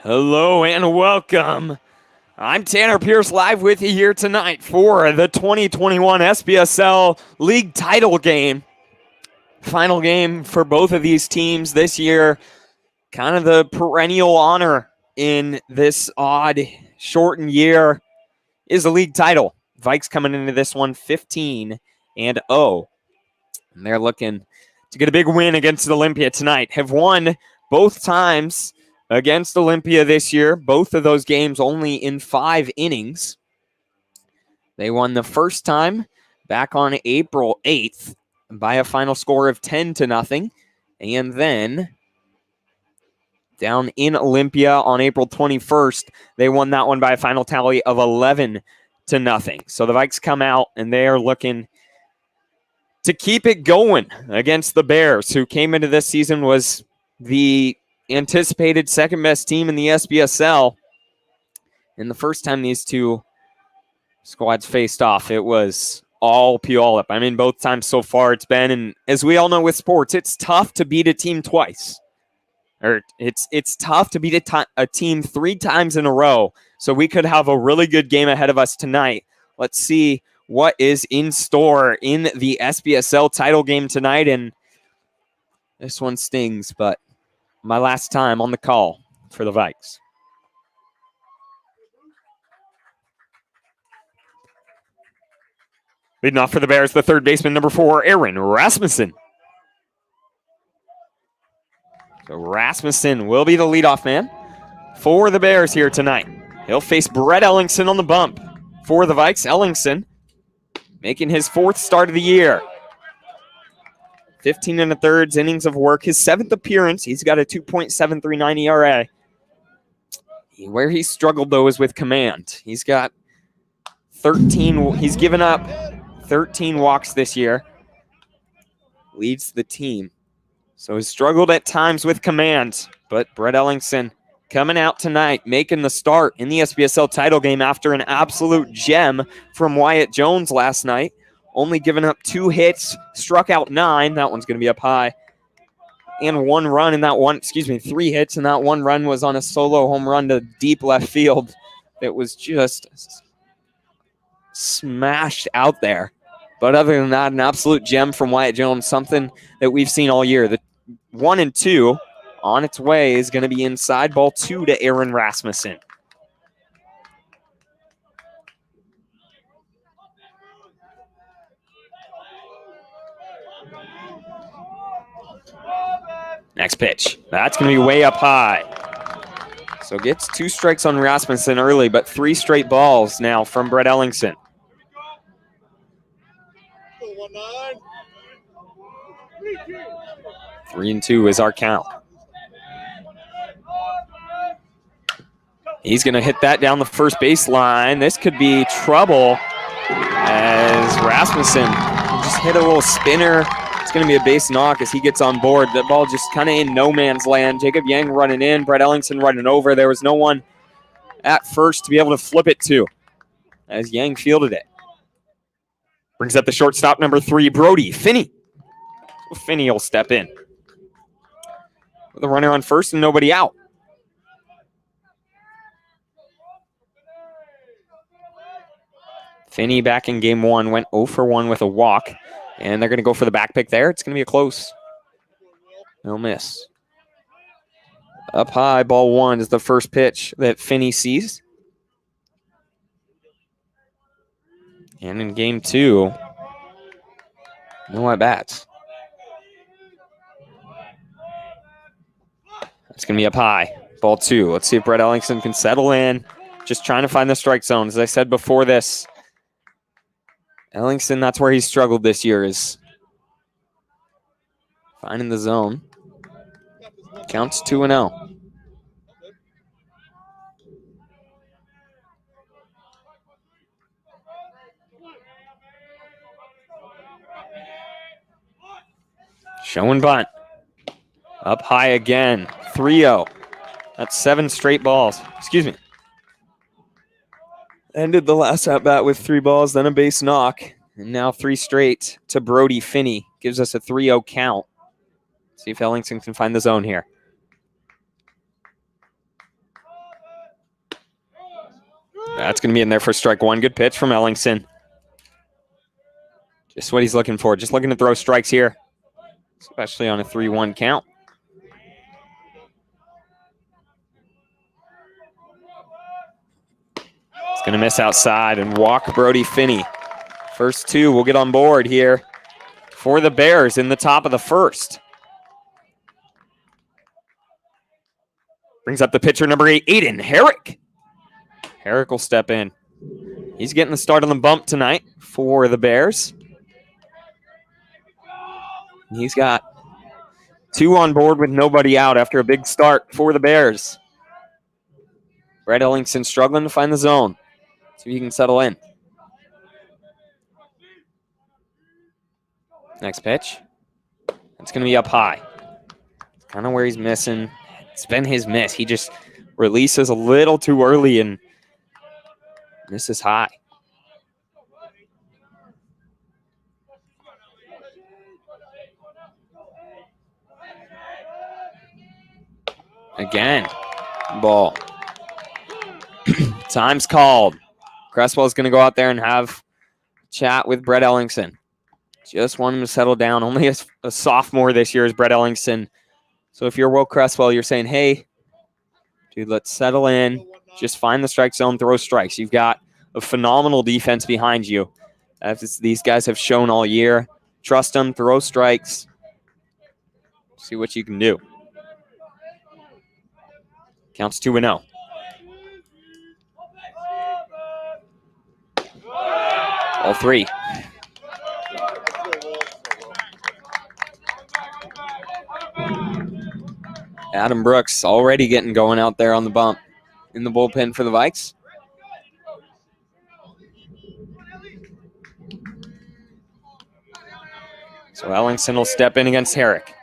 Hello and welcome. I'm Tanner Pierce live with you here tonight for the 2021 SPSL League title game. Final game for both of these teams this year. Kind of the perennial honor in this odd, shortened year is the league title. Vikes coming into this one 15-0. And they're looking to get a big win against Olympia tonight. Have won both times against Olympia this year. Both of those games only in 5 innings. They won the first time back on April 8th by a final score of 10-0. And then down in Olympia on April 21st, they won that one by a final tally of 11-0. So the Vikes come out and they are looking to keep it going against the Bears, who came into this season was the anticipated second-best team in the SPSL. And the first time these two squads faced off, it was all Puyallup. I mean, both times so far it's been, and as we all know with sports, it's tough to beat a team twice. Or it's tough to beat a team 3 times in a row. So we could have a really good game ahead of us tonight. Let's see what is in store in the SPSL title game tonight. And this one stings, but my last time on the call for the Vikes. Leading off for the Bears, the third baseman, number 4, Aaron Rasmussen. So Rasmussen will be the leadoff man for the Bears here tonight. He'll face Brett Ellingson on the bump for the Vikes. Ellingson making his 4th start of the year. 15 1/3 innings of work. His 7th appearance. He's got a 2.739 ERA. Where he struggled, though, is with command. He's got 13. He's given up 13 walks this year. Leads the team. So he's struggled at times with command. But Brett Ellingson coming out tonight, making the start in the SPSL title game after an absolute gem from Wyatt Jones last night. Only giving up 2 hits, struck out 9. That one's going to be up high. And 1 run in that one, 3 hits, and that 1 run was on a solo home run to deep left field. It was just smashed out there. But other than that, an absolute gem from Wyatt Jones, something that we've seen all year. The 1 and 2 on its way is going to be inside, ball 2 to Aaron Rasmussen. Next pitch. That's going to be way up high. So gets 2 strikes on Rasmussen early, but 3 straight balls now from Brett Ellingson. 3-2 is our count. He's going to hit that down the first baseline. This could be trouble as Rasmussen just hit a little spinner. It's going to be a base knock as he gets on board. The ball just kind of in no man's land. Jacob Yang running in, Brett Ellingson running over. There was no one at first to be able to flip it to as Yang fielded it. Brings up the shortstop, number 3, Brody Finney. Finney will step in with a runner on first and nobody out. Finney back in game 1 went 0 for 1 with a walk. And they're going to go for the back pick there. It's going to be a close. No miss. Up high, ball 1 is the first pitch that Finney sees. And in game 2, no at-bats. It's going to be up high, ball 2. Let's see if Brett Ellingson can settle in. Just trying to find the strike zone. As I said before this, Ellingson, that's where he's struggled this year, is finding the zone. Counts 2-0. Show and bunt. Up high again. 3-0. That's 7 straight balls. Ended the last at-bat with 3 balls, then a base knock. And now 3 straight to Brody Finney. Gives us a 3-0 count. See if Ellingson can find the zone here. That's going to be in there for strike one. Good pitch from Ellingson. Just what he's looking for. Just looking to throw strikes here, especially on a 3-1 count. It's going to miss outside and walk Brody Finney. First two will get on board here for the Bears in the top of the first. Brings up the pitcher, number 8, Aiden Herrick. Herrick will step in. He's getting the start on the bump tonight for the Bears. He's got 2 on board with nobody out after a big start for the Bears. Brett Ellingson struggling to find the zone. See if he can settle in. Next pitch. It's going to be up high. It's kind of where he's missing. It's been his miss. He just releases a little too early and misses high. Again, ball. Time's called. Cresswell's going to go out there and have a chat with Brett Ellingson. Just want him to settle down. Only a sophomore this year is Brett Ellingson. So if you're Will Cresswell, you're saying, hey, dude, let's settle in. Just find the strike zone, throw strikes. You've got a phenomenal defense behind you. As these guys have shown all year. Trust them, throw strikes. See what you can do. Counts 2-0. All 3. Adam Brooks already getting going out there on the bump in the bullpen for the Vikes. So Ellingson will step in against Herrick.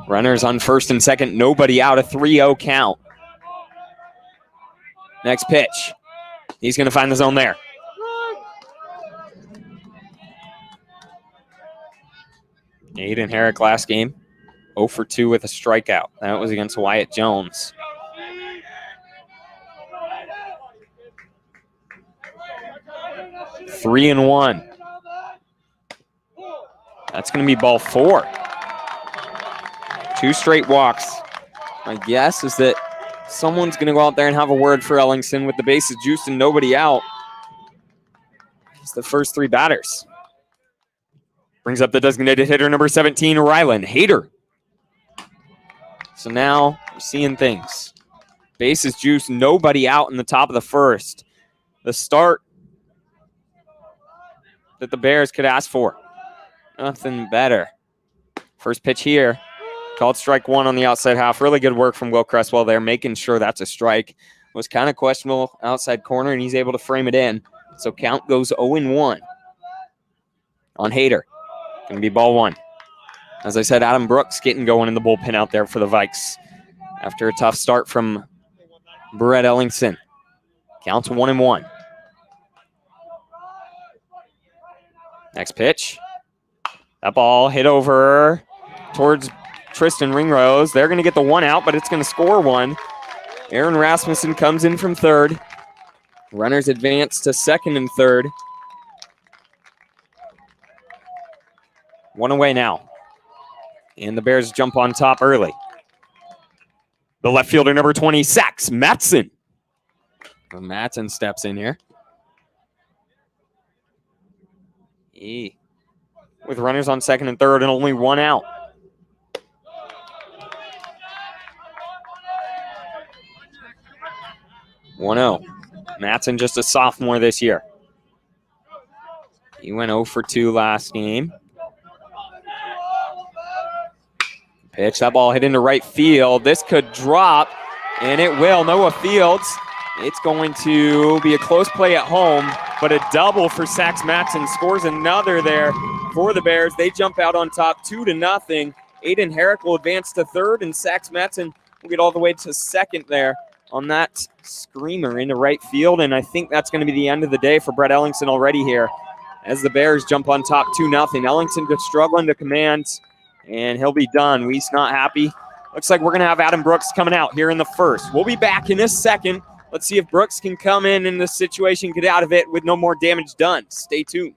Runners on first and second, nobody out, a 3-0 count. Next pitch. He's going to find the zone there. Aiden Herrick last game, 0 for 2 with a strikeout. That was against Wyatt Jones. Three and 1. That's going to be ball 4. 2 straight walks. My guess is that someone's going to go out there and have a word for Ellingson with the bases juiced and nobody out. It's the first 3 batters. Brings up the designated hitter, number 17, Rylan Hayter. So now we're seeing things. Bases juiced, nobody out in the top of the first. The start that the Bears could ask for. Nothing better. First pitch here. Called strike 1 on the outside half. Really good work from Will Cresswell there, making sure that's a strike. Was kind of questionable outside corner, and he's able to frame it in. So count goes 0-1 on Hayter. Going to be ball 1. As I said, Adam Brooks getting going in the bullpen out there for the Vikes after a tough start from Brett Ellingson. Counts 1-1. Next pitch. That ball hit over towards Tristan Ringrose. They're going to get the 1 out, but it's going to score 1. Aaron Rasmussen comes in from third. Runners advance to second and third. 1 away now. And the Bears jump on top early. The left fielder, number 20, Sax Matson. Well, Matson steps in here. With runners on second and third and only 1 out. (1-0). Matson just a sophomore this year. He went 0 for 2 last game. Pitch, that ball hit into right field. This could drop, and it will. Noah Fields. It's going to be a close play at home, but a double for Sax Matson. Scores another there for the Bears. They jump out on top 2-0. Aiden Herrick will advance to third, and Sax Matson will get all the way to second there on that screamer into right field. And I think that's going to be the end of the day for Brett Ellingson already here as the Bears jump on top 2-0. Ellingson just struggling to command, and he'll be done. We's not happy. Looks like we're going to have Adam Brooks coming out here in the first. We'll be back in a second. Let's see if Brooks can come in this situation, get out of it with no more damage done. Stay tuned.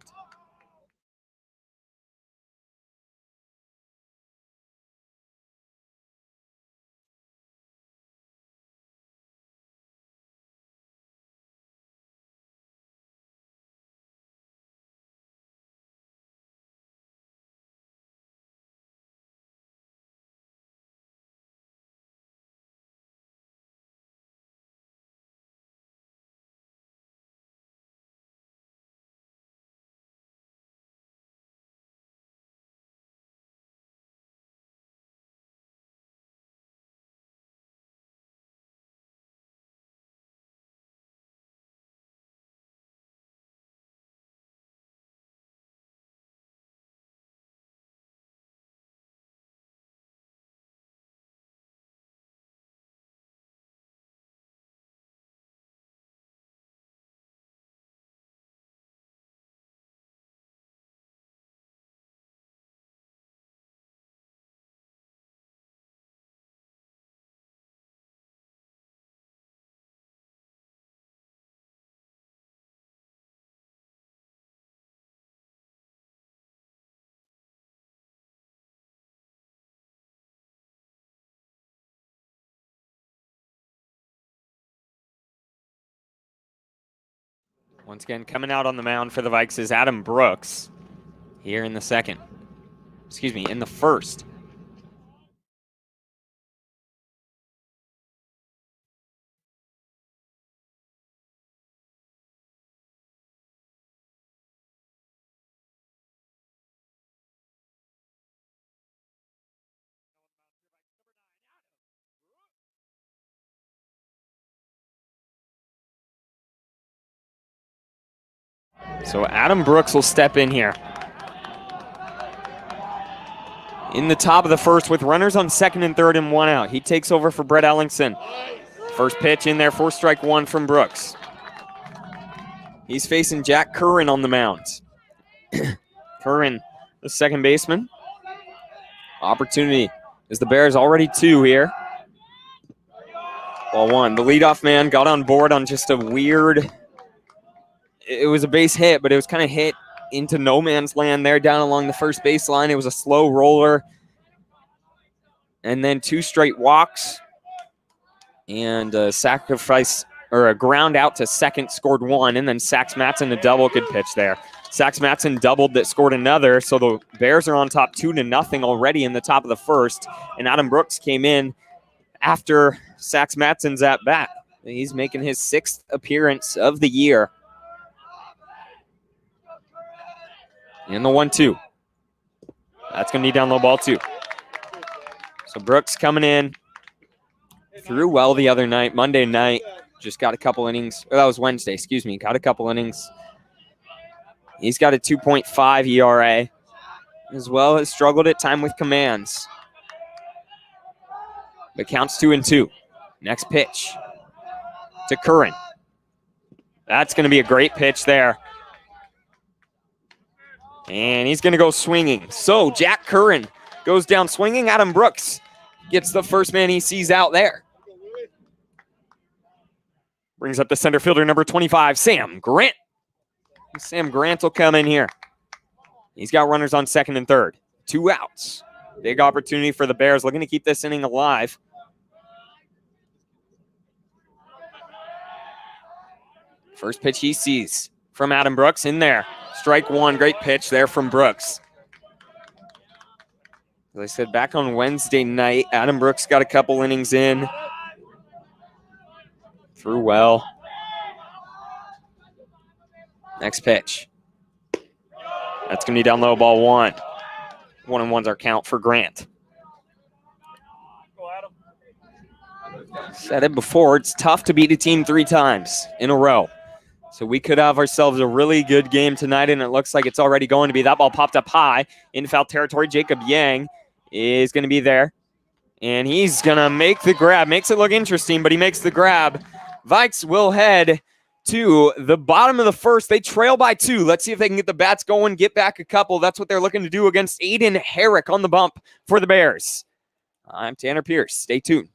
Once again, coming out on the mound for the Vikes is Adam Brooks here in the second. Excuse me, in the first. So Adam Brooks will step in here. In the top of the first with runners on second and third and 1 out. He takes over for Brett Ellingson. First pitch in there for strike 1 from Brooks. He's facing Jack Curran on the mound. Curran, the second baseman. Opportunity is the Bears already 2 here. Ball 1. The leadoff man got on board on just a weird... It was a base hit, but it was kind of hit into no man's land there down along the first baseline. It was a slow roller. And then 2 straight walks. And a sacrifice, or a ground out to second, scored 1. And then Sax Matson, a double, good pitch there. Sax Matson doubled that scored another. So the Bears are on top 2-0 already in the top of the first. And Adam Brooks came in after Sax Matson's at bat. He's making his 6th appearance of the year. In the 1-2. That's going to be down low, ball 2. So Brooks coming in. Threw well the other night, Monday night. Just got a couple innings. Or that was Wednesday, excuse me. Got a couple innings. He's got a 2.5 ERA. As well as struggled at time with commands. But counts 2-2. Next pitch to Curran. That's going to be a great pitch there. And he's going to go swinging. So Jack Curran goes down swinging. Adam Brooks gets the first man he sees out there. Brings up the center fielder, number 25, Sam Grant. Sam Grant will come in here. He's got runners on second and third. 2 outs. Big opportunity for the Bears, looking to keep this inning alive. First pitch he sees from Adam Brooks in there. Strike 1, great pitch there from Brooks. As I said, back on Wednesday night, Adam Brooks got a couple innings in. Threw well. Next pitch. That's going to be down low, ball 1. 1-1's our count for Grant. Said it before, it's tough to beat a team 3 times in a row. So we could have ourselves a really good game tonight, and it looks like it's already going to be. That ball popped up high in foul territory. Jacob Yang is going to be there, and he's going to make the grab. Makes it look interesting, but he makes the grab. Vikes will head to the bottom of the first. They trail by 2. Let's see if they can get the bats going, get back a couple. That's what they're looking to do against Aiden Herrick on the bump for the Bears. I'm Tanner Pierce. Stay tuned.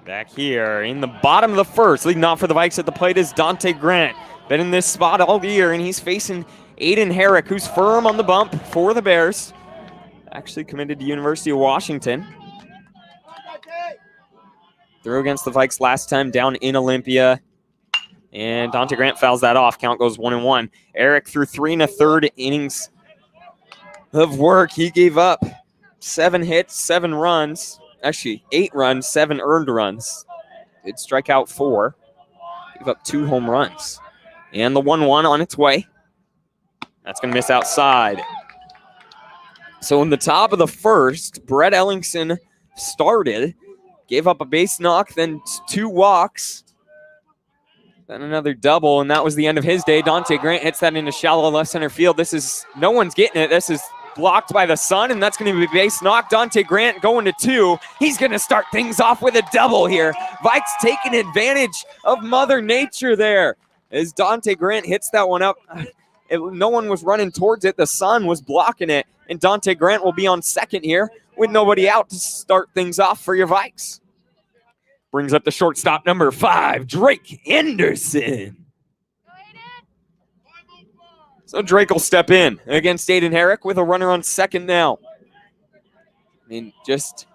Back here in the bottom of the first, leading off for the Vikes at the plate is Dante Grant. Been in this spot all year, and he's facing Aiden Herrick, who's firm on the bump for the Bears. Actually committed to University of Washington. Threw against the Vikes last time down in Olympia. And Dante Grant fouls that off. Count goes 1-1. Eric threw 3 1/3 innings of work. He gave up 7 hits, 7 runs. Actually, 8 runs, 7 earned runs. Did strike out 4. Gave up 2 home runs. And the 1-1 on its way. That's going to miss outside. So in the top of the first, Brett Ellingson started. Gave up a base knock, then 2 walks. Then another double, and that was the end of his day. Dante Grant hits that into shallow left center field. No one's getting it. This is blocked by the sun, and that's going to be base knock. Dante Grant going to 2. He's going to start things off with a double here. Vikes taking advantage of Mother Nature there. As Dante Grant hits that one up, no one was running towards it. The sun was blocking it, and Dante Grant will be on second here with nobody out to start things off for your Vikes. Brings up the shortstop, number 5, Drake Anderson. So Drake will step in against Aiden Herrick with a runner on second now. I mean, just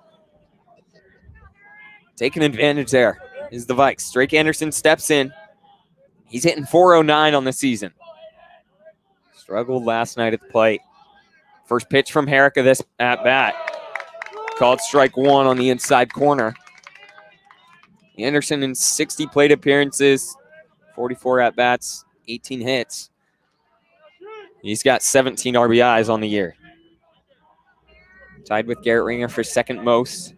taking advantage there is the Vikes. Drake Anderson steps in. He's hitting .409 on the season. Struggled last night at the plate. First pitch from Herrick of this at-bat. Called strike 1 on the inside corner. Anderson in 60 plate appearances, 44 at-bats, 18 hits. He's got 17 RBIs on the year. Tied with Garrett Ringer for second most.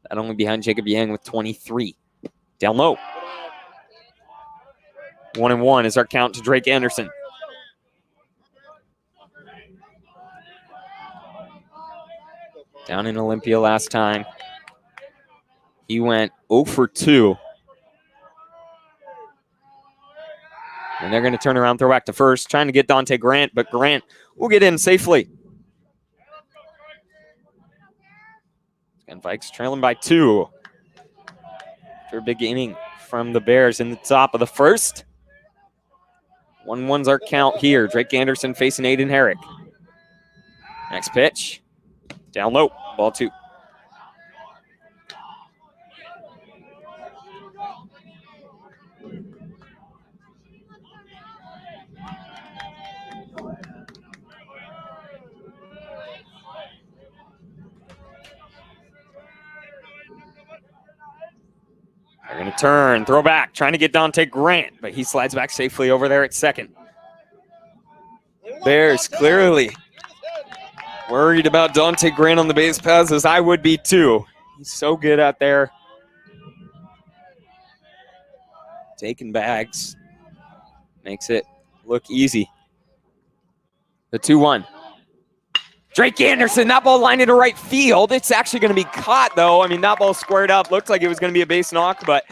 That only behind Jacob Yang with 23. Down low. 1-1 is our count to Drake Anderson. Down in Olympia last time. He went 0 for 2. And they're going to turn around, throw back to first, trying to get Dante Grant, but Grant will get in safely. And Vikes trailing by 2. After a big inning from the Bears in the top of the first. 1-1's our count here. Drake Anderson facing Aiden Herrick. Next pitch. Down low. Ball 2. They're going to turn, throw back, trying to get Dante Grant, but he slides back safely over there at second. Bears clearly worried about Dante Grant on the base paths, as I would be too. He's so good out there. Taking bags. Makes it look easy. The 2-1. Drake Anderson, that ball lined into right field. It's actually going to be caught, though. I mean, that ball squared up. Looked like it was going to be a base knock, but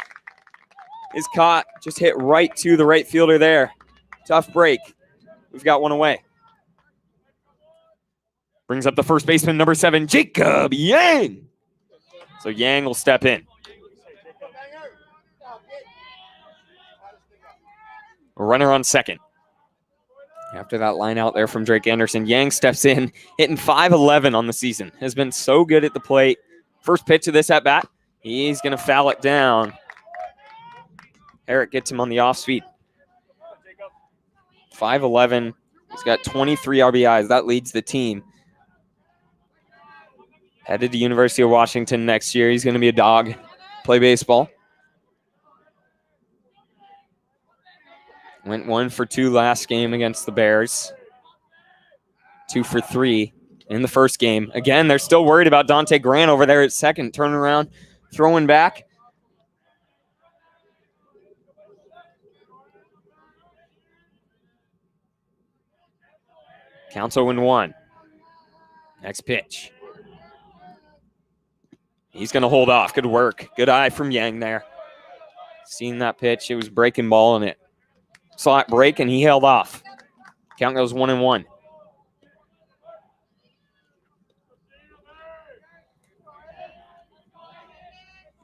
is caught. Just hit right to the right fielder there. Tough break. We've got one away. Brings up the first baseman, number 7, Jacob Yang. So Yang will step in. A runner on second. After that line out there from Drake Anderson, Yang steps in, hitting .511 on the season. Has been so good at the plate. First pitch of this at-bat. He's going to foul it down. Herrick gets him on the off-speed. .511. He's got 23 RBIs. That leads the team. Headed to University of Washington next year. He's going to be a dog. Play baseball. Went 1 for 2 last game against the Bears. 2 for 3 in the first game. Again, they're still worried about Dante Grant over there at second. Turning around, throwing back. Counts 0-1. Next pitch. He's going to hold off. Good work. Good eye from Yang there. Seen that pitch. It was breaking ball in it. Saw it break, and he held off. Count goes 1-1.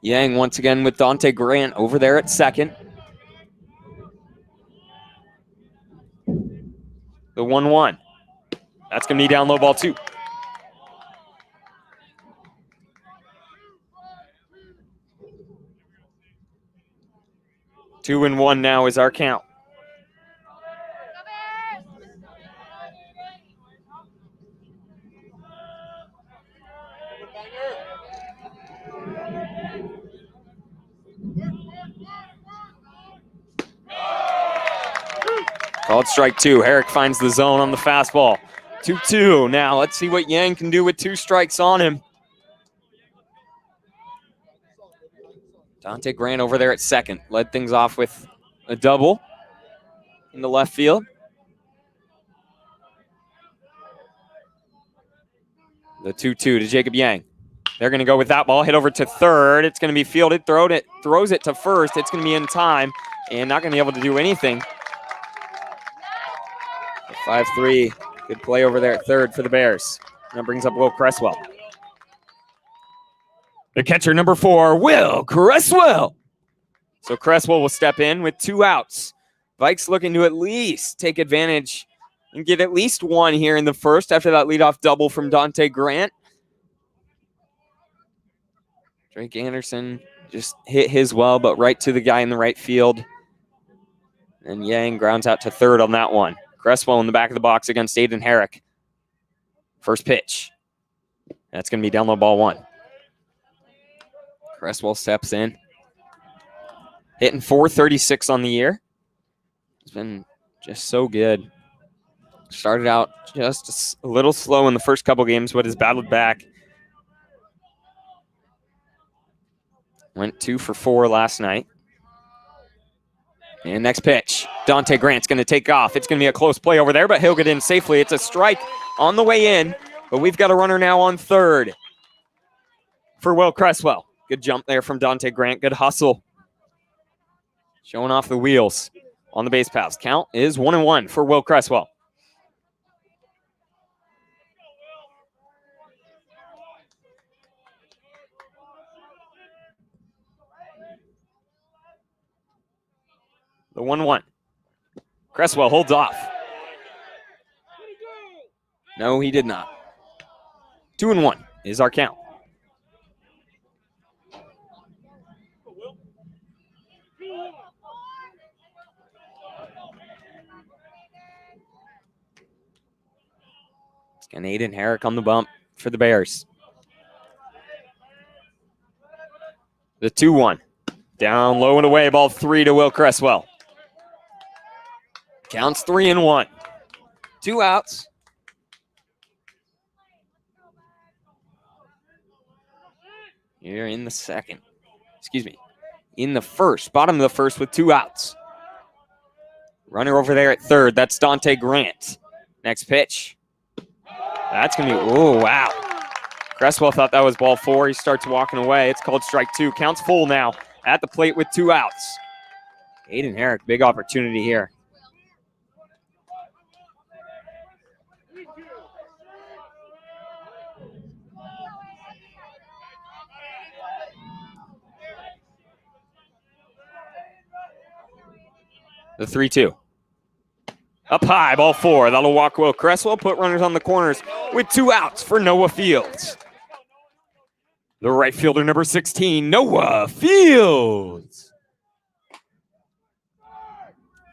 Yang once again with Dante Grant over there at second. The 1-1. That's going to be down low, ball 2. Two and 1 now is our count. Called strike 2. Herrick finds the zone on the fastball. 2-2. Now let's see what Yang can do with 2 strikes on him. Dante Grant over there at second. Led things off with a double in the left field. The 2-2 to Jacob Yang. They're going to go with that ball. Hit over to third. It's going to be fielded. Throws it to first. It's going to be in time and not going to be able to do anything. 5-3. Good play over there at third for the Bears. That brings up Will Cresswell. The catcher, number 4, Will Cresswell. So Cresswell will step in with 2 outs. Vikes looking to at least take advantage and get at least 1 here in the first after that leadoff double from Dante Grant. Drake Anderson just hit his well, but right to the guy in the right field. And Yang grounds out to third on that one. Cresswell in the back of the box against Aiden Herrick. First pitch. That's going to be down low, ball 1. Cresswell steps in. Hitting .436 on the year. It's been just so good. Started out just a little slow in the first couple games, but has battled back. Went 2 for 4 last night. And next pitch, Dante Grant's going to take off. It's going to be a close play over there, but he'll get in safely. It's a strike on the way in, but we've got a runner now on third for Will Cresswell. Good jump there from Dante Grant. Good hustle. Showing off the wheels on the base paths. Count is 1-1 for Will Cresswell. The 1-1. Cresswell holds off. No, he did not. 2-1 is our count. It's going to Aiden Herrick on the bump for the Bears. The 2-1. Down low and away, ball 3 to Will Cresswell. Counts 3-1. 2 outs. Here in the second. Excuse me. In the first. Bottom of the first with 2 outs. Runner over there at third. That's Dante Grant. Next pitch. That's going to be, oh, wow. Cresswell thought that was ball 4. He starts walking away. It's called strike 2. Counts full now at the plate with 2 outs. Aiden Herrick, big opportunity here. The 3-2. Up high, ball 4. That'll walk Will Cresswell, put runners on the corners with 2 outs for Noah Fields. The right fielder, number 16, Noah Fields.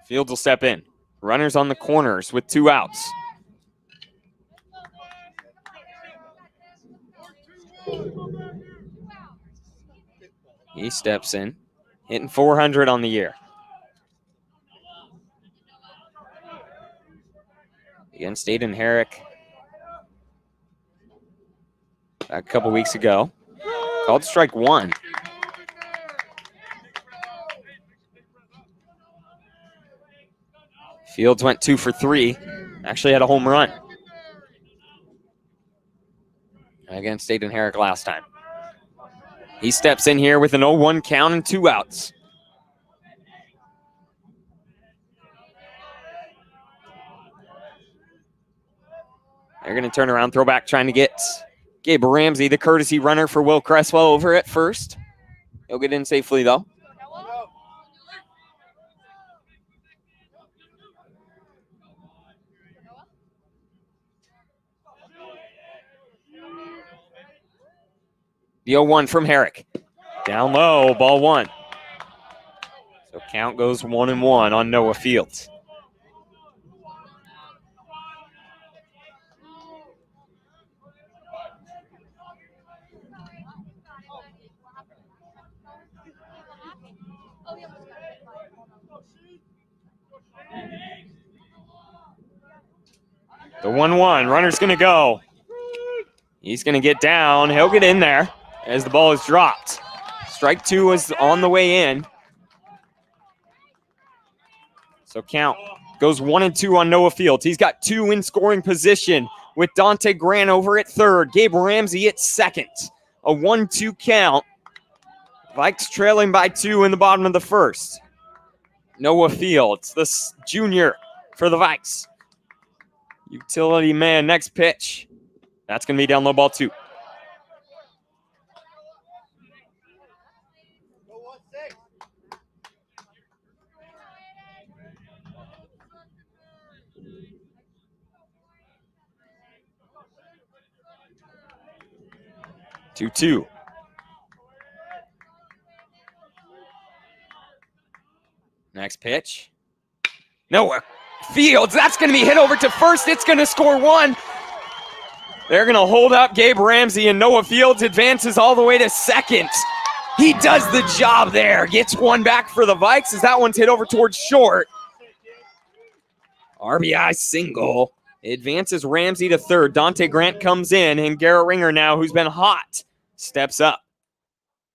Fields will step in. Runners on the corners with 2 outs. He steps in, hitting 400 on the year. Against Aiden Herrick a couple weeks ago. Called strike 1. Fields went 2 for 3. Actually had a home run against Aiden Herrick last time. He steps in here with an 0-1 count and 2 outs. They're going to turn around, throw back, trying to get Gabe Ramsey, the courtesy runner for Will Cresswell, over at first. He'll get in safely, though. The 0-1 from Herrick. Down low, ball 1. So count goes 1-1 on Noah Fields. The 1-1, runner's going to go. He's going to get down. He'll get in there as the ball is dropped. Strike 2 is on the way in. So count goes 1-2 on Noah Fields. He's got 2 in scoring position with Dante Grant over at third. Gabe Ramsey at second. A 1-2 count. Vikes trailing by 2 in the bottom of the first. Noah Fields, this junior for the Vikes. Utility man, next pitch. That's going to be down low, ball 2. Two. Next pitch. Noah Fields, that's going to be hit over to first. It's going to score 1. They're going to hold up Gabe Ramsey, and Noah Fields advances all the way to second. He does the job there. Gets 1 back for the Vikes as that one's hit over towards short. RBI single. Advances Ramsey to third. Dante Grant comes in, and Garrett Ringer now, who's been hot, steps up.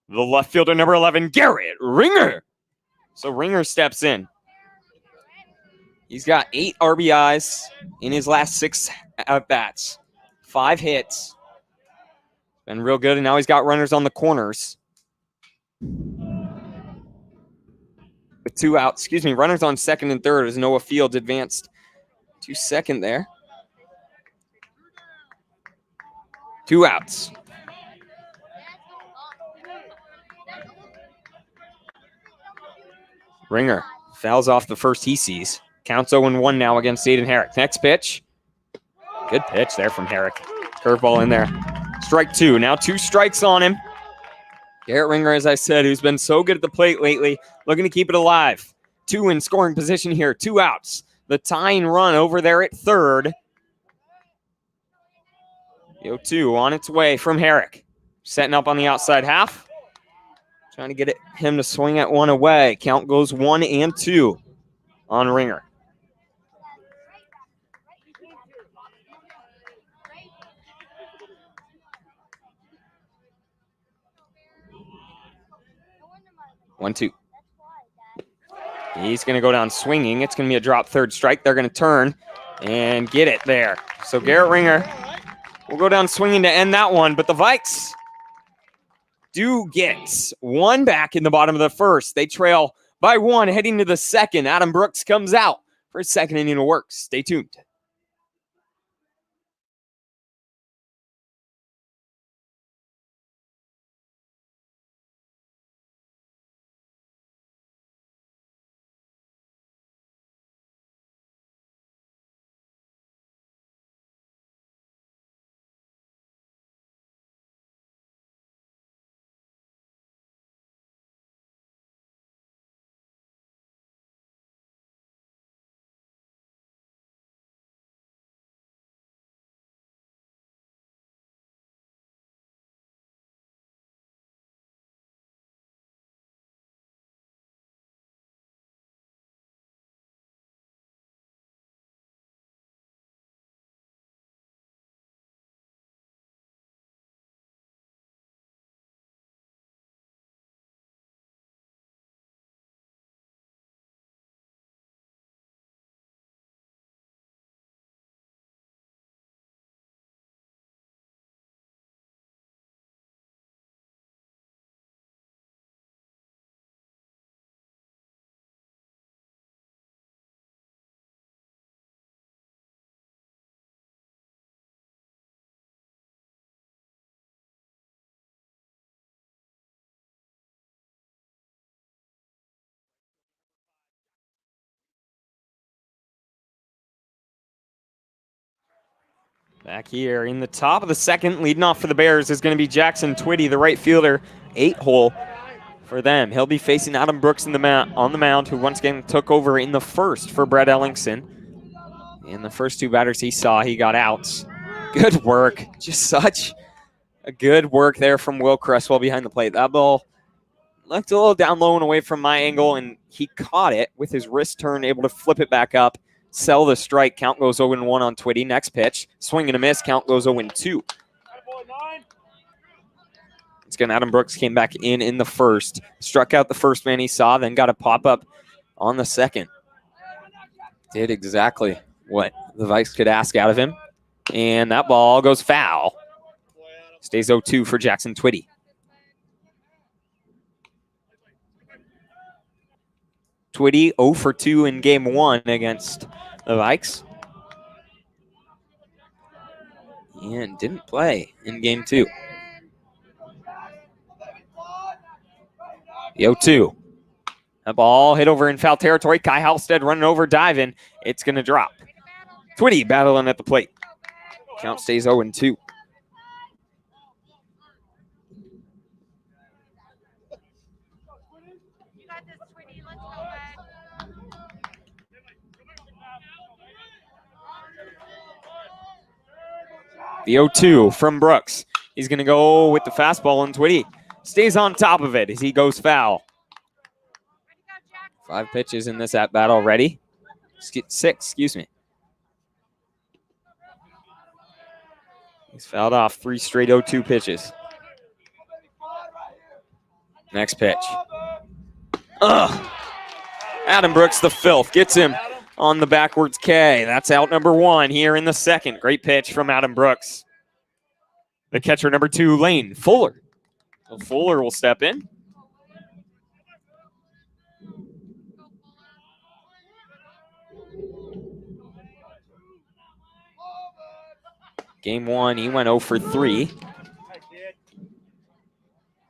The left fielder, number 11, Garrett Ringer. So Ringer steps in. He's got 8 RBIs in his last 6 at-bats. 5 hits. Been real good, and now he's got runners on the corners. With 2 outs, runners on second and third as Noah Fields advanced to second there. 2 outs. Ringer Fouls off the first he sees. Counts 0-1 now against Aiden Herrick. Next pitch. Good pitch there from Herrick. Curveball in there. Strike 2. Now 2 strikes on him. Garrett Ringer, as I said, who's been so good at the plate lately, looking to keep it alive. 2 in scoring position here. 2 outs. The tying run over there at third. 0-2 on its way from Herrick. Setting up on the outside half. Trying to get him to swing at one away. Count goes 1-2 on Ringer. One, two. He's going to go down swinging. It's going to be a drop third strike. They're going to turn and get it there. So Garrett Ringer will go down swinging to end that one. But the Vikes do get one back in the bottom of the first. They trail by 1 heading to the second. Adam Brooks comes out for his second inning of work. Stay tuned. Back here in the top of the second, leading off for the Bears is going to be Jackson Twitty, the right fielder, 8-hole for them. He'll be facing Adam Brooks on the mound, who once again took over in the first for Brett Ellingson. In the first 2 batters he saw, he got outs. Good work. Just such a good work there from Will Cresswell behind the plate. That ball looked a little down low and away from my angle, and he caught it with his wrist turn, able to flip it back up. Sell the strike. Count goes 0-1 on Twitty. Next pitch. Swing and a miss. Count goes 0-2. It's good. Adam Brooks came back in the first. Struck out the first man he saw, then got a pop-up on the second. Did exactly what the Vikes could ask out of him. And that ball goes foul. Stays 0-2 for Jackson Twitty. Twitty 0 for 2 in game 1 against the Vikes. And didn't play in game 2. 0-2. That ball hit over in foul territory. Kai Halstead running over, diving. It's going to drop. Twitty battling at the plate. Count stays 0-2. The 0-2 from Brooks. He's going to go with the fastball, and Twitty stays on top of it as he goes foul. 5 pitches in this at-bat already. 6, excuse me. He's fouled off 3 straight 0-2 pitches. Next pitch. Adam Brooks, the filth, gets him on the backwards K. That's out number 1 here in the second. Great pitch from Adam Brooks. The catcher number 2, Lane Fuller. So Fuller will step in. Game 1, he went 0 for 3.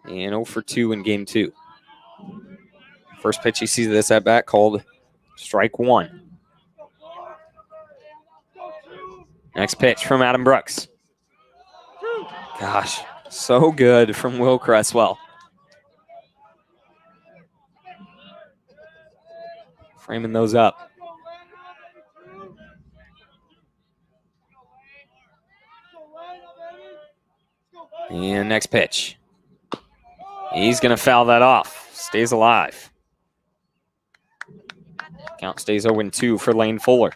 And 0 for 2 in game 2. First pitch he sees this at bat called Strike one. Next pitch from Adam Brooks. Gosh, so good from Will Cresswell. Framing those up. And next pitch. He's going to foul that off. Stays alive. Count stays 0-2 for Lane Fuller.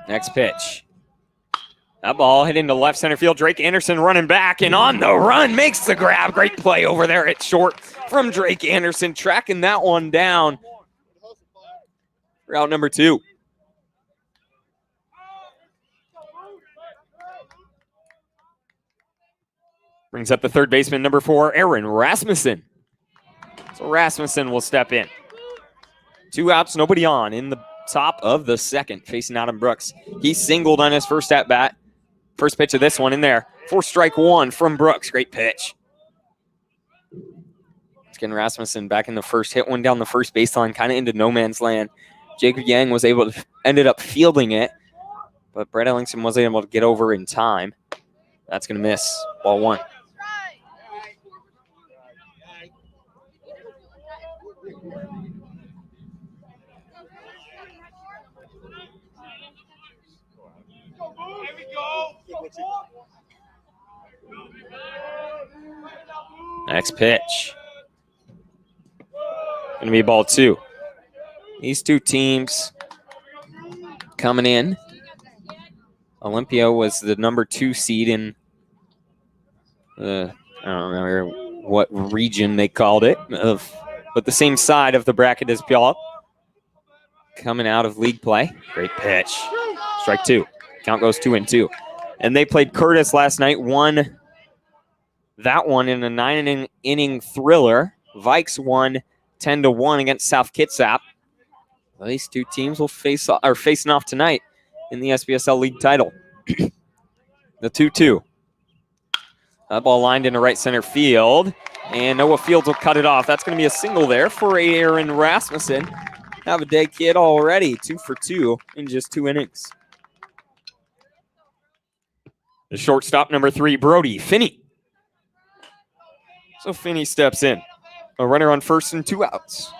Next pitch. That ball hit into left center field. Drake Anderson running back and on the run makes the grab. Great play over there at short from Drake Anderson, tracking that one down. Route number 2. Brings up the third baseman, number 4, Aaron Rasmussen. So Rasmussen will step in. 2 outs, nobody on in the top of the second, facing Adam Brooks. He singled on his first at-bat. First pitch of this one in there for strike one from Brooks. Great pitch. It's getting Rasmussen back in the first. Hit one down the first baseline, kind of into no man's land. Jacob Yang was able to, ended up fielding it, but Brett Ellingson wasn't able to get over in time. That's going to miss. Ball 1. Next pitch. Going to be ball 2. These two teams coming in. Olympia was the number 2 seed in the, I don't remember what region they called it, but the same side of the bracket as Puyallup. Coming out of league play. Great pitch. Strike 2. Count goes 2-2. And they played Curtis last night, won that one in a 9-inning thriller. Vikes won 10-1 against South Kitsap. Well, these two teams will are facing off tonight in the SPSL league title. The 2-2. That ball lined into right center field, and Noah Fields will cut it off. That's going to be a single there for Aaron Rasmussen. Have a day, kid, already. 2 for 2 in just 2 innings. The shortstop, number 3, Brody Finney. So Finney steps in. A runner on first and 2 outs.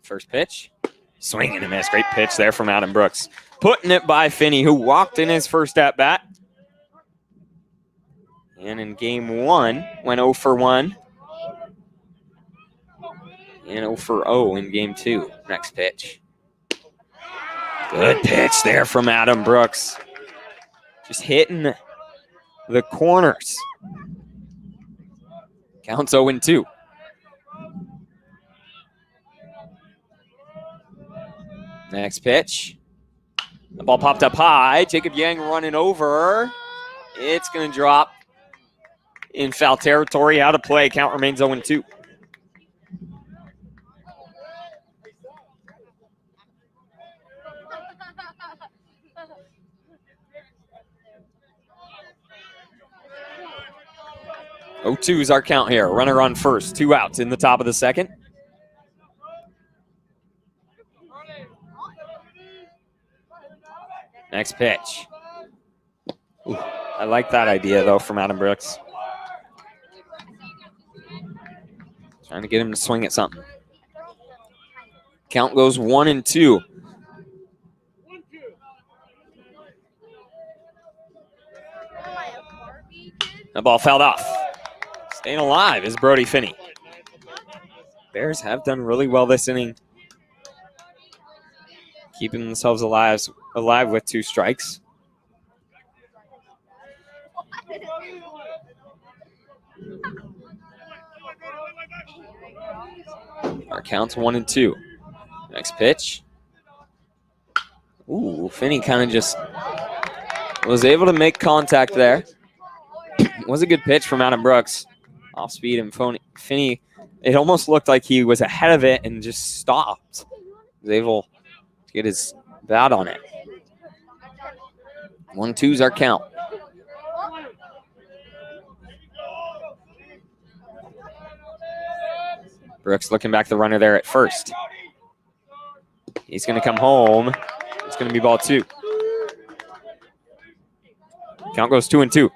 First pitch. Swing and a miss. Great pitch there from Adam Brooks. Putting it by Finney, who walked in his first at-bat. And in game 1, went 0 for 1. And 0 for 0 in game 2. Next pitch. Good pitch there from Adam Brooks. Just hitting the corners. Counts 0-2. Next pitch. The ball popped up high. Jacob Yang running over. It's going to drop in foul territory. Out of play. Count remains 0-2. Oh, 2 is our count here. Runner on first. 2 outs in the top of the second. Next pitch. Ooh, I like that idea, though, from Adam Brooks. Trying to get him to swing at something. Count goes 1-2. The ball fouled off. Staying alive is Brody Finney. Bears have done really well this inning, keeping themselves alive with 2 strikes. Our count's 1-2. Next pitch. Ooh, Finney kind of just was able to make contact there. It was a good pitch from Adam Brooks. Off speed, and Finney, it almost looked like he was ahead of it and just stopped. He was able to get his bat on it. 1-2's our count. Brooks looking back the runner there at first. He's going to come home. It's going to be ball 2. Count goes 2-2.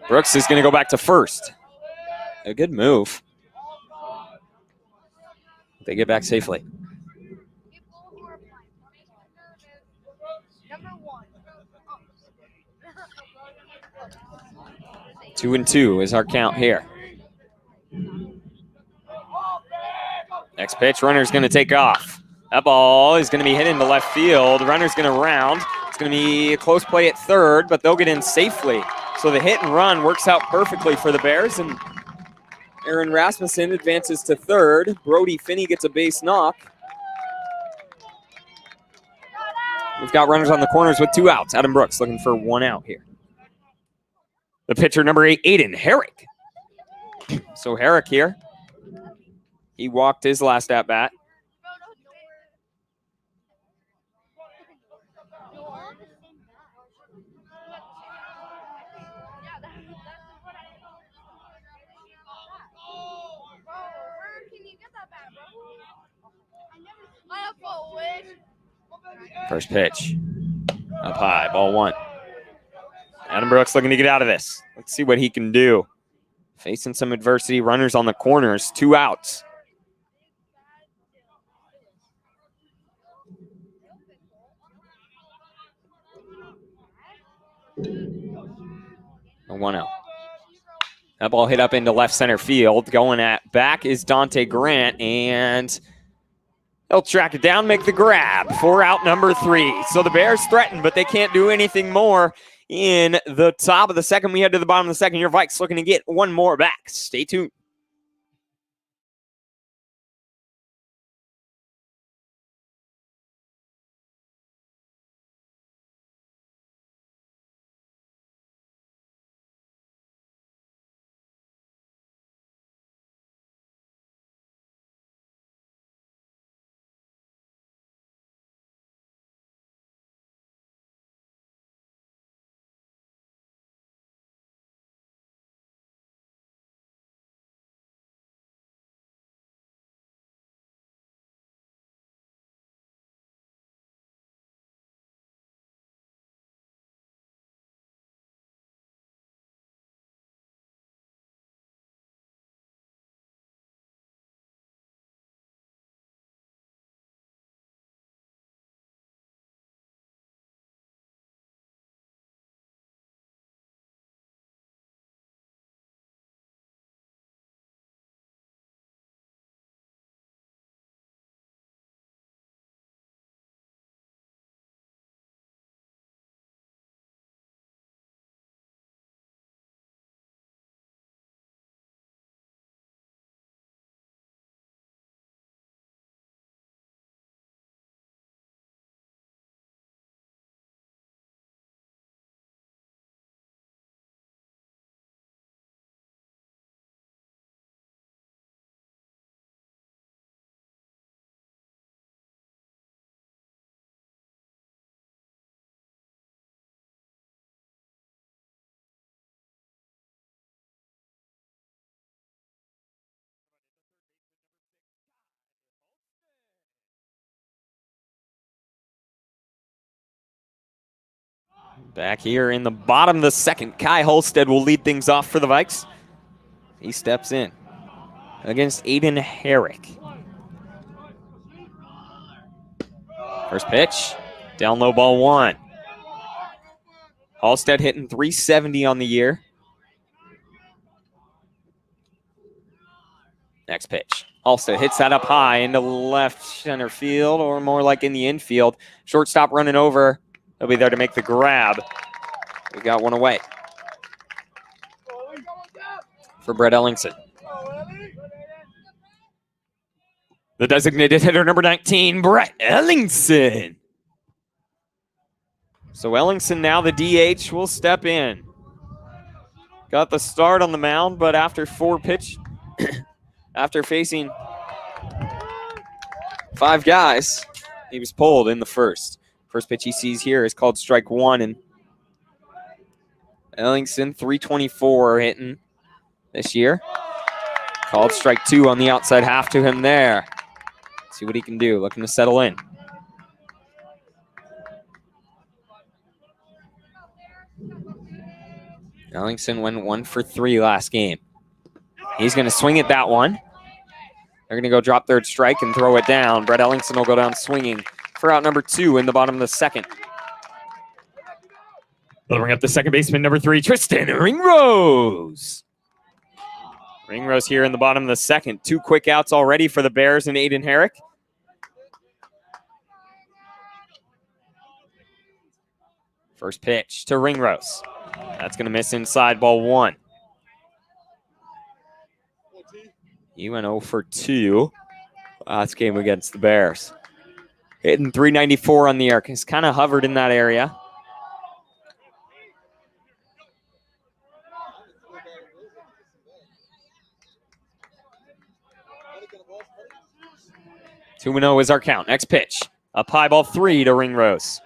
Brooks is going to go back to first. A good move. They get back safely. Two and 2 is our count here. Next pitch, runner's going to take off. That ball is going to be hit into left field. Runner's going to round. It's going to be a close play at third, but they'll get in safely. So the hit and run works out perfectly for the Bears, and Aaron Rasmussen advances to third. Brody Finney gets a base knock. We've got runners on the corners with 2 outs. Adam Brooks looking for 1 out here. The pitcher, number 8, Aiden Herrick. So Herrick here. He walked his last at-bat. First pitch. Up high, ball 1. Adam Brooks looking to get out of this. Let's see what he can do. Facing some adversity, runners on the corners, 2 outs. A 1 out. That ball hit up into left center field. Going at back is Dante Grant, and they'll track it down, make the grab for out number 3. So the Bears threaten, but they can't do anything more in the top of the second. We head to the bottom of the second. Your Vikes looking to get 1 more back. Stay tuned. Back here in the bottom of the second, Kai Holstead will lead things off for the Vikes. He steps in against Aiden Herrick. First pitch, down low, ball 1. Holstead hitting .370 on the year. Next pitch. Holstead hits that up high into left center field, or more like in the infield. Shortstop running over. He'll be there to make the grab. We got 1 away for Brett Ellingson. The designated hitter, number 19, Brett Ellingson. So Ellingson now, the DH, will step in. Got the start on the mound, but after after facing 5 guys, he was pulled in the first. First pitch he sees here is called strike 1, and Ellingson, 324 hitting this year. Called strike 2 on the outside half to him there. See what he can do, looking to settle in. Ellingson went 1 for 3 last game. He's going to swing at that one. They're going to go drop third strike and throw it down. Brett Ellingson will go down swinging for out number 2 in the bottom of the second. They'll bring up the second baseman, number 3, Tristan Ringrose. Ringrose here in the bottom of the second. 2 quick outs already for the Bears and Aiden Herrick. First pitch to Ringrose. That's going to miss inside, ball 1. He went 0 for 2 last game against the Bears. Hitting 394 on the arc. He's kind of hovered in that area. Two 2-0 is our count. Next pitch. Up high, ball 3 to Ringrose.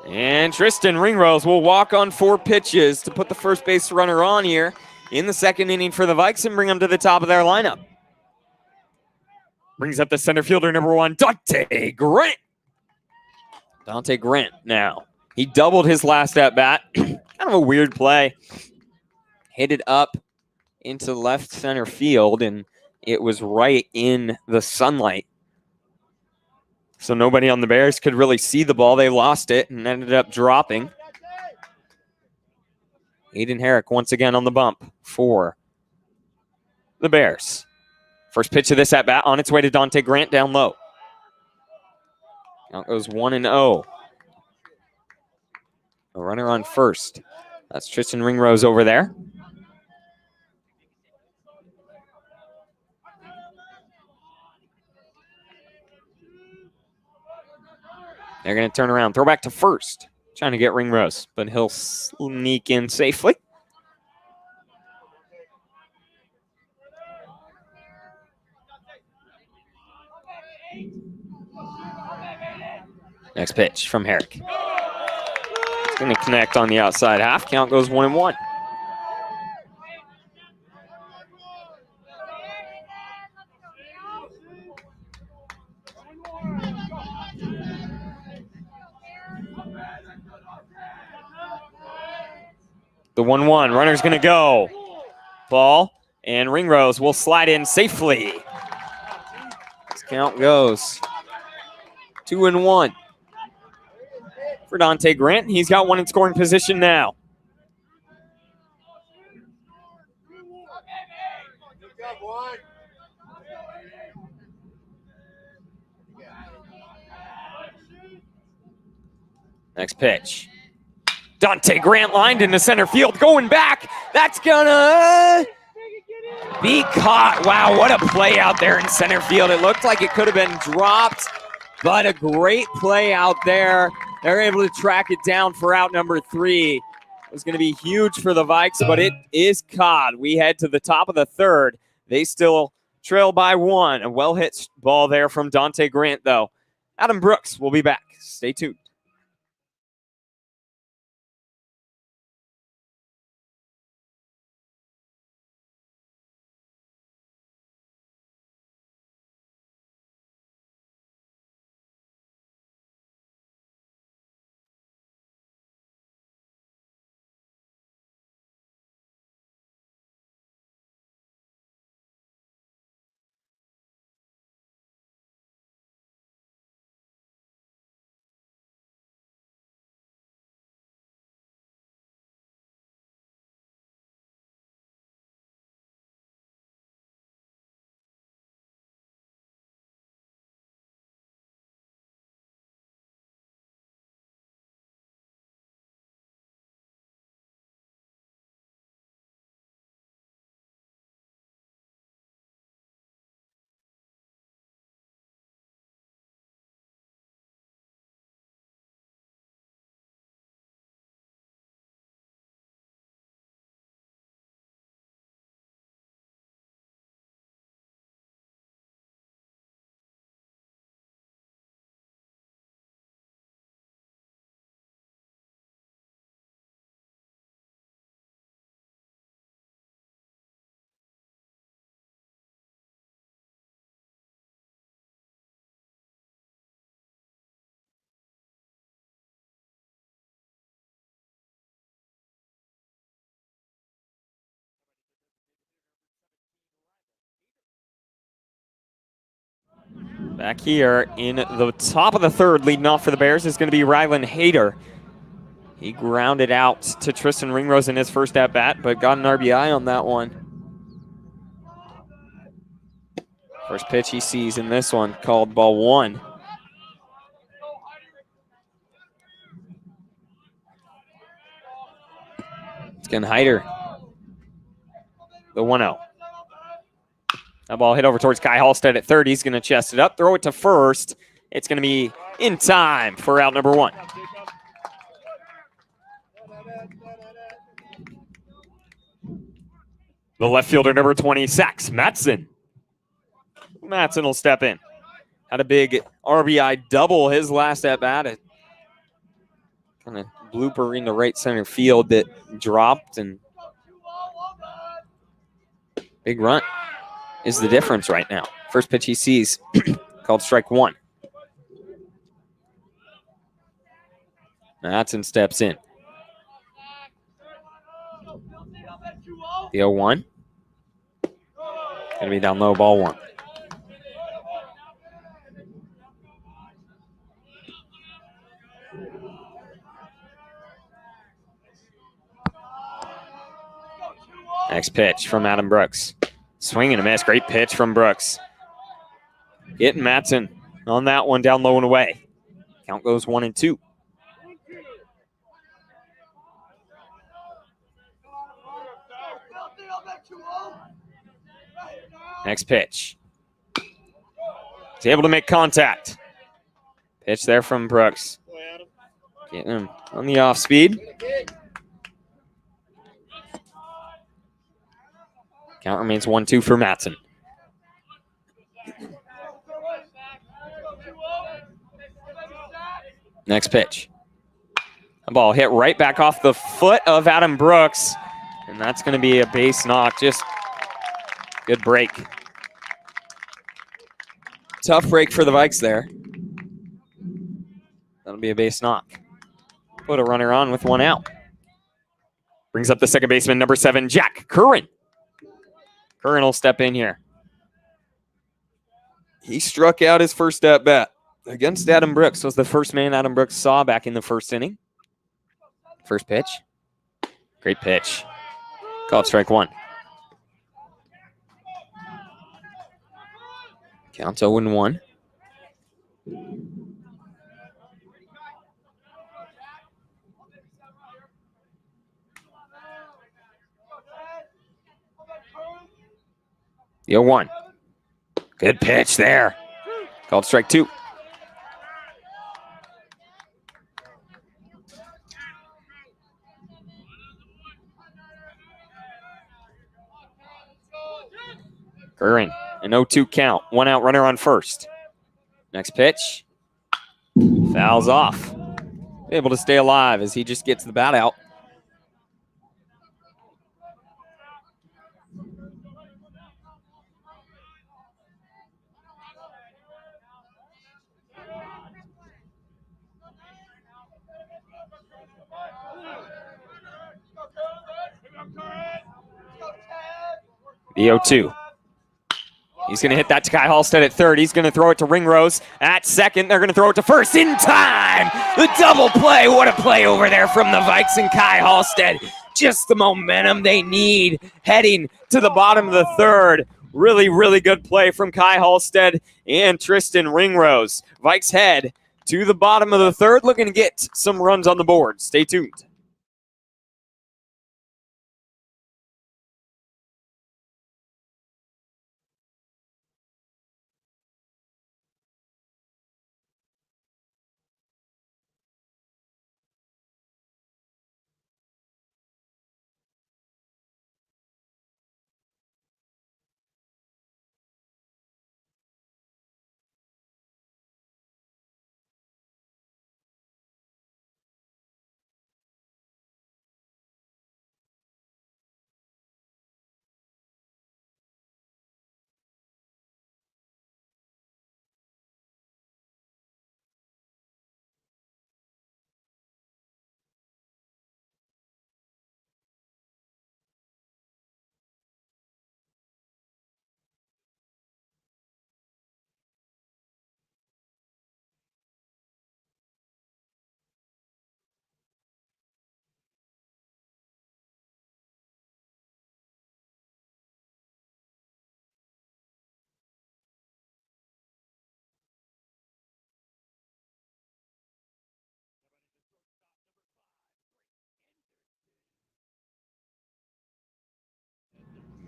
And Tristan Ringrose will walk on 4 pitches to put the first base runner on here in the second inning for the Vikes and bring them to the top of their lineup. Brings up the center fielder, number 1, Dante Grant. Dante Grant now. He doubled his last at-bat. Kind of a weird play. Hit it up into left center field, and it was right in the sunlight. So nobody on the Bears could really see the ball. They lost it and ended up dropping. Aiden Herrick once again on the bump for the Bears. First pitch of this at-bat on its way to Dante Grant down low. Count goes 1-0. A runner on first. That's Tristan Ringrose over there. They're going to turn around, throw back to first. Trying to get Ringrose, but he'll sneak in safely. Next pitch from Herrick. It's going to connect on the outside half. Count goes 1-1. The 1-1. Runner's going to go. Ball, and Ringrose will slide in safely. This count goes 2-1 for Dante Grant. He's got one in scoring position now. Next pitch. Dante Grant lined into center field, going back. That's gonna be caught. Wow, what a play out there in center field. It looked like it could have been dropped, but a great play out there. They're able to track it down for out number 3. It was going to be huge for the Vikes, but it is caught. We head to the top of the third. They still trail by 1. A well-hit ball there from Dante Grant, though. Adam Brooks will be back. Stay tuned. Back here in the top of the third, leading off for the Bears is going to be Rylan Hayter. He grounded out to Tristan Ringrose in his first at-bat, but got an RBI on that one. First pitch he sees in this one, called ball one. It's going to Hayter. The 1-0. That ball hit over towards Kai Halstead at third. He's going to chest it up, throw it to first. It's going to be in time for out number one. The left fielder, number 20, Sax Matson. Matson will step in. Had a big RBI double his last at-bat. Kind of blooper in the right center field that dropped, and big run is the difference right now. First pitch he sees, called strike one. Matson steps in. The 0-1. Gonna be down low, ball one. Next pitch from Adam Brooks. Swing and a miss. Great pitch from Brooks. Getting Matson on that one, down low and away. Count goes 1-2. Next pitch. He's able to make contact. Pitch there from Brooks. Getting him on the off speed. Count remains 1-2 for Matson. Next pitch. A ball hit right back off the foot of Adam Brooks. And that's going to be a base knock. Just good break. Tough break for the Vikes there. That'll be a base knock. Put a runner on with one out. Brings up the second baseman, number 7, Jack Curran. Curran will step in here. He struck out his first at-bat against Adam Brooks. Was the first man Adam Brooks saw back in the first inning. First pitch. Great pitch. Called strike one. Count 0-1. The 0-1. Good pitch there. Called strike two. Curran, an 0-2 count. One out, runner on first. Next pitch. Fouls off. Able to stay alive as he just gets the bat out. The 0-2. He's going to hit that to Kai Halstead at third. He's going to throw it to Ringrose at second. They're going to throw it to first in time. The double play. What a play over there from the Vikes and Kai Halstead. Just the momentum they need heading to the bottom of the third. Really, really good play from Kai Halstead and Tristan Ringrose. Vikes head to the bottom of the third, looking to get some runs on the board. Stay tuned.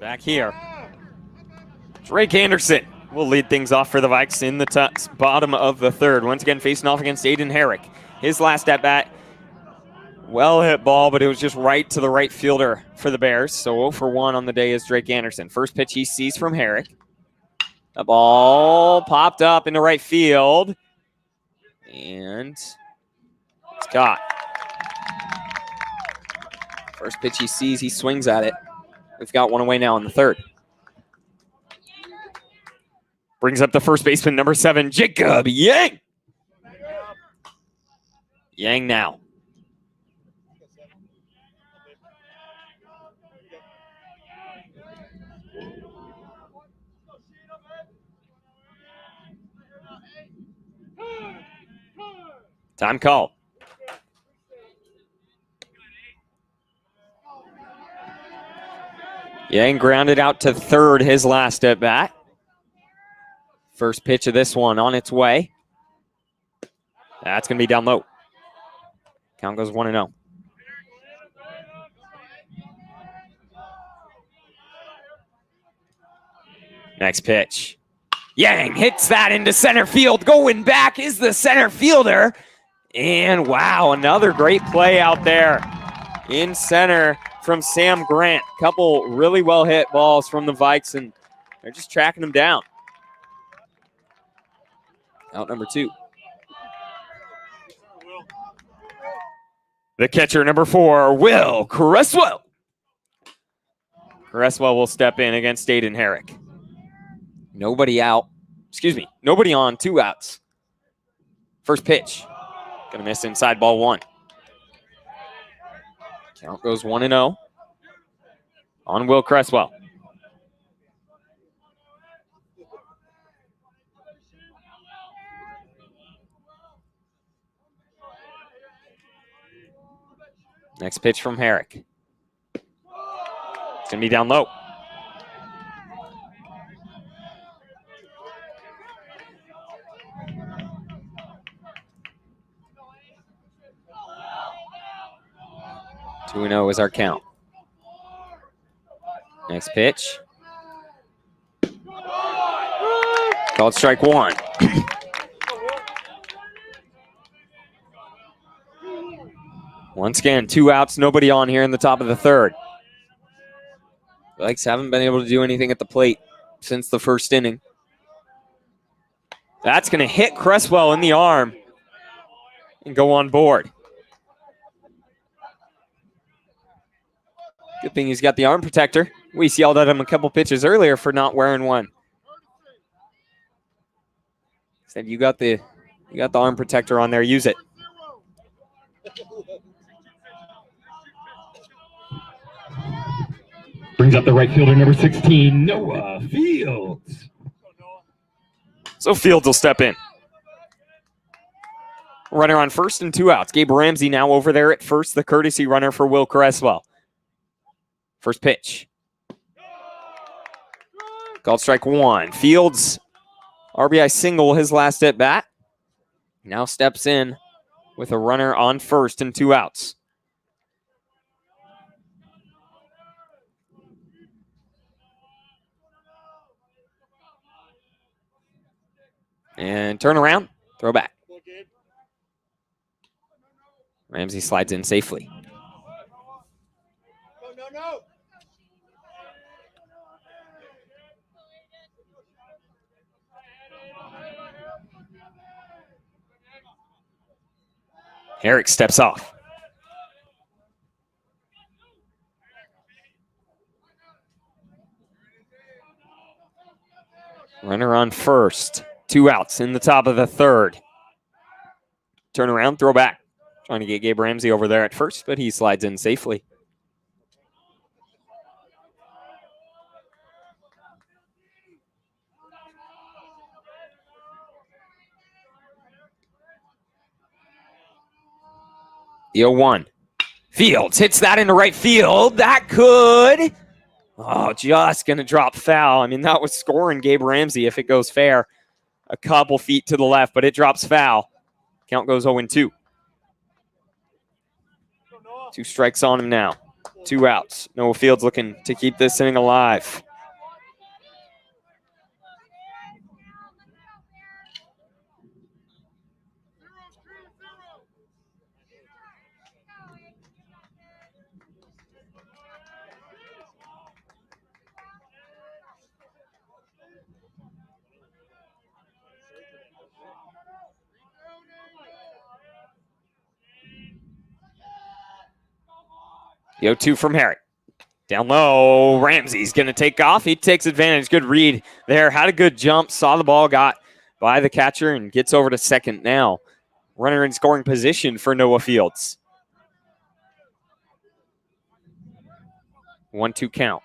Back here. Drake Anderson will lead things off for the Vikes in the bottom of the third. Once again, facing off against Aiden Herrick. His last at bat, well hit ball, but it was just right to the right fielder for the Bears. So 0 for 1 on the day is Drake Anderson. First pitch he sees from Herrick. The ball popped up into right field. And it's caught. First pitch he sees, he swings at it. We've got one away now in the third. Brings up the first baseman, number 7, Jacob Yang. Yang now. Time call. Yang grounded out to third his last at bat. First pitch of this one on its way. That's going to be down low. Count goes 1-0. Next pitch. Yang hits that into center field. Going back is the center fielder. And wow, another great play out there in center from Sam Grant. Couple really well hit balls from the Vikes, and they're just tracking them down. Out number 2. The catcher, number 4, Will Cresswell. Cresswell will step in against Aiden Herrick. Nobody out. Excuse me. Nobody on. 2 outs. First pitch. Gonna miss inside, ball 1. Count goes 1-0 on Will Cresswell. Next pitch from Herrick. It's going to be down low. Two 2-0 is our count. Next pitch. Called strike 1. Once again, 2 outs, nobody on here in the top of the third. The Vikes haven't been able to do anything at the plate since the first inning. That's going to hit Cresswell in the arm and go on board. Good thing he's got the arm protector. We yelled at him a couple pitches earlier for not wearing one. Said you got the arm protector on there, use it. Brings up the right fielder, number 16, Noah Fields. So Fields will step in. Runner on first and 2 outs. Gabe Ramsey now over there at first, the courtesy runner for Will Cresswell. First pitch. Called strike 1. Fields, RBI single his last at bat. Now steps in with a runner on first and 2 outs. And turn around, throw back. Ramsey slides in safely. Herrick steps off. Runner on first. 2 outs in the top of the third. Turn around, throw back. Trying to get Gabe Ramsey over there at first, but he slides in safely. The 0-1. Fields hits that into right field. That could. Oh, just going to drop foul. I mean, that was scoring Gabe Ramsey if it goes fair. A couple feet to the left, but it drops foul. Count goes 0-2. 2 strikes on him now. 2 outs. Noah Fields looking to keep this inning alive. The 0-2 from Herrick. Down low, Ramsey's going to take off. He takes advantage. Good read there. Had a good jump. Saw the ball, got by the catcher, and gets over to second now. Runner in scoring position for Noah Fields. 1-2 count.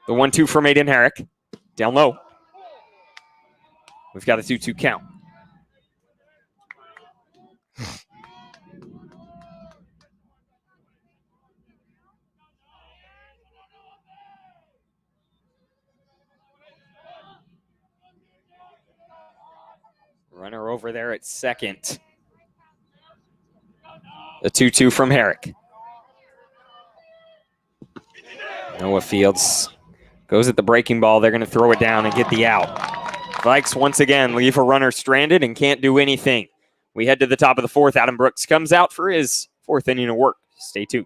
The 1-2 from Aiden Herrick. Down low. We've got a 2-2 count. Runner over there at second. The 2-2 from Herrick. Noah Fields goes at the breaking ball. They're going to throw it down and get the out. Vikes once again leave a runner stranded and can't do anything. We head to the top of the fourth. Adam Brooks comes out for his fourth inning of work. Stay tuned.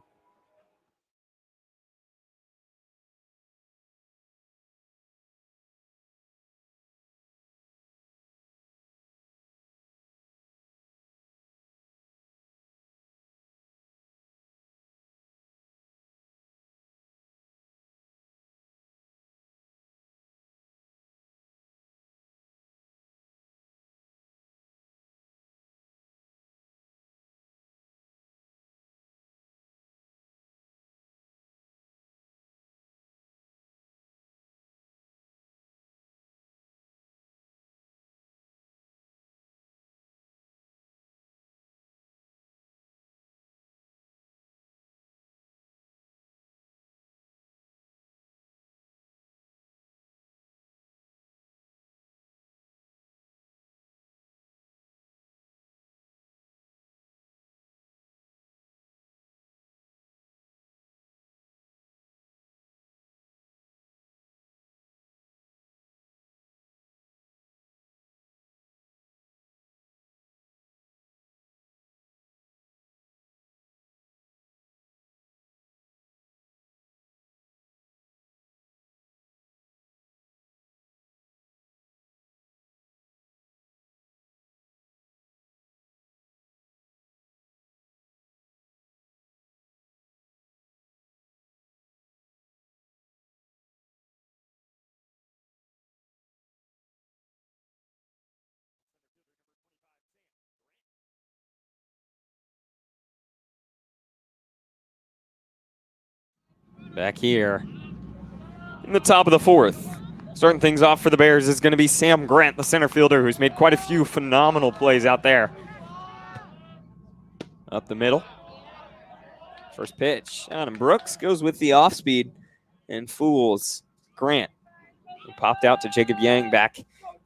Back here in the top of the fourth. Starting things off for the Bears is going to be Sam Grant, the center fielder, who's made quite a few phenomenal plays out there. Up the middle. First pitch. Adam Brooks goes with the off speed and fools Grant. He popped out to Jacob Yang back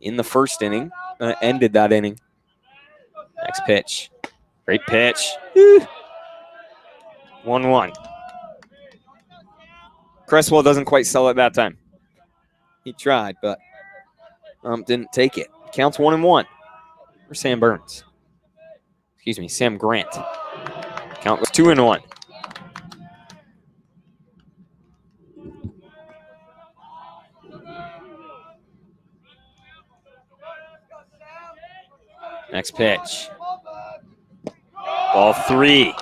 in the first inning. Ended that inning. Next pitch. Great pitch. 1-1. Cresswell doesn't quite sell it that time. He tried, but didn't take it. Counts 1-1 for Sam Burns. Excuse me, Sam Grant. Count was 2-1. Next pitch. Ball 3.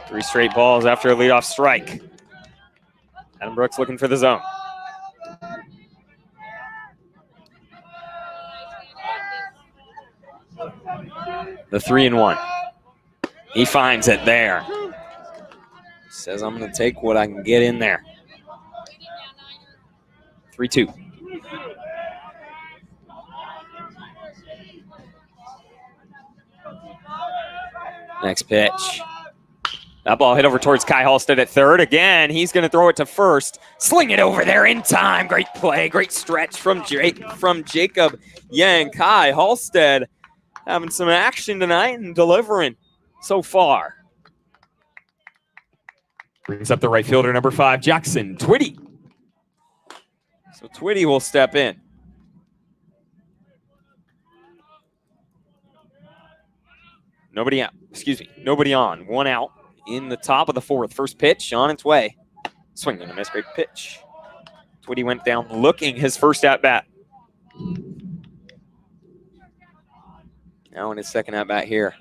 3 straight balls after a leadoff strike. Adam Brooks looking for the zone. The 3-1. He finds it there. Says, I'm going to take what I can get in there. 3-2. Next pitch. That ball hit over towards Kai Halstead at third. Again, he's going to throw it to first. Sling it over there in time. Great play, great stretch from Jacob Yang. Kai Halstead having some action tonight and delivering so far. Brings up the right fielder, number 5, Jackson Twitty. So Twitty will step in. Nobody out. Nobody on. 1 out in the top of the 4th. First pitch on its way. Swing and a miss. Great pitch. Twitty went down looking his first at bat. Now in his second at bat here.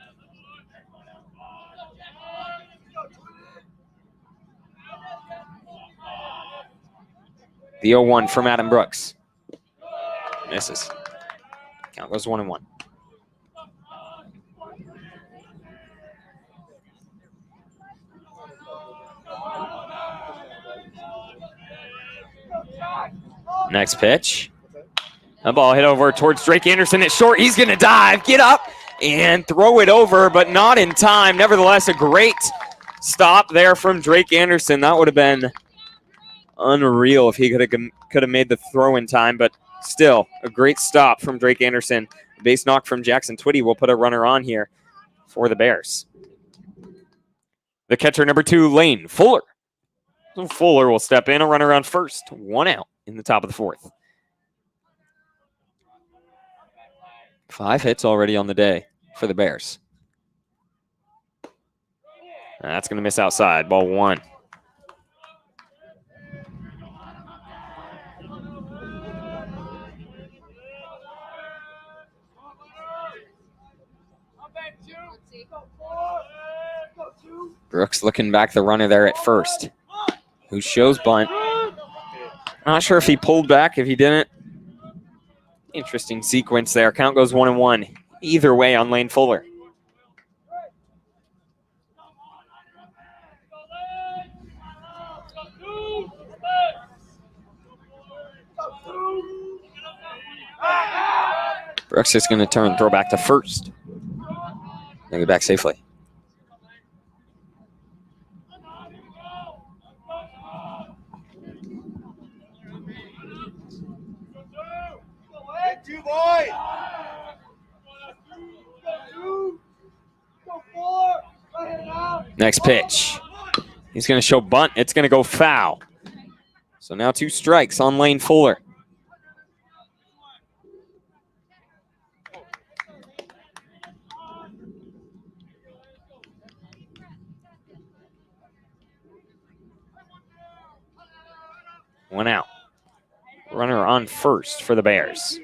The 0-1 from Adam Brooks. Misses. Count goes 1-1. Next pitch. The ball hit over towards Drake Anderson at short. He's going to dive, get up, and throw it over, but not in time. Nevertheless, a great stop there from Drake Anderson. That would have been unreal if he could have made the throw in time, but still a great stop from Drake Anderson. Base knock from Jackson Twitty will put a runner on here for the Bears. The catcher, number 2, Lane Fuller. So Fuller will step in, a runner on first. 1 out in the top of the 4th. 5 hits already on the day for the Bears. That's going to miss outside. Ball 1. Brooks looking back the runner there at first, who shows bunt. Not sure if he pulled back, if he didn't. Interesting sequence there. Count goes 1-1. Either way on Lane Fuller. Brooks is going to turn, throw back to first. And get back safely. Next pitch. He's going to show bunt. It's going to go foul. So now 2 strikes on Lane Fuller. One out. Runner on first for the Bears.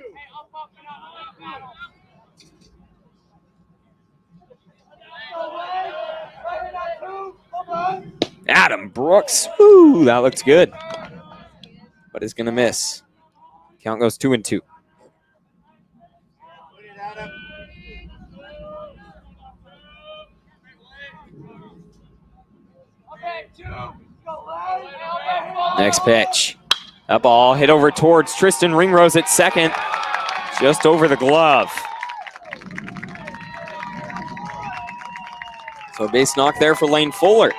Adam Brooks. Ooh, that looks good. But is going to miss. Count goes 2-2. Next pitch. That ball hit over towards Tristan Ringrose at second. Just over the glove. So base knock there for Lane Fuller.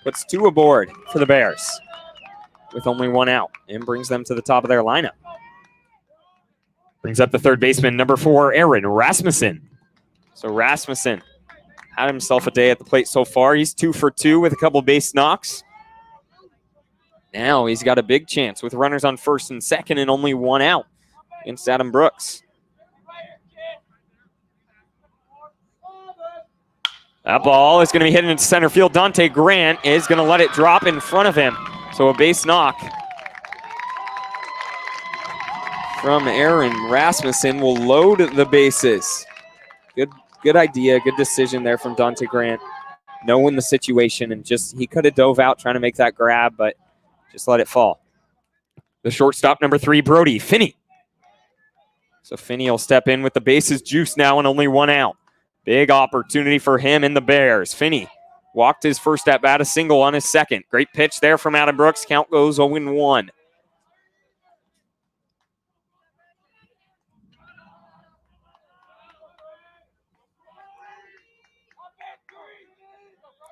Puts 2 aboard for the Bears with only 1 out and brings them to the top of their lineup. Brings up the third baseman, number 4, Aaron Rasmussen. So Rasmussen had himself a day at the plate so far. He's 2 for 2 with a couple base knocks. Now he's got a big chance with runners on first and second and only 1 out against Adam Brooks. That ball is going to be hitting into center field. Dante Grant is going to let it drop in front of him. So a base knock from Aaron Rasmussen will load the bases. Good idea, good decision there from Dante Grant. Knowing the situation and he could have dove out trying to make that grab, but just let it fall. The shortstop, number 3, Brody Finney. So Finney will step in with the bases juiced now and only 1 out. Big opportunity for him and the Bears. Finney walked his first at bat, a single on his second. Great pitch there from Adam Brooks. Count goes 0-1.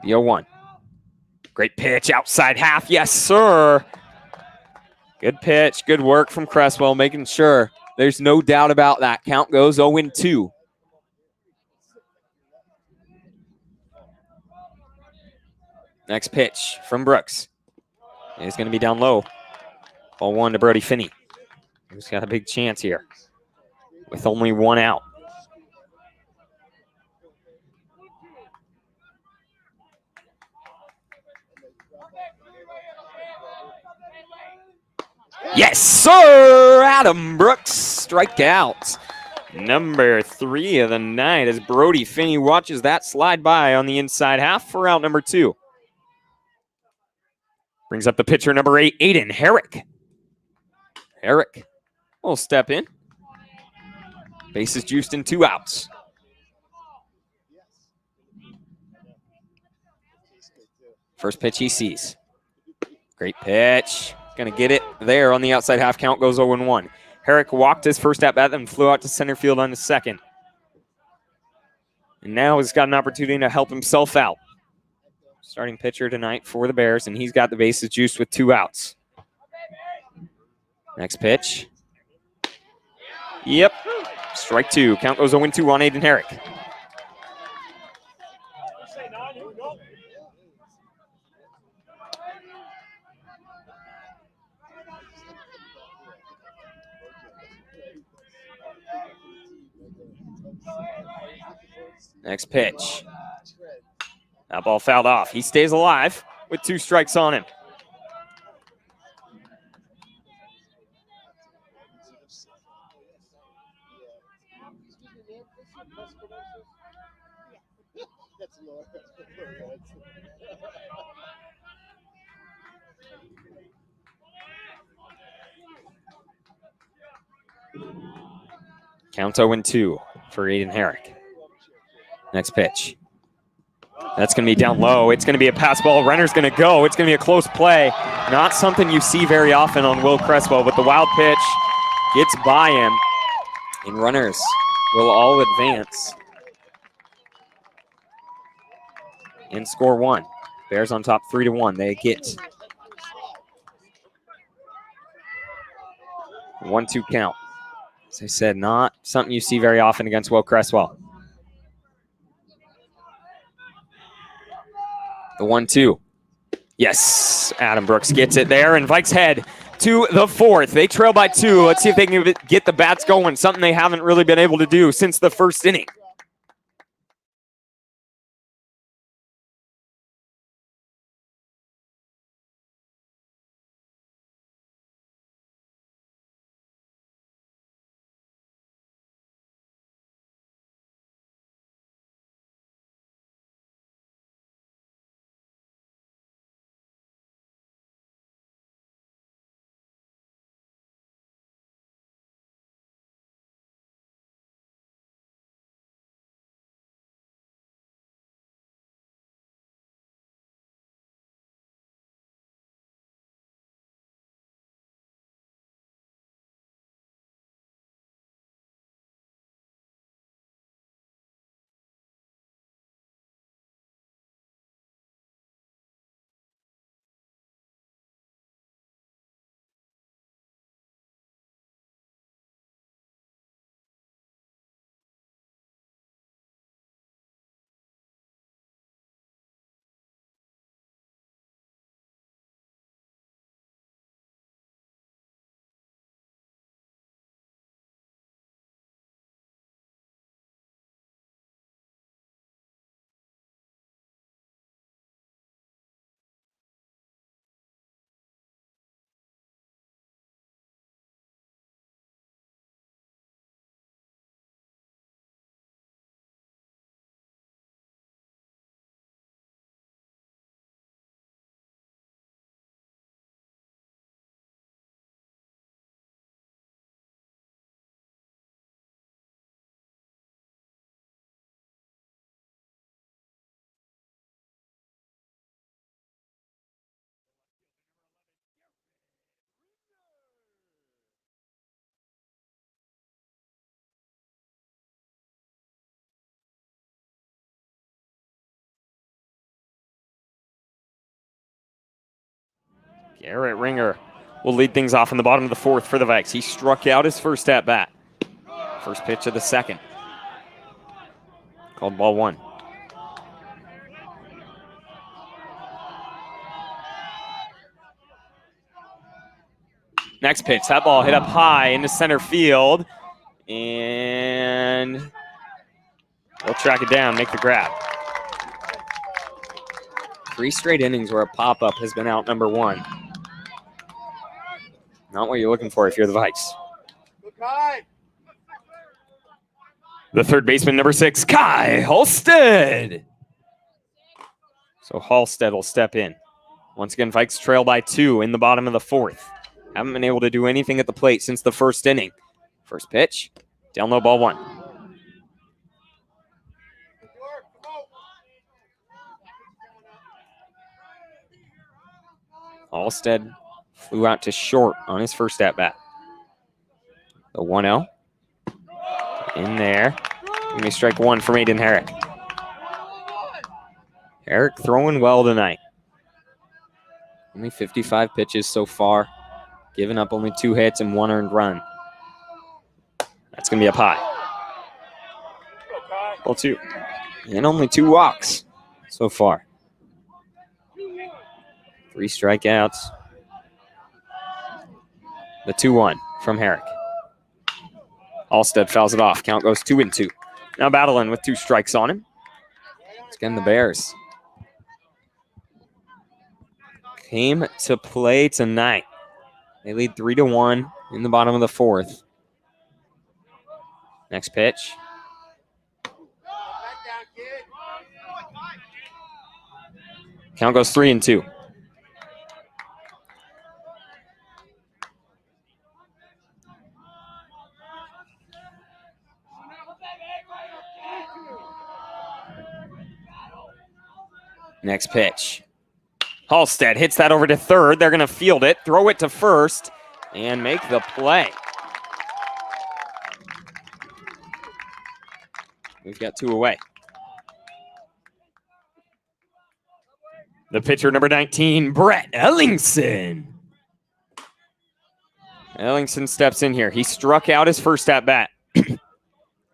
The 0-1. Great pitch, outside half. Yes, sir. Good pitch, good work from Cresswell, making sure there's no doubt about that. Count goes 0-2. Next pitch from Brooks. It's going to be down low. Ball 1 to Brody Finney, who's got a big chance here with only 1 out. Yes, sir! Adam Brooks strikeout. Number 3 of the night as Brody Finney watches that slide by on the inside half for out number 2. Brings up the pitcher number 8, Aiden Herrick. Herrick will step in. Bases juiced in 2 outs. First pitch he sees. Great pitch. Going to get it there on the outside half. Count goes 0-1. Herrick walked his first at bat, then flew out to center field on the second. And now he's got an opportunity to help himself out. Starting pitcher tonight for the Bears, and he's got the bases juiced with 2 outs. Next pitch. Yep. Strike 2. Count goes 0-2 on Aiden Herrick. Next pitch. That ball fouled off. He stays alive with 2 strikes on him. Count 0-2 for Aiden Herrick. Next pitch. That's going to be down low. It's going to be a pass ball. Runner's going to go. It's going to be a close play. Not something you see very often on Will Cresswell, but the wild pitch gets by him, and runners will all advance and score 1. Bears on top 3-1. They get 1-2 count. As I said, not something you see very often against Will Cresswell. The 1-2. Yes, Adam Brooks gets it there, and Vikes head to the 4th. They trail by 2. Let's see if they can get the bats going, something they haven't really been able to do since the first inning. Garrett Ringer will lead things off in the bottom of the fourth for the Vikes. He struck out his first at bat. First pitch of the second. Called ball one. Next pitch, that ball hit up high into center field. And they'll track it down, make the grab. 3 straight innings where a pop-up has been out number one. Not what you're looking for if you're the Vikes. The third baseman, number 6, Kai Halstead. So Halstead will step in. Once again, Vikes trail by 2 in the bottom of the fourth. Haven't been able to do anything at the plate since the first inning. First pitch, down low, ball one. Halstead flew out to short on his first at-bat. The 1-0. In there. Give me strike one from Aiden Herrick. Herrick throwing well tonight. Only 55 pitches so far. Giving up only 2 hits and 1 earned run. That's going to be up high. Ball 2. And only 2 walks so far. 3 strikeouts. The 2-1 from Herrick. Halstead fouls it off. Count goes 2-2. Now battling with 2 strikes on him. It's again the Bears. Came to play tonight. They lead 3-1 in the bottom of the fourth. Next pitch. Count goes 3-2. Next pitch. Halstead hits that over to third. They're going to field it, throw it to first, and make the play. We've got 2 away. The pitcher, number 19, Brett Ellingson. Ellingson steps in here. He struck out his first at-bat.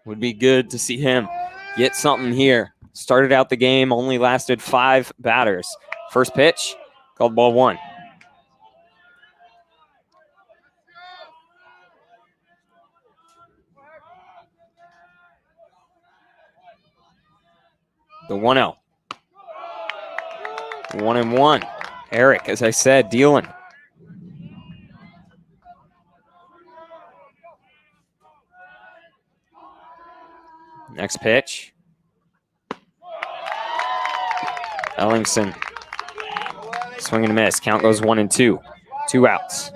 Would be good to see him get something here. Started out the game, only lasted 5 batters. First pitch, called ball 1. The 1-0. 1-1. Eric, as I said, dealing. Next pitch. Ellingson. Swing and a miss. Count goes 1-2. 2 outs.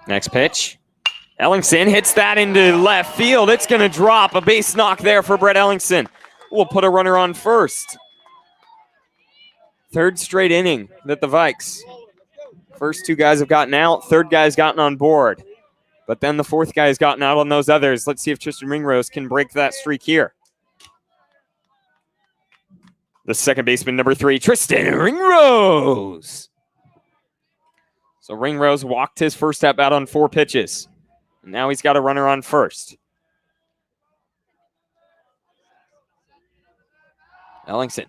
Next pitch. Ellingson hits that into left field. It's going to drop. A base knock there for Brett Ellingson. We'll put a runner on first. 3rd straight inning that the Vikes. First 2 guys have gotten out. 3rd guy's gotten on board. But then the 4th guy has gotten out on those others. Let's see if Tristan Ringrose can break that streak here. The second baseman, number 3, Tristan Ringrose. So Ringrose walked his first at-bat on 4 pitches. And now he's got a runner on first. Ellingson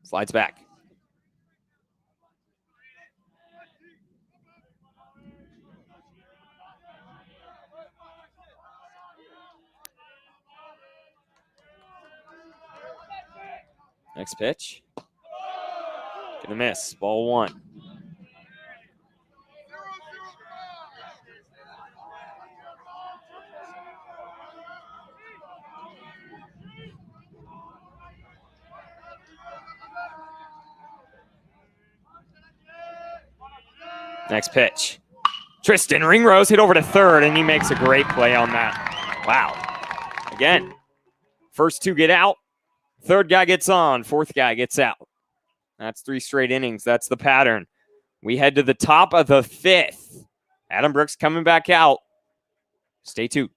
slides back. Next pitch. Gonna miss. Ball 1. Next pitch. Tristan Ringrose hit over to third, and he makes a great play on that. Wow. Again, first 2 get out. 3rd guy gets on. 4th guy gets out. That's 3 straight innings. That's the pattern. We head to the top of the 5th. Adam Brooks coming back out. Stay tuned.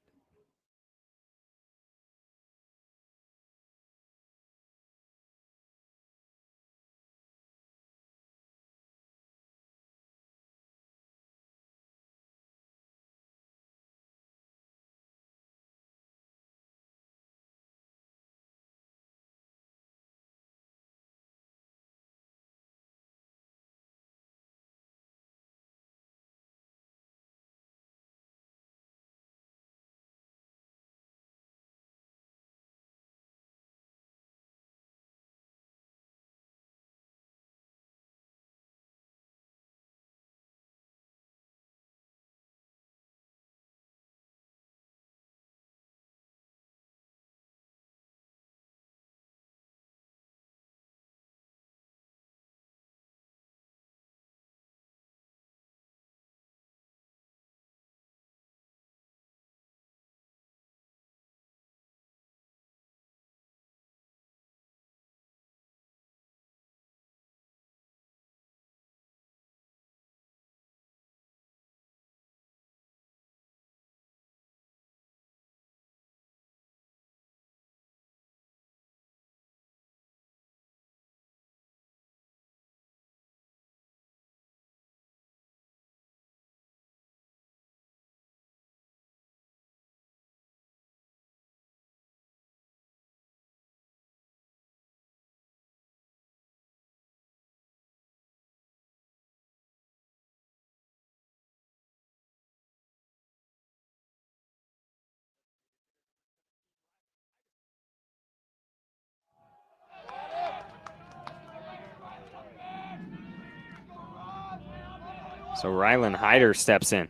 So Rylan Hyder steps in.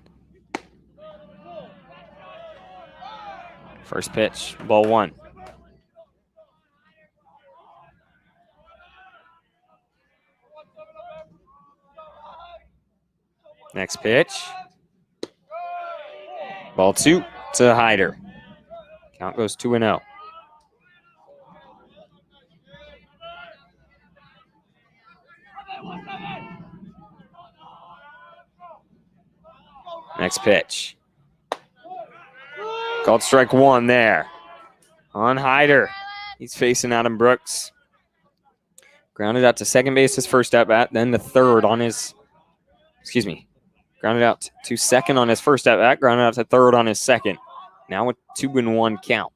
First pitch, ball 1. Next pitch. Ball 2 to Hyder. Count goes 2-0. Next pitch. Called strike 1 there. On Hyder. He's facing Adam Brooks. Grounded out to second base his first at bat, then to third on his, grounded out to second on his first at bat, grounded out to third on his second. Now a 2-1 count.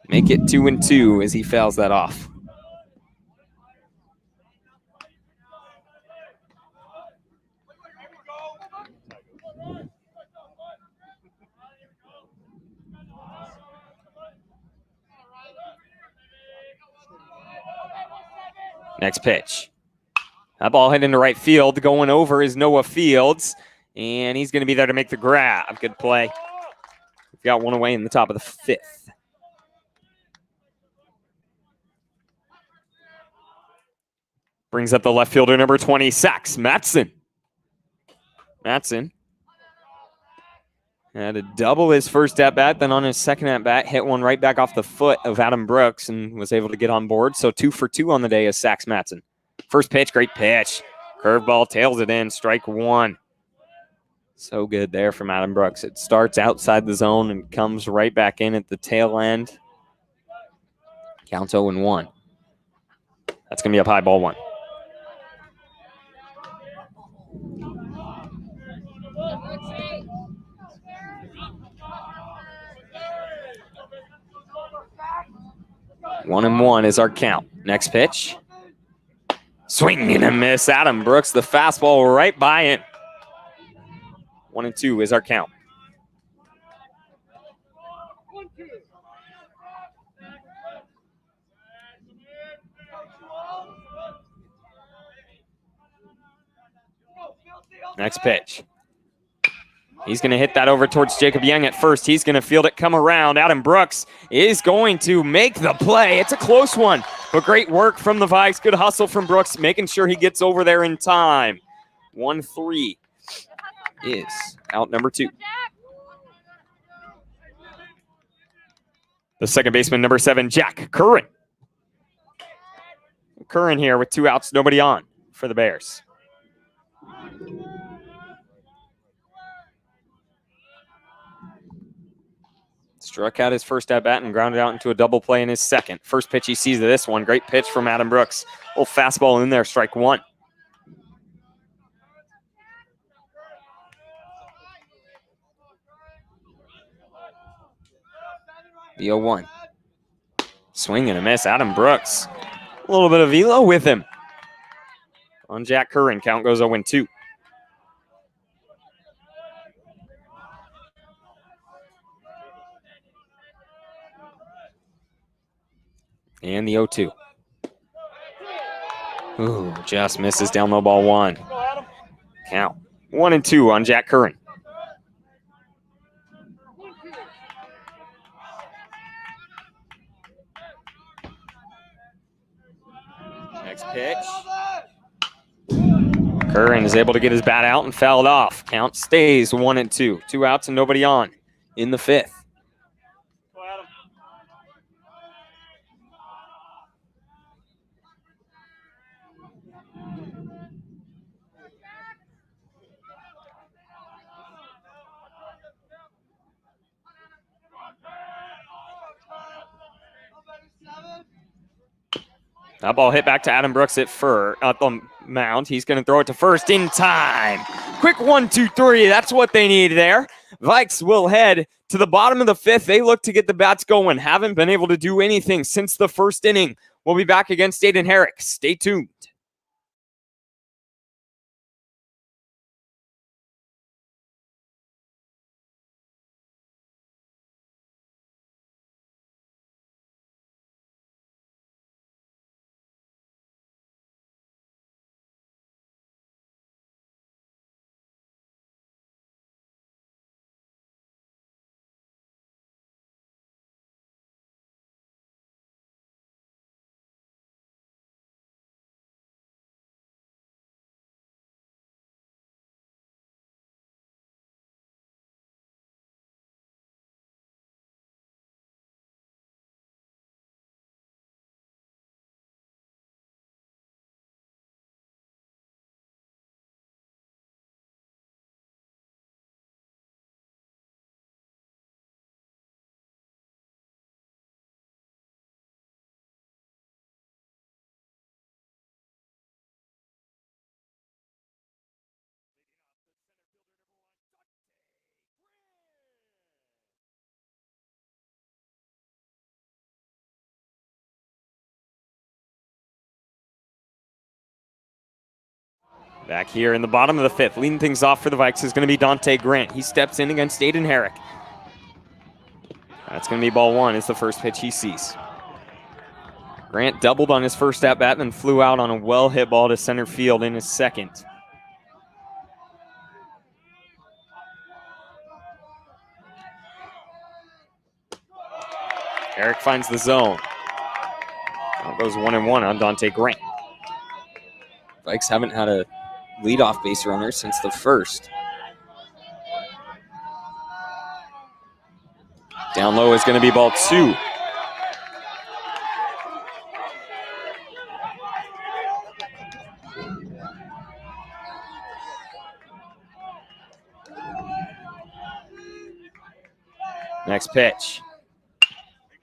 Make it 2-2 as he fouls that off. Next pitch. That ball hit into right field. Going over is Noah Fields, and he's going to be there to make the grab. Good play. We've got one away in the top of the 5th. Brings up the left fielder, number 20, Sax Matson. Matson had to double his first at-bat, then on his second at-bat, hit one right back off the foot of Adam Brooks and was able to get on board. So 2 for 2 on the day is Sax Matson. First pitch, great pitch. Curveball, tails it in, strike 1. So good there from Adam Brooks. It starts outside the zone and comes right back in at the tail end. Counts 0-1. That's going to be up high, ball 1. One and 1 is our count. Next pitch. Swing and a miss. Adam Brooks, the fastball right by him. 1-2 is our count. Next pitch. He's going to hit that over towards Jacob Young at first. He's going to field it, come around. Adam Brooks is going to make the play. It's a close one, but great work from the Vikes. Good hustle from Brooks, making sure he gets over there in time. 1-3 is out number 2. The second baseman, number 7, Jack Curran. Curran here with 2 outs, nobody on for the Bears. Struck out his first at-bat and grounded out into a double play in his second. First pitch he sees of this one. Great pitch from Adam Brooks. Little fastball in there, strike 1. The 0-1. Swing and a miss. Adam Brooks. A little bit of velo with him. On Jack Curran, count goes 0-2. And the 0-2. Ooh, just misses down low, ball 1. Count 1-2 on Jack Curran. Next pitch. Curran is able to get his bat out and fouled off. Count stays 1-2. 2 outs and nobody on in the 5th. That ball hit back to Adam Brooks at the mound. He's going to throw it to first in time. Quick 1-2-3. That's what they need there. Vikes will head to the bottom of the 5th. They look to get the bats going. Haven't been able to do anything since the first inning. We'll be back against Aiden Herrick. Stay tuned. Back here in the bottom of the fifth, leading things off for the Vikes is going to be Dante Grant. He steps in against Aiden Herrick. That's going to be ball one. It's the first pitch he sees. Grant doubled on his first at-bat and then flew out on a well-hit ball to center field in his second. Herrick finds the zone. Now goes 1-1 on Dante Grant. Vikes haven't had a leadoff base runner since the first. Down low is going to be ball two. Next pitch.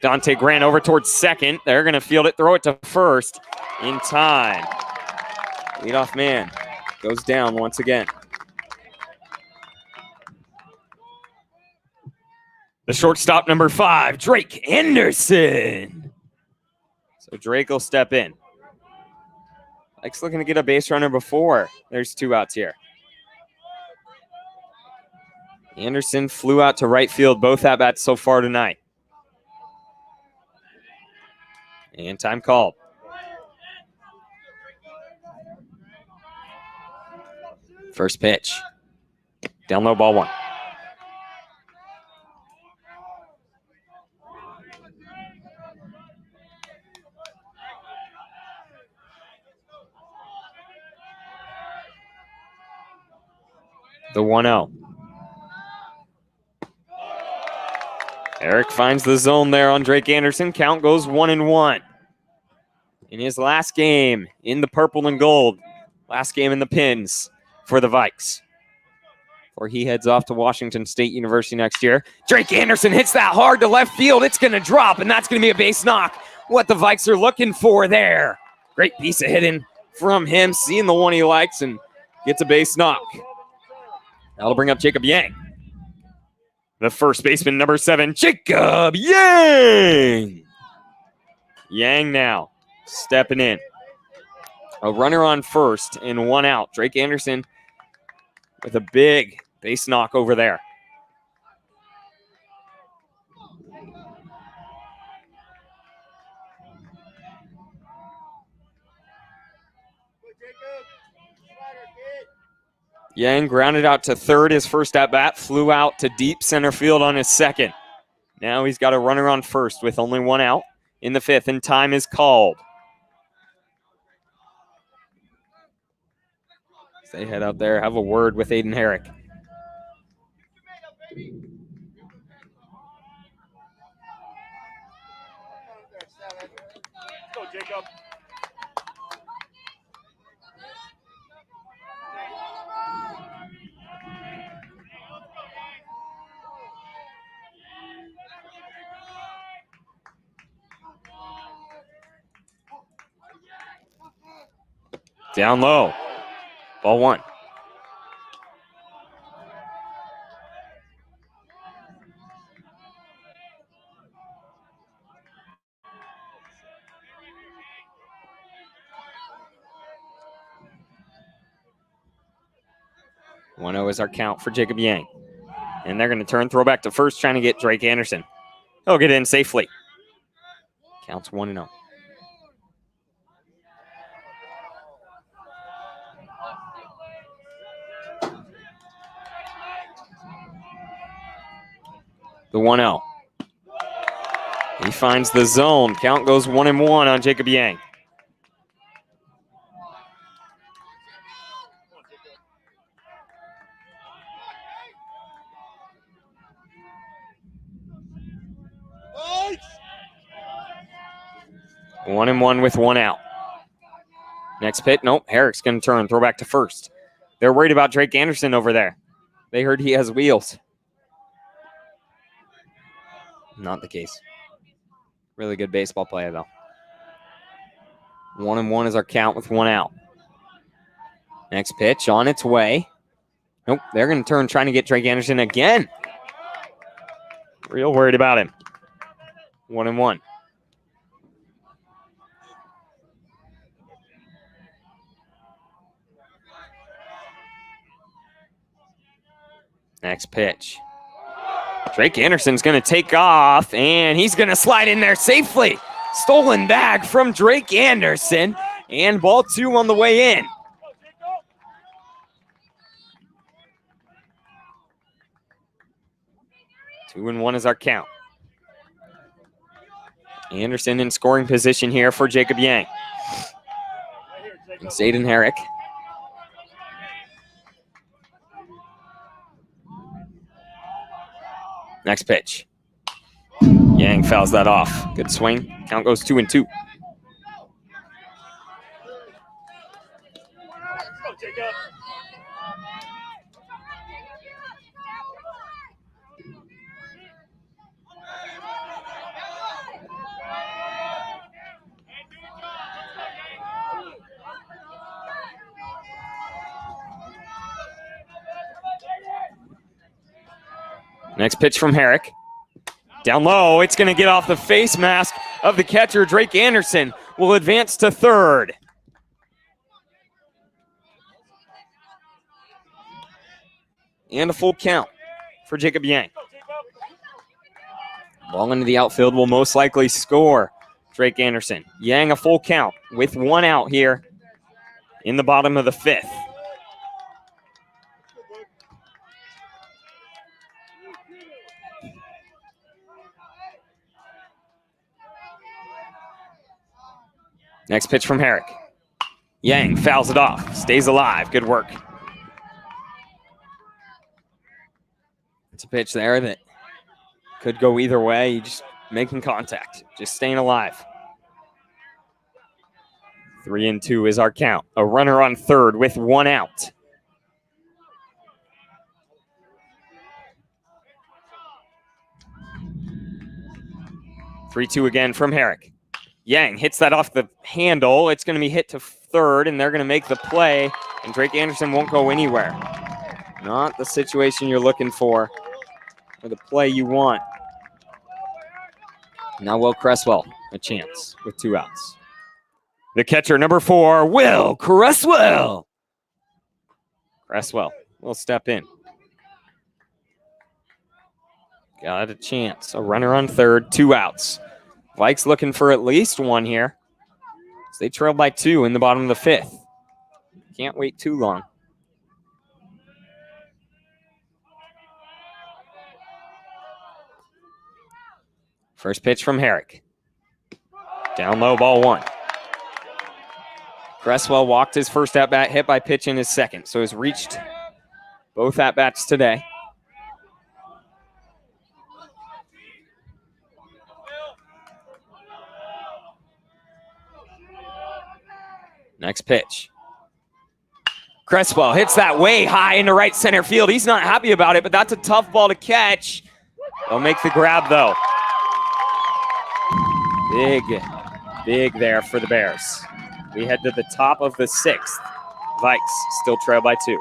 Dante Grant over towards second. They're going to field it, throw it to first in time. Leadoff man goes down once again. The shortstop, number 5, Drake Anderson. So Drake will step in. Vikes looking to get a base runner before there's 2 outs here. Anderson flew out to right field both at-bats so far tonight. And time called. First pitch. Down low, ball 1. The 1-0. Herrick finds the zone there on Drake Anderson. Count goes 1-1. In his last game in the purple and gold, last game in the pins for the Vikes, before he heads off to Washington State University next year. Drake Anderson hits that hard to left field. It's going to drop, and that's going to be a base knock. What the Vikes are looking for there. Great piece of hitting from him, seeing the one he likes, and gets a base knock. That'll bring up Jacob Yang. The first baseman, number 7, Jacob Yang. Yang now stepping in. A runner on first and 1 out. Drake Anderson with a big base knock over there. Yang grounded out to third his first at-bat, flew out to deep center field on his second. Now he's got a runner on first with only 1 out in the fifth, and time is called. They head out there, have a word with Aiden Herrick. Go, Jacob. Down low. Ball 1. One 0 is our count for Jacob Yang. And they're going to turn, throw back to first, trying to get Drake Anderson. He'll get in safely. Counts 1-0. The 1-0. He finds the zone. Count goes 1-1 on Jacob Yang. One and one with 1 out. Next pitch, nope, Herrick's going to turn, throw back to first. They're worried about Drake Anderson over there. They heard he has wheels. Not the case. Really good baseball player, though. 1-1 is our count with 1 out. Next pitch on its way. Nope, they're going to turn, trying to get Drake Anderson again. Real worried about him. 1-1. Next pitch. Drake Anderson's going to take off, and he's going to slide in there safely. Stolen bag from Drake Anderson, and ball 2 on the way in. 2-1 is our count. Anderson in scoring position here for Jacob Yang. And Zayden Herrick. Next pitch. Yang fouls that off. Good swing. Count goes 2-2. Next pitch from Herrick. Down low, it's going to get off the face mask of the catcher. Drake Anderson will advance to third. And a full count for Jacob Yang. Ball into the outfield will most likely score Drake Anderson. Yang a full count with 1 out here in the bottom of the 5th. Next pitch from Herrick. Yang fouls it off, stays alive. Good work. It's a pitch there that could go either way. Just making contact, just staying alive. 3-2 is our count. A runner on third with 1 out. Three-two again from Herrick. Yang hits that off the handle. It's going to be hit to third, and they're going to make the play, and Drake Anderson won't go anywhere. Not the situation you're looking for, or the play you want. Now Will Cresswell, a chance with 2 outs. The catcher, number 4, Will Cresswell. Cresswell will step in. Got a chance. A runner on third, 2 outs. Vikes looking for at least 1 here. So they trail by 2 in the bottom of the 5th. Can't wait too long. First pitch from Herrick. Down low, ball 1. Cresswell walked his first at-bat, hit by pitch in his second, so has reached both at-bats today. Next pitch. Cresswell hits that way high into right center field. He's not happy about it, but that's a tough ball to catch. They'll make the grab, though. Big there for the Bears. We head to the top of the 6th. Vikes still trail by 2.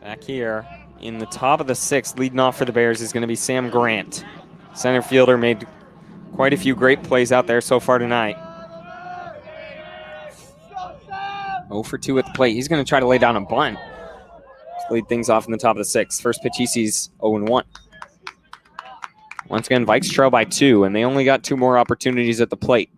Back here in the top of the 6th, leading off for the Bears is going to be Sam Grant. Center fielder made quite a few great plays out there so far tonight. 0 for 2 at the plate. He's going to try to lay down a bunt. Let's lead things off in the top of the 6th. First pitch he sees 0-1. Once again, Vikes trail by 2, and they only got 2 more opportunities at the plate.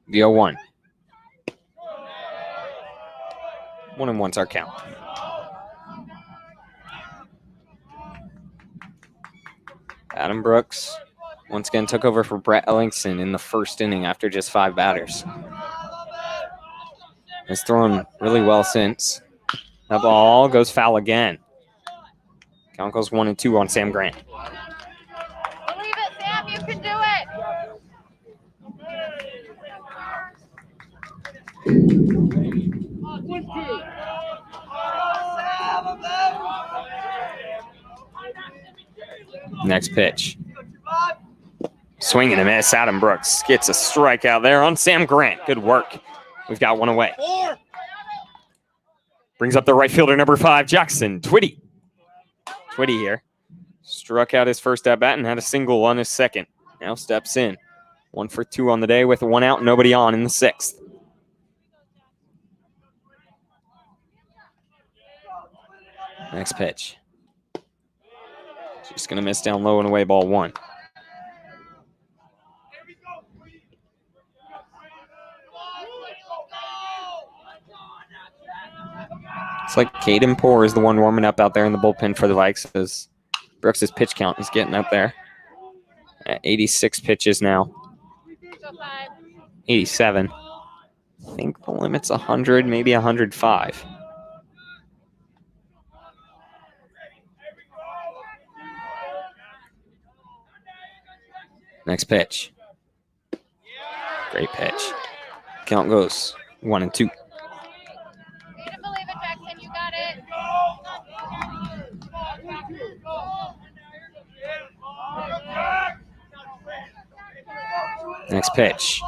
The 0-1. 1-1's our count. Adam Brooks once again took over for Brett Ellingson in the first inning after just 5 batters. Has thrown really well since. That ball goes foul again. Count goes 1-2 on Sam Grant. Believe it, Sam, you can do it. Next pitch. Swing and a miss. Adam Brooks gets a strikeout there on Sam Grant. Good work. We've got 1 away. Brings up the right fielder, number 5, Jackson Twitty. Twitty here. Struck out his first at-bat and had a single on his second. Now steps in. 1 for 2 on the day with 1 out, nobody on in the 6th. Next pitch. Just going to miss down low and away, ball 1. It's like Caden Poore is the one warming up out there in the bullpen for the Vikes as Brooks' pitch count is getting up there at 86 pitches now. 87. I think the limit's 100, maybe 105. Next pitch. Great pitch. Count goes 1-2. You can believe it, Jackson. You got it. Next pitch.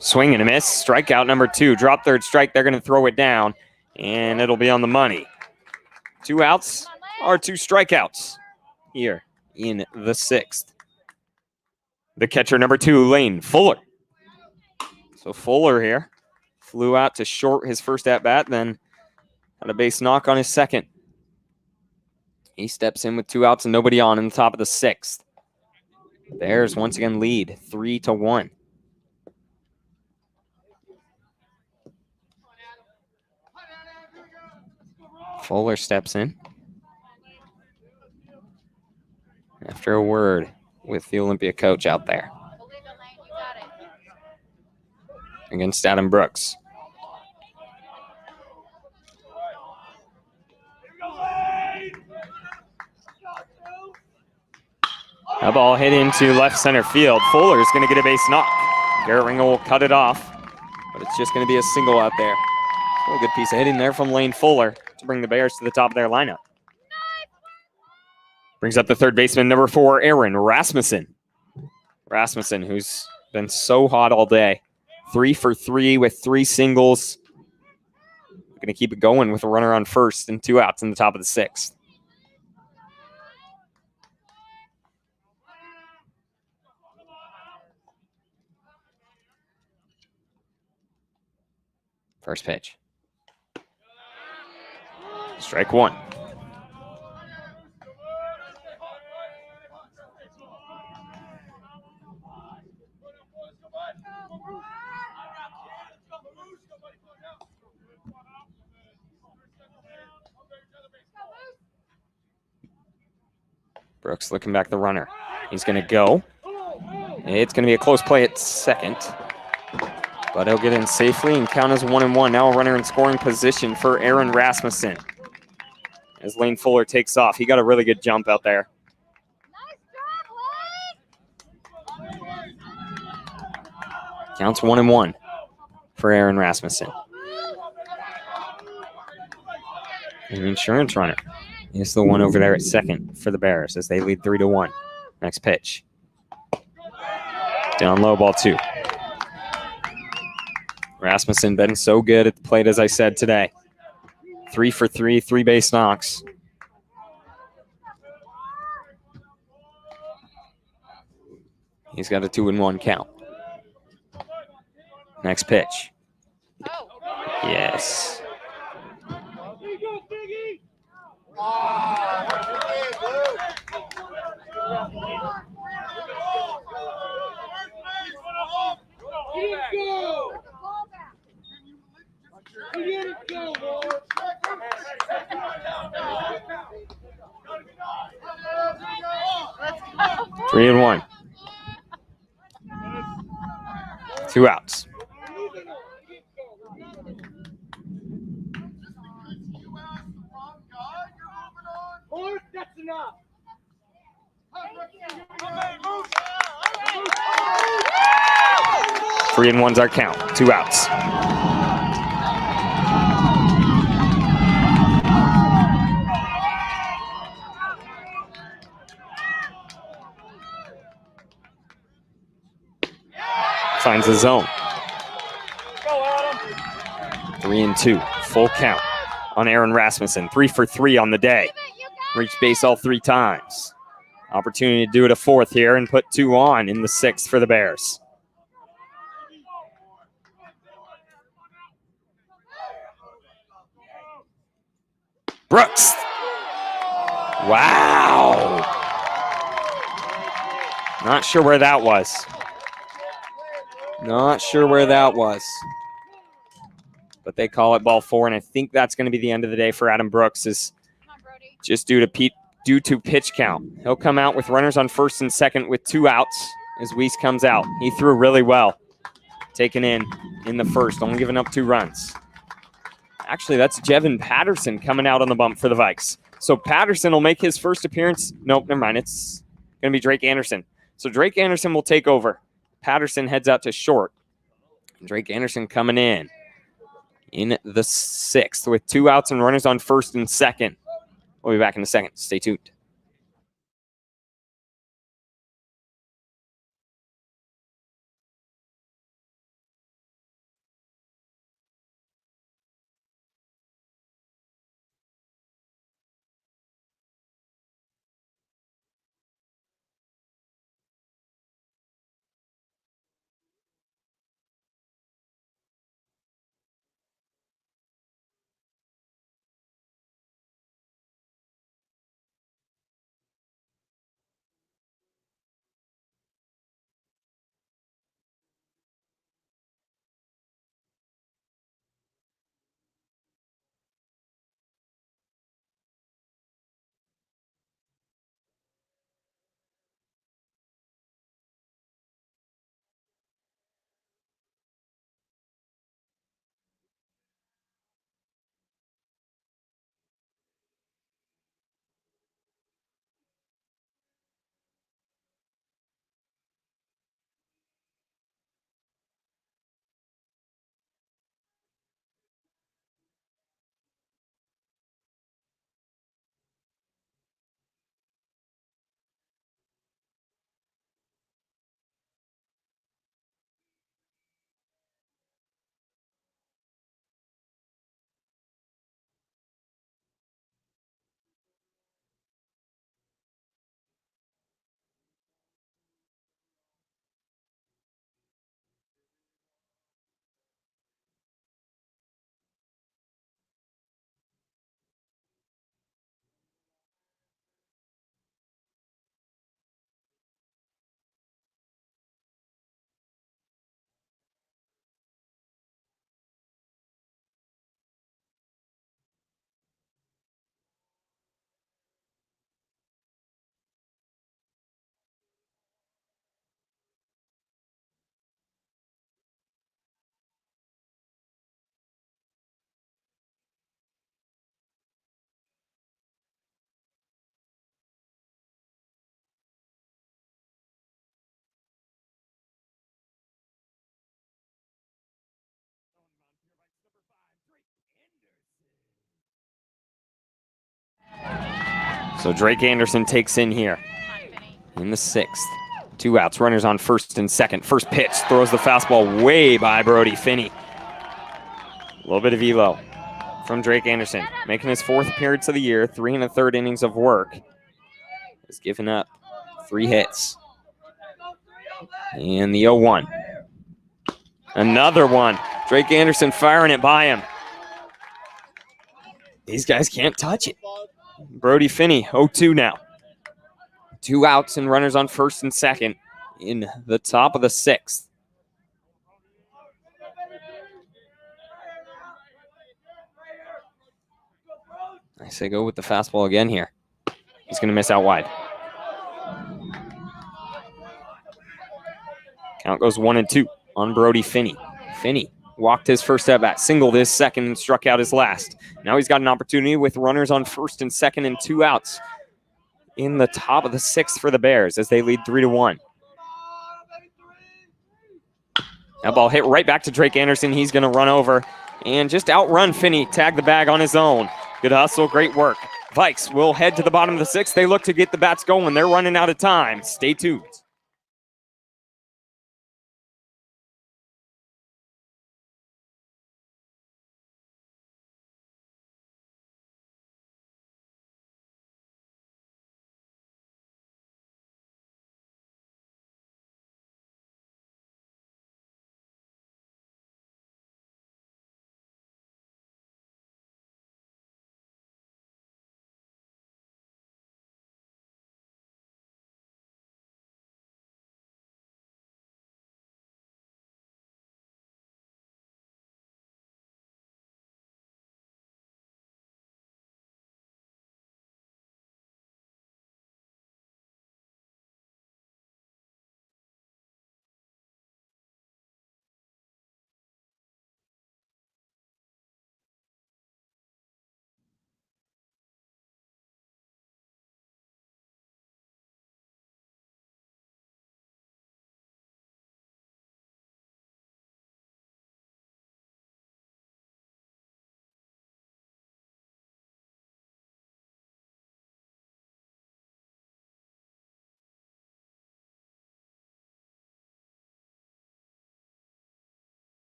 Swing and a miss. Strikeout number 2. Drop third strike. They're going to throw it down, and it'll be on the money. 2 outs are 2 strikeouts here in the 6th. The catcher, number 2, Lane Fuller. So Fuller here flew out to short his first at-bat, then had a base knock on his second. He steps in with 2 outs and nobody on in the top of the 6th. Bears once again lead 3-1. Fuller steps in after a word with the Olympia coach out there against Adam Brooks. That ball hit into left center field. Fuller is going to get a base knock. Garrett Ringel will cut it off, but it's just going to be a single out there. A good piece of hitting there from Lane Fuller to bring the Bears to the top of their lineup. Brings up the third baseman, number 4, Aaron Rasmussen. Rasmussen, who's been so hot all day. 3 for 3 with 3 singles. Going to keep it going with a runner on first and 2 outs in the top of the 6th. First pitch. Strike 1. Brooks looking back the runner. He's going to go. It's going to be a close play at second. But he'll get in safely and count as 1-1. Now a runner in scoring position for Aaron Rasmussen. As Lane Fuller takes off. He got a really good jump out there. Nice job, Lane. Counts 1-1 for Aaron Rasmussen. An insurance runner is the one over there at second for the Bears as they lead 3-1. Next pitch. Down low, ball 2. Rasmussen been so good at the plate, as I said today. 3 for 3, 3 base knocks. He's got a 2-1 count. Next pitch. Yes. Three and one. 2 outs. That's enough. 3 and 1's our count. 2 outs. Finds the zone. 3 and 2. Full count on Aaron Rasmussen. 3 for 3 on the day. Reached base all 3 times. Opportunity to do it a 4th here and put 2 on in the 6th for the Bears. Brooks. Wow. Not sure where that was. Not sure where that was. But they call it ball 4, and I think that's going to be the end of the day for Adam Brooks, is just due to pitch count. He'll come out with runners on first and second with 2 outs as Weiss comes out. He threw really well, taken in the first, only giving up 2 runs. Actually, that's Jevin Patterson coming out on the bump for the Vikes. So Patterson will make his first appearance. Nope, never mind. It's going to be Drake Anderson. So Drake Anderson will take over. Patterson heads out to short. Drake Anderson coming in the 6th with 2 outs and runners on first and second. We'll be back in a second. Stay tuned. So Drake Anderson takes in here in the 6th. 2 outs, runners on first and second. First pitch, throws the fastball way by Brody Finney. A little bit of velo from Drake Anderson, making his 4th appearance of the year, 3 1/3 innings of work. He's given up 3 hits. And the 0-1. Another one. Drake Anderson firing it by him. These guys can't touch it. Brody Finney, 0-2 now. 2 outs and runners on first and second in the top of the 6th. I say go with the fastball again here. He's going to miss out wide. Count goes 1-2 on Brody Finney. Finney walked his first at bat, singled his second, and struck out his last. Now he's got an opportunity with runners on first and second and 2 outs in the top of the 6th for the Bears as they lead 3-1. That ball hit right back to Drake Anderson. He's going to run over and just outrun Finney, tag the bag on his own. Good hustle, great work. Vikes will head to the bottom of the 6th. They look to get the bats going. They're running out of time. Stay tuned.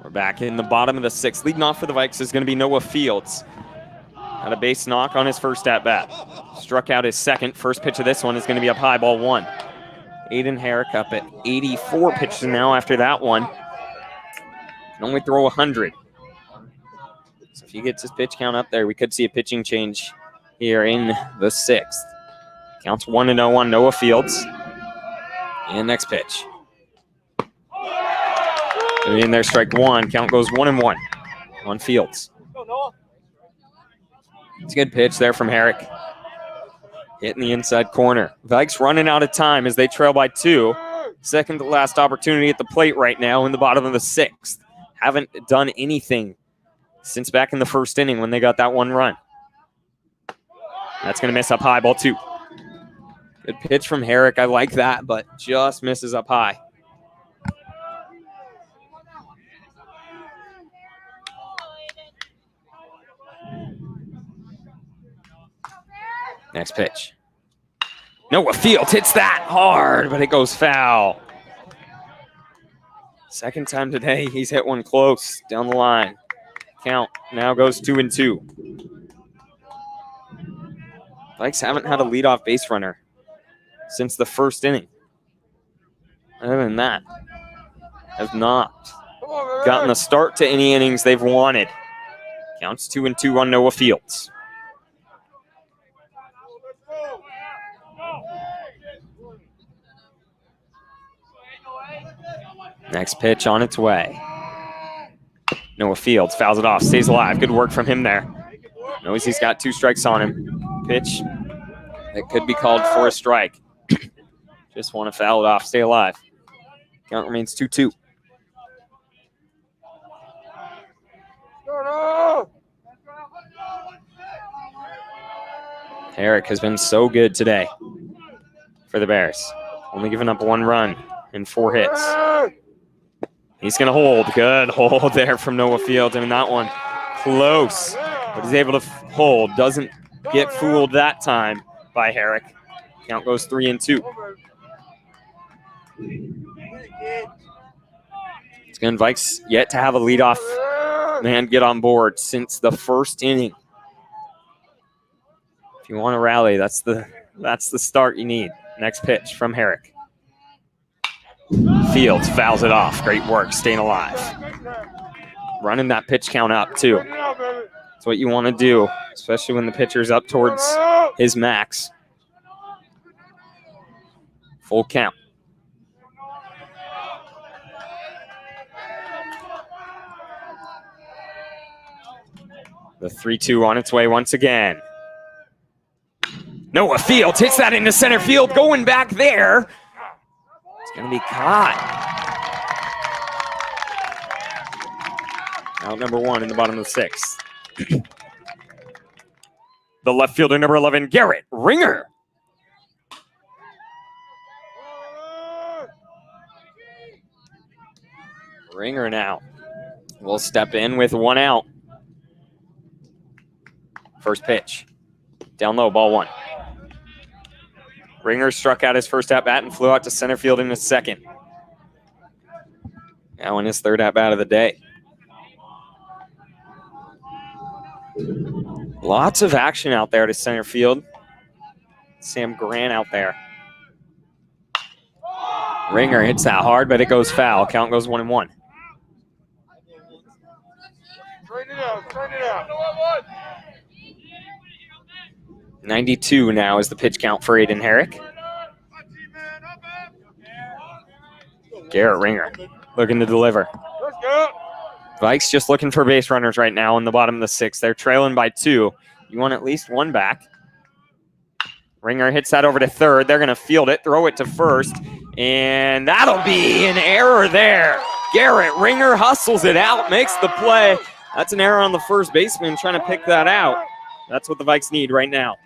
We're back in the bottom of the 6th. Leading off for the Vikes is going to be Noah Fields. Had a base knock on his first at-bat. Struck out his second. First pitch of this one is going to be up high, ball 1. Aiden Herrick up at 84 pitches now after that one. Can only throw 100. So if he gets his pitch count up there, we could see a pitching change here in the 6th. Counts 1-0 on Noah Fields. And next pitch. In there, strike 1. Count goes 1-1 on Fields. It's a good pitch there from Herrick. Hitting the inside corner. Vikes running out of time as they trail by 2. Second to last opportunity at the plate right now in the bottom of the 6th. Haven't done anything since back in the first inning when they got that 1 run. That's going to miss up high, ball 2. Good pitch from Herrick. I like that, but just misses up high. Next pitch. Noah Fields hits that hard, but it goes foul. Second time today, he's hit one close down the line. Count now goes 2-2. Vikes haven't had a leadoff base runner since the first inning. Other than that, have not gotten the start to any innings they've wanted. Counts 2-2 on Noah Fields. Next pitch on its way. Noah Fields fouls it off, stays alive. Good work from him there. Knows he's got 2 strikes on him. Pitch that could be called for a strike. Just want to foul it off, stay alive. Count remains 2-2. Herrick has been so good today for the Bears. Only giving up 1 run in 4 hits. He's going to hold. Good hold there from Noah Fields. I mean, that one close, but he's able to hold. Doesn't get fooled that time by Herrick. Count goes 3-2. It's going to Vikes yet to have a leadoff man get on board since the first inning. If you want to rally, that's the start you need. Next pitch from Herrick. Fields fouls it off. Great work, staying alive. Running that pitch count up, too. That's what you want to do, especially when the pitcher's up towards his max. Full count. The 3-2 on its way once again. Noah Fields hits that into center field, going back there. It's going to be caught. Out number 1 in the bottom of the 6th. The left fielder, number 11, Garrett Ringer. Ringer now will step in with 1 out. First pitch. Down low, ball 1. Ringer struck out his first at-bat and flew out to center field in his second. Now in his 3rd at-bat of the day. Lots of action out there to center field. Sam Grant out there. Ringer hits that hard, but it goes foul. Count goes 1-1. Straighten it out. 92 now is the pitch count for Aiden Herrick. Garrett Ringer looking to deliver. Vikes just looking for base runners right now in the bottom of the 6th. They're trailing by 2. You want at least 1 back. Ringer hits that over to 3rd. They're going to field it, throw it to 1st, and that'll be an error there. Garrett Ringer hustles it out, makes the play. That's an error on the first baseman trying to pick that out. That's what the Vikes need right now.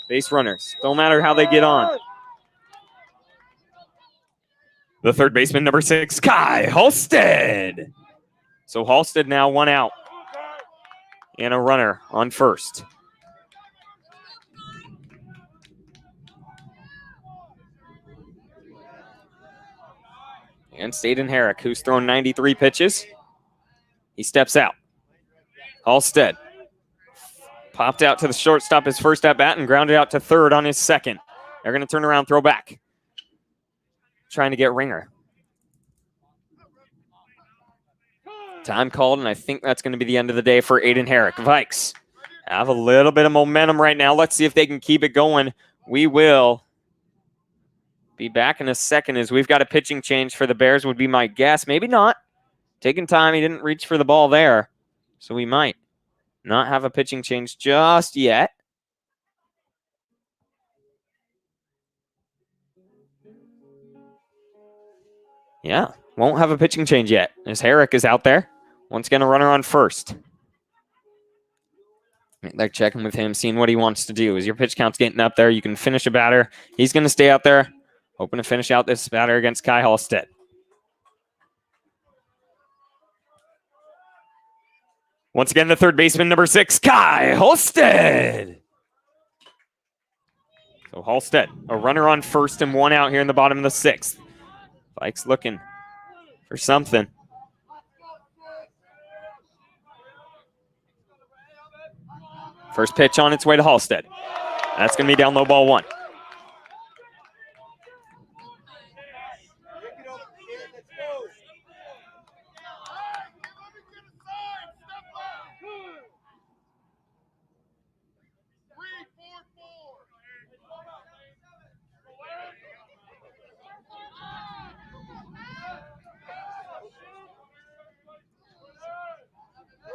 Base runners. Don't matter how they get on. The 3rd baseman, number 6, Kai Halstead. So Halstead now 1 out. And a runner on 1st. And Aiden Herrick, who's thrown 93 pitches. He steps out. Halstead popped out to the shortstop his first at-bat and grounded out to 3rd on his 2nd. They're going to turn around, throw back. Trying to get Ringer. Time called, and I think that's going to be the end of the day for Aiden Herrick. Vikes have a little bit of momentum right now. Let's see if they can keep it going. We will be back in a second as we've got a pitching change for the Bears would be my guess. Maybe not. Taking time. He didn't reach for the ball there, so we might not have a pitching change just yet. Yeah, won't have a pitching change yet as Herrick is out there. Once again, a runner on 1st. They're checking with him, seeing what he wants to do. As your pitch count's getting up there, you can finish a batter. He's going to stay out there, hoping to finish out this batter against Kai Halstead. Once again, the 3rd baseman, number 6, Kai Halstead. So Halstead, a runner on 1st and 1 out here in the bottom of the 6th. Vikes looking for something. First pitch on its way to Halstead. That's going to be down low, ball 1.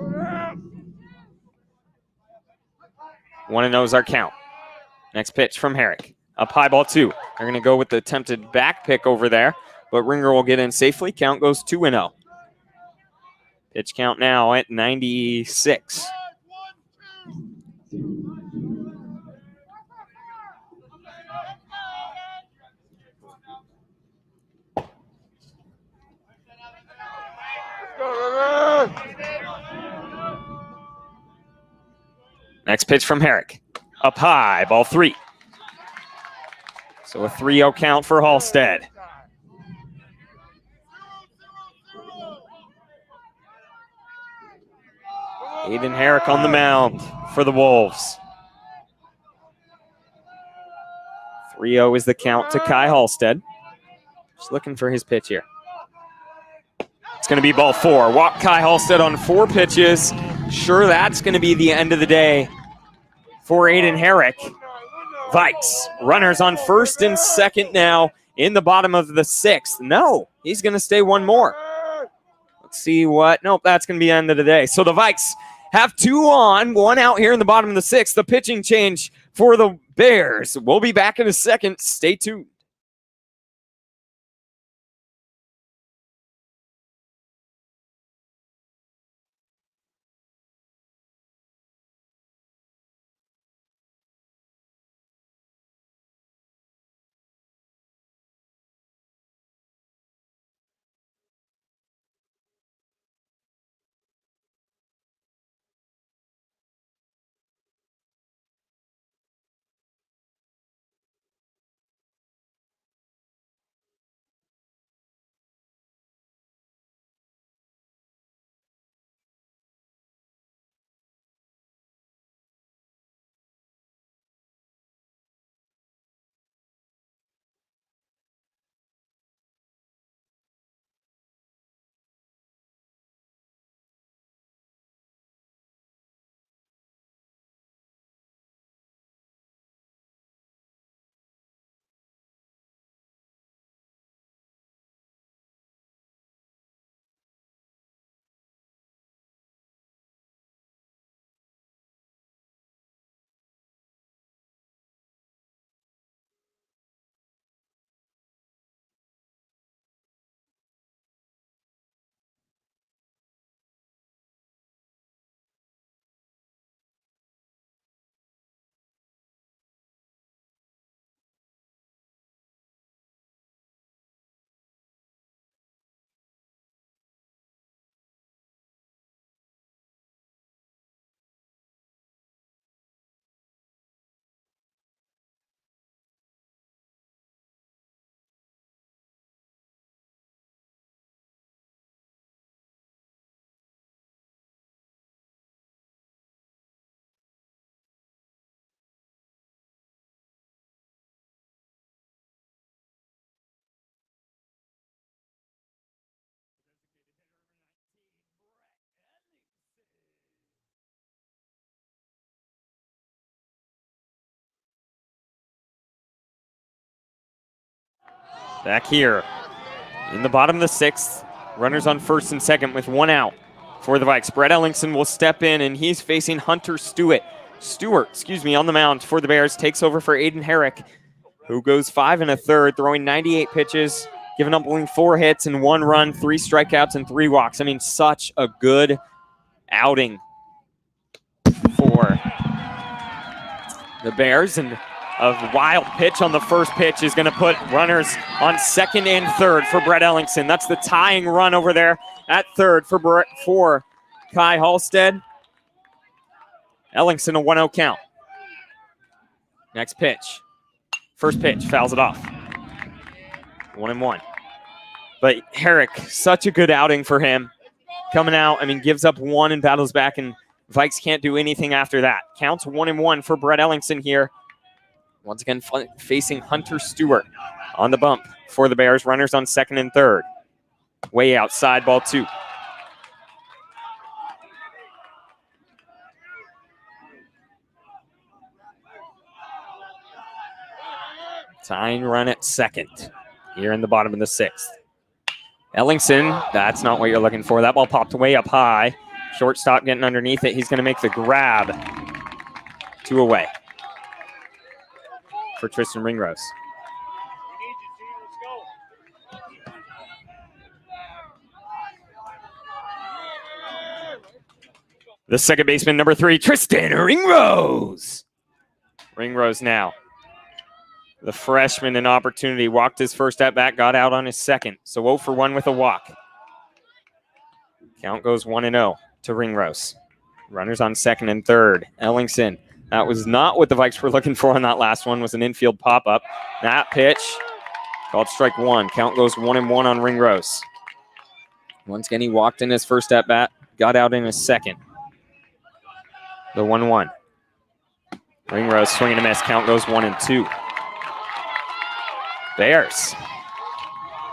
1-0 is our count. Next pitch from Herrick. Up high, ball 2. They're going to go with the attempted back pick over there, but Ringer will get in safely. Count goes 2-0. Pitch count now at 96. Next pitch from Herrick. Up high, ball 3. So a 3-0 count for Halstead. Aiden Herrick on the mound for the Wolves. 3-0 is the count to Kai Halstead. Just looking for his pitch here. It's going to be ball 4. Walk Kai Halstead on 4 pitches. Sure, that's going to be the end of the day for Aiden Herrick. Vikes, runners on first and second now in the bottom of the 6th. No, he's going to stay one more. Let's see what. Nope, that's going to be the end of the day. So the Vikes have 2 on, 1 out here in the bottom of the 6th. The pitching change for the Bears. We'll be back in a second. Stay tuned. Back here in the bottom of the 6th. Runners on first and second with 1 out for the Vikes. Brett Ellingson will step in, and he's facing Hunter Stewart, on the mound for the Bears. Takes over for Aiden Herrick, who goes 5 1/3, throwing 98 pitches, giving up only 4 hits and 1 run, 3 strikeouts, and 3 walks. I mean, such a good outing for the Bears. And a wild pitch on the first pitch is going to put runners on second and third for Brett Ellingson. That's the tying run over there at third for Kai Halstead. Ellingson, a 1-0 count. Next pitch. First pitch, fouls it off. 1-1. But Herrick, such a good outing for him. Coming out, I mean, gives up 1 and battles back, and Vikes can't do anything after that. Counts 1-1 for Brett Ellingson here. Once again, facing Hunter Stewart on the bump for the Bears. Runners on second and third. Way outside, ball 2. Tying run at second here in the bottom of the 6th. Ellingson, that's not what you're looking for. That ball popped way up high. Shortstop getting underneath it. He's going to make the grab. 2 away for Tristan Ringrose. The second baseman, number 3, Tristan Ringrose. Ringrose now. The freshman, an opportunity. Walked his first at bat, got out on his second. So 0 for 1 with a walk. Count goes 1-0 to Ringrose. Runners on second and third. Ellingson. That was not what the Vikes were looking for on that last one. Was an infield pop-up. That pitch called strike 1. Count goes 1-1 on Ringrose. Once again, he walked in his first at bat, got out in his second. The 1-1. Ringrose swinging a miss. Count goes 1-2. Bears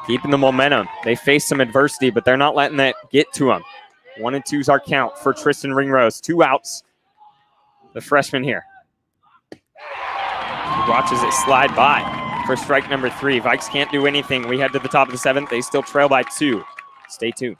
keeping the momentum. They face some adversity, but they're not letting that get to them. 1-2's our count for Tristan Ringrose. 2 outs. The freshman here. He watches it slide by for strike number 3. Vikes can't do anything. We head to the top of the 7th. They still trail by 2. Stay tuned.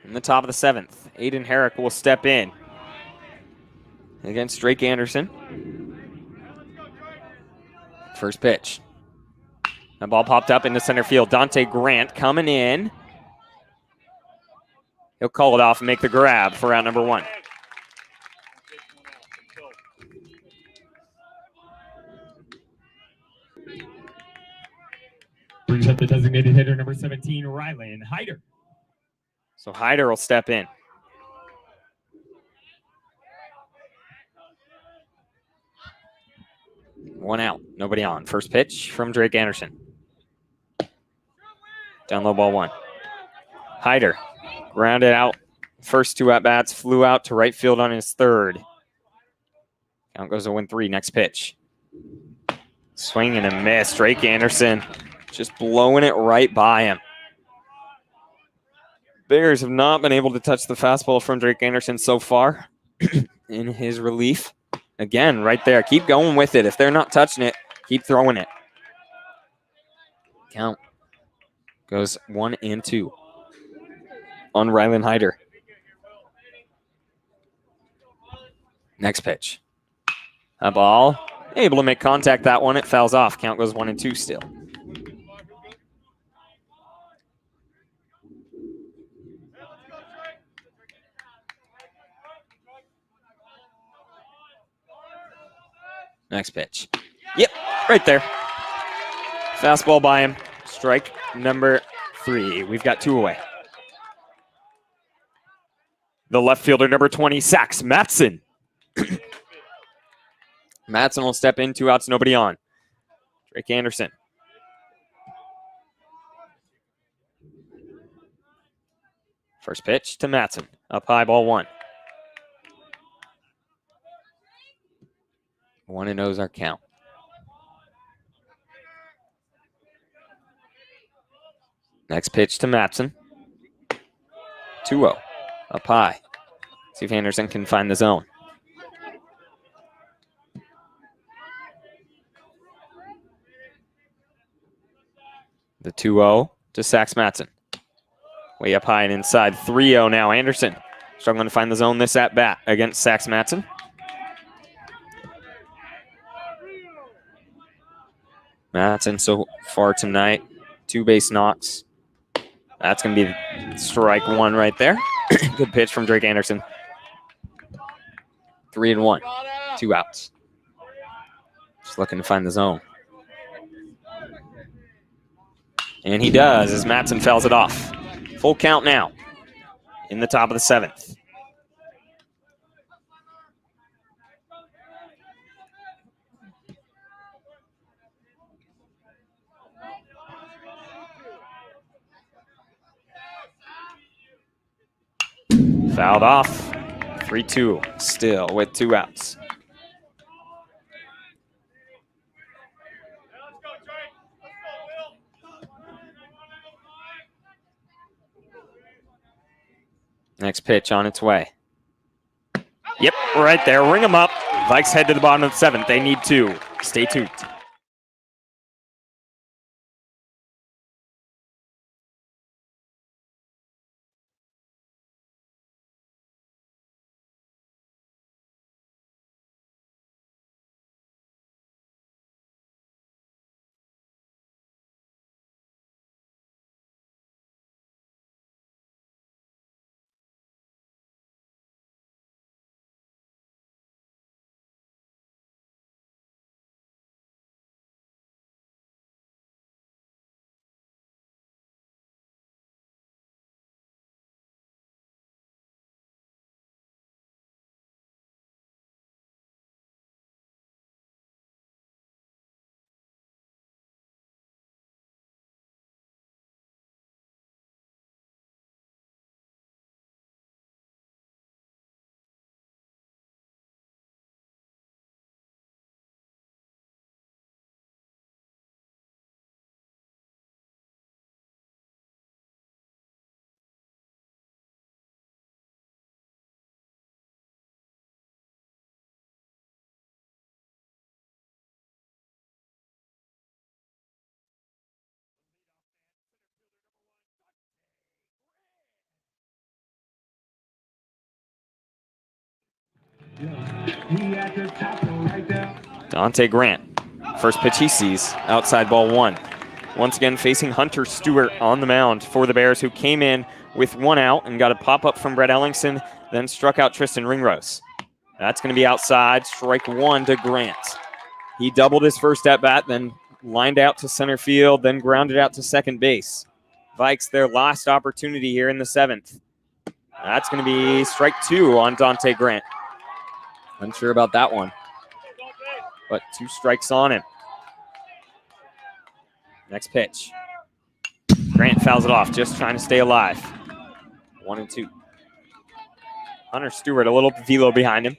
In the top of the 7th, Aiden Herrick will step in against Drake Anderson. First pitch. That ball popped up into center field. Dante Grant coming in. He'll call it off and make the grab for out number 1. Brings up the designated hitter, number 17, Rylan Hyder. So Hyder will step in. One out, nobody on. First pitch from Drake Anderson. Down low, ball 1. Hyder grounded out. First 2 at-bats, flew out to right field on his third. Count goes 0-3, next pitch. Swing and a miss. Drake Anderson just blowing it right by him. Bears have not been able to touch the fastball from Drake Anderson so far in his relief. Again, right there. Keep going with it. If they're not touching it, keep throwing it. Count goes 1-2 on Rylan Hyder. Next pitch. A ball. Able to make contact that one. It fouls off. Count goes 1-2 still. Next pitch. Yep, right there. Fastball by him. Strike number 3. We've got 2 away. The left fielder, number 20, Sax Matson. Matson will step in. 2 outs, nobody on. Drake Anderson. First pitch to Matson. Up high, ball 1. 1-0's our count. Next pitch to Matson. 2-0. Up high. See if Anderson can find the zone. The 2-0 to Sax Matson. Way up high and inside. 3-0 now. Anderson struggling to find the zone this at bat against Sax Matson. Matson so far tonight, 2 base knocks. That's going to be strike 1 right there. Good pitch from Drake Anderson. 3-1, 2 outs. Just looking to find the zone. And he does as Matson fouls it off. Full count now in the top of the 7th. Fouled off. 3-2 still with 2 outs. Next pitch on its way. Yep, right there. Ring them up. Vikes head to the bottom of the 7th. They need 2. Stay tuned. Dante Grant, first pitch he sees, outside ball 1. Once again facing Hunter Stewart on the mound for the Bears, who came in with 1 out and got a pop-up from Brett Ellingson, then struck out Tristan Ringrose. That's going to be outside, strike 1 to Grant. He doubled his first at-bat, then lined out to center field, then grounded out to second base. Vikes, their last opportunity here in the 7th. That's going to be strike 2 on Dante Grant. Unsure about that one, but 2 strikes on him. Next pitch. Grant fouls it off, just trying to stay alive. 1-2. Hunter Stewart, a little velo behind him.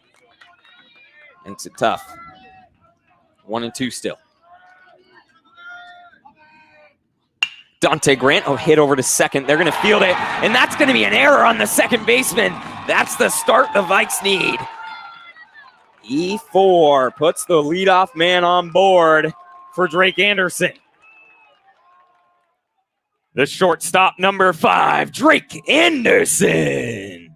Makes it tough. 1-2 still. Dante Grant, hit over to second. They're going to field it, and that's going to be an error on the second baseman. That's the start the Vikes need. E4 puts the leadoff man on board for Drake Anderson. The shortstop, number 5, Drake Anderson.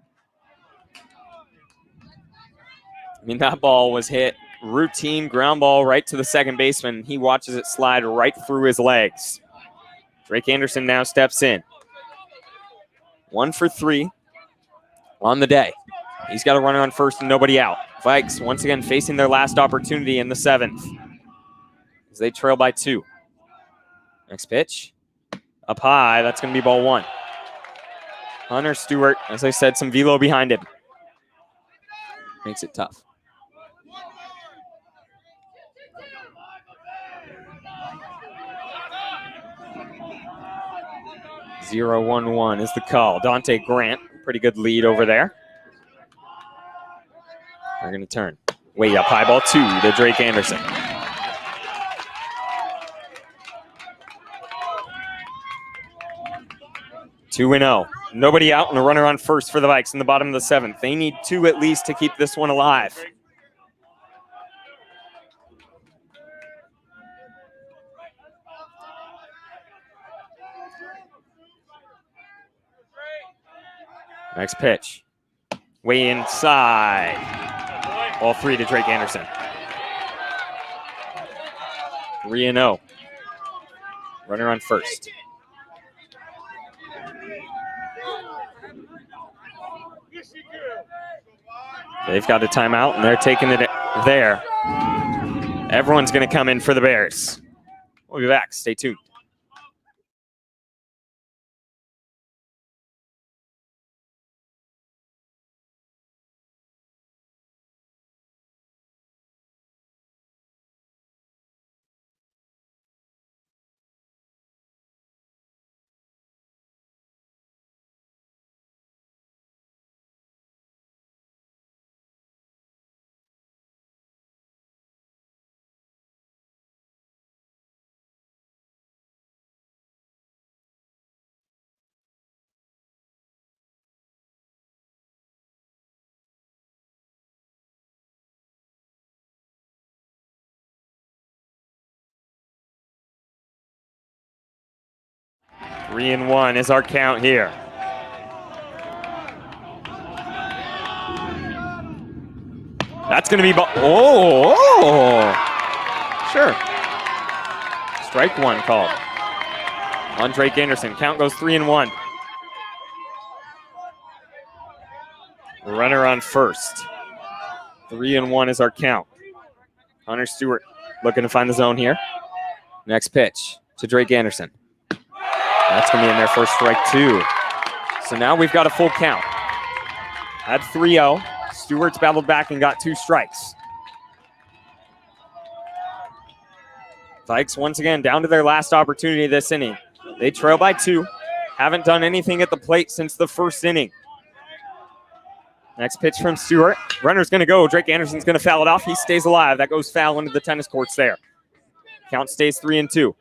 I mean, that ball was hit. Routine ground ball right to the second baseman. He watches it slide right through his legs. Drake Anderson now steps in. 1 for 3 on the day. He's got a runner on first and nobody out. Vikes once again facing their last opportunity in the 7th as they trail by 2. Next pitch. Up high, that's going to be ball 1. Hunter Stewart, as I said, some velo behind him. Makes it tough. Zero, 1-1 is the call. Dante Grant, pretty good lead over there. They're going to turn. Way up high, ball 2 to Drake Anderson. 2-0. Nobody out and a runner on first for the Vikes in the bottom of the 7th. They need 2 at least to keep this one alive. Next pitch. Way inside. Ball 3 to Drake Anderson. 3-0. Runner on first. They've got a timeout, and they're taking it there. Everyone's going to come in for the Bears. We'll be back. Stay tuned. Three and 1 is our count here. That's going to be sure. Strike 1 called on Drake Anderson. Count goes 3 and 1. Runner on first. 3 and 1 is our count. Hunter Stewart looking to find the zone here. Next pitch to Drake Anderson. That's going to be in there for strike 2. So now we've got a full count. At 3-0, Stewart's battled back and got 2 strikes. Vikes once again down to their last opportunity this inning. They trail by 2. Haven't done anything at the plate since the first inning. Next pitch from Stewart. Runner's going to go. Drake Anderson's going to foul it off. He stays alive. That goes foul into the tennis courts there. Count stays 3 and 2.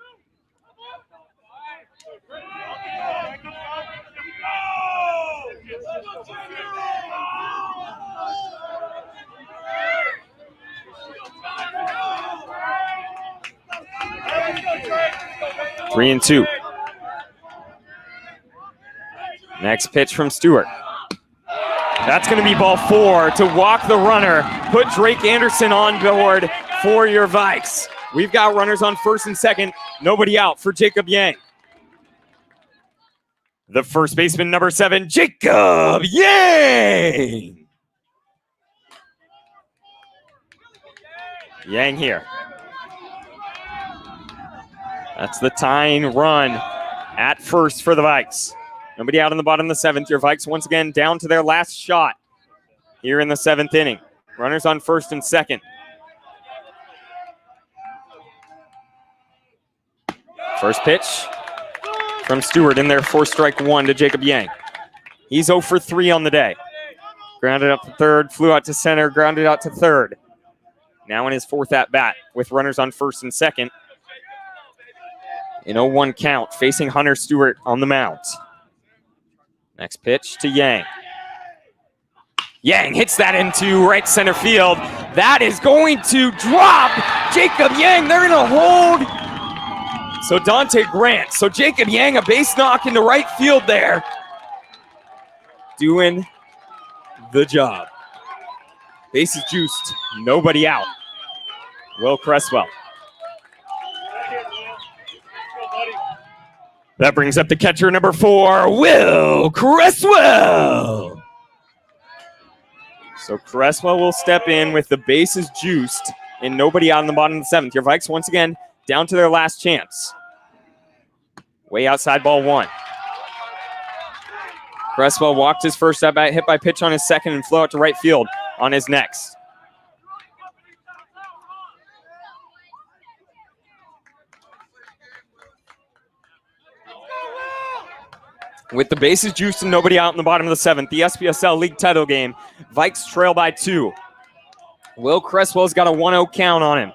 Three and 2. Next pitch from Stewart. That's going to be ball 4 to walk the runner. Put Drake Anderson on board for your Vikes. We've got runners on first and second. Nobody out for Jacob Yang. The first baseman, number 7, Jacob Yang. Yang here. That's the tying run at first for the Vikes. Nobody out in the bottom of the 7th. Your Vikes once again down to their last shot here in the 7th inning. Runners on first and second. First pitch from Stewart in there for strike 1 to Jacob Yang. He's 0 for 3 on the day. Grounded up to third, flew out to center, grounded out to third. Now in his 4th at bat with runners on first and second. An 0-1 count facing Hunter Stewart on the mound. Next pitch to Yang. Yang hits that into right center field. That is going to drop Jacob Yang. They're going to hold. So Dante Grant. So Jacob Yang, a base knock into right field there. Doing the job. Bases juiced. Nobody out. Will Cresswell. That brings up the catcher, number 4, Will Cresswell. So Cresswell will step in with the bases juiced and nobody out in the bottom of the 7th. Your Vikes once again down to their last chance. Way outside, ball 1. Cresswell walked his first at bat, hit by pitch on his second, and flew out to right field on his next. With the bases juiced and nobody out in the bottom of the 7th, the SPSL league title game, Vikes trail by 2. Will Cresswell's got a 1-0 count on him.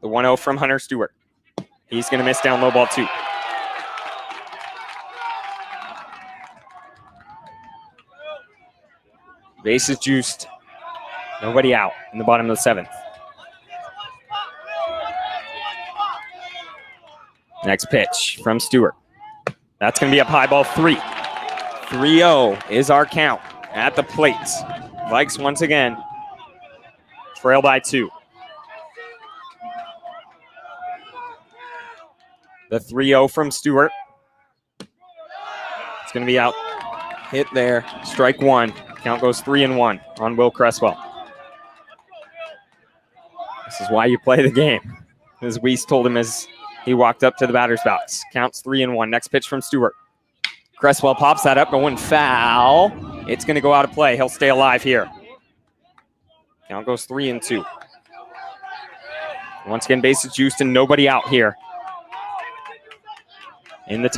The 1-0 from Hunter Stewart. He's going to miss down low ball 2. Base is juiced. Nobody out in the bottom of the 7th. Next pitch from Stewart. That's going to be up high, ball 3. 3-0 is our count at the plate. Vikes once again trail by 2. The 3-0 from Stewart. It's going to be out. Hit there. Strike 1. Count goes 3-1 on Will Cresswell. This is why you play the game, as Weiss told him as he walked up to the batter's box. Counts 3-1. Next pitch from Stewart. Cresswell pops that up, going foul. It's going to go out of play. He'll stay alive here. Count goes 3-2. Once again, bases juiced and nobody out here. In the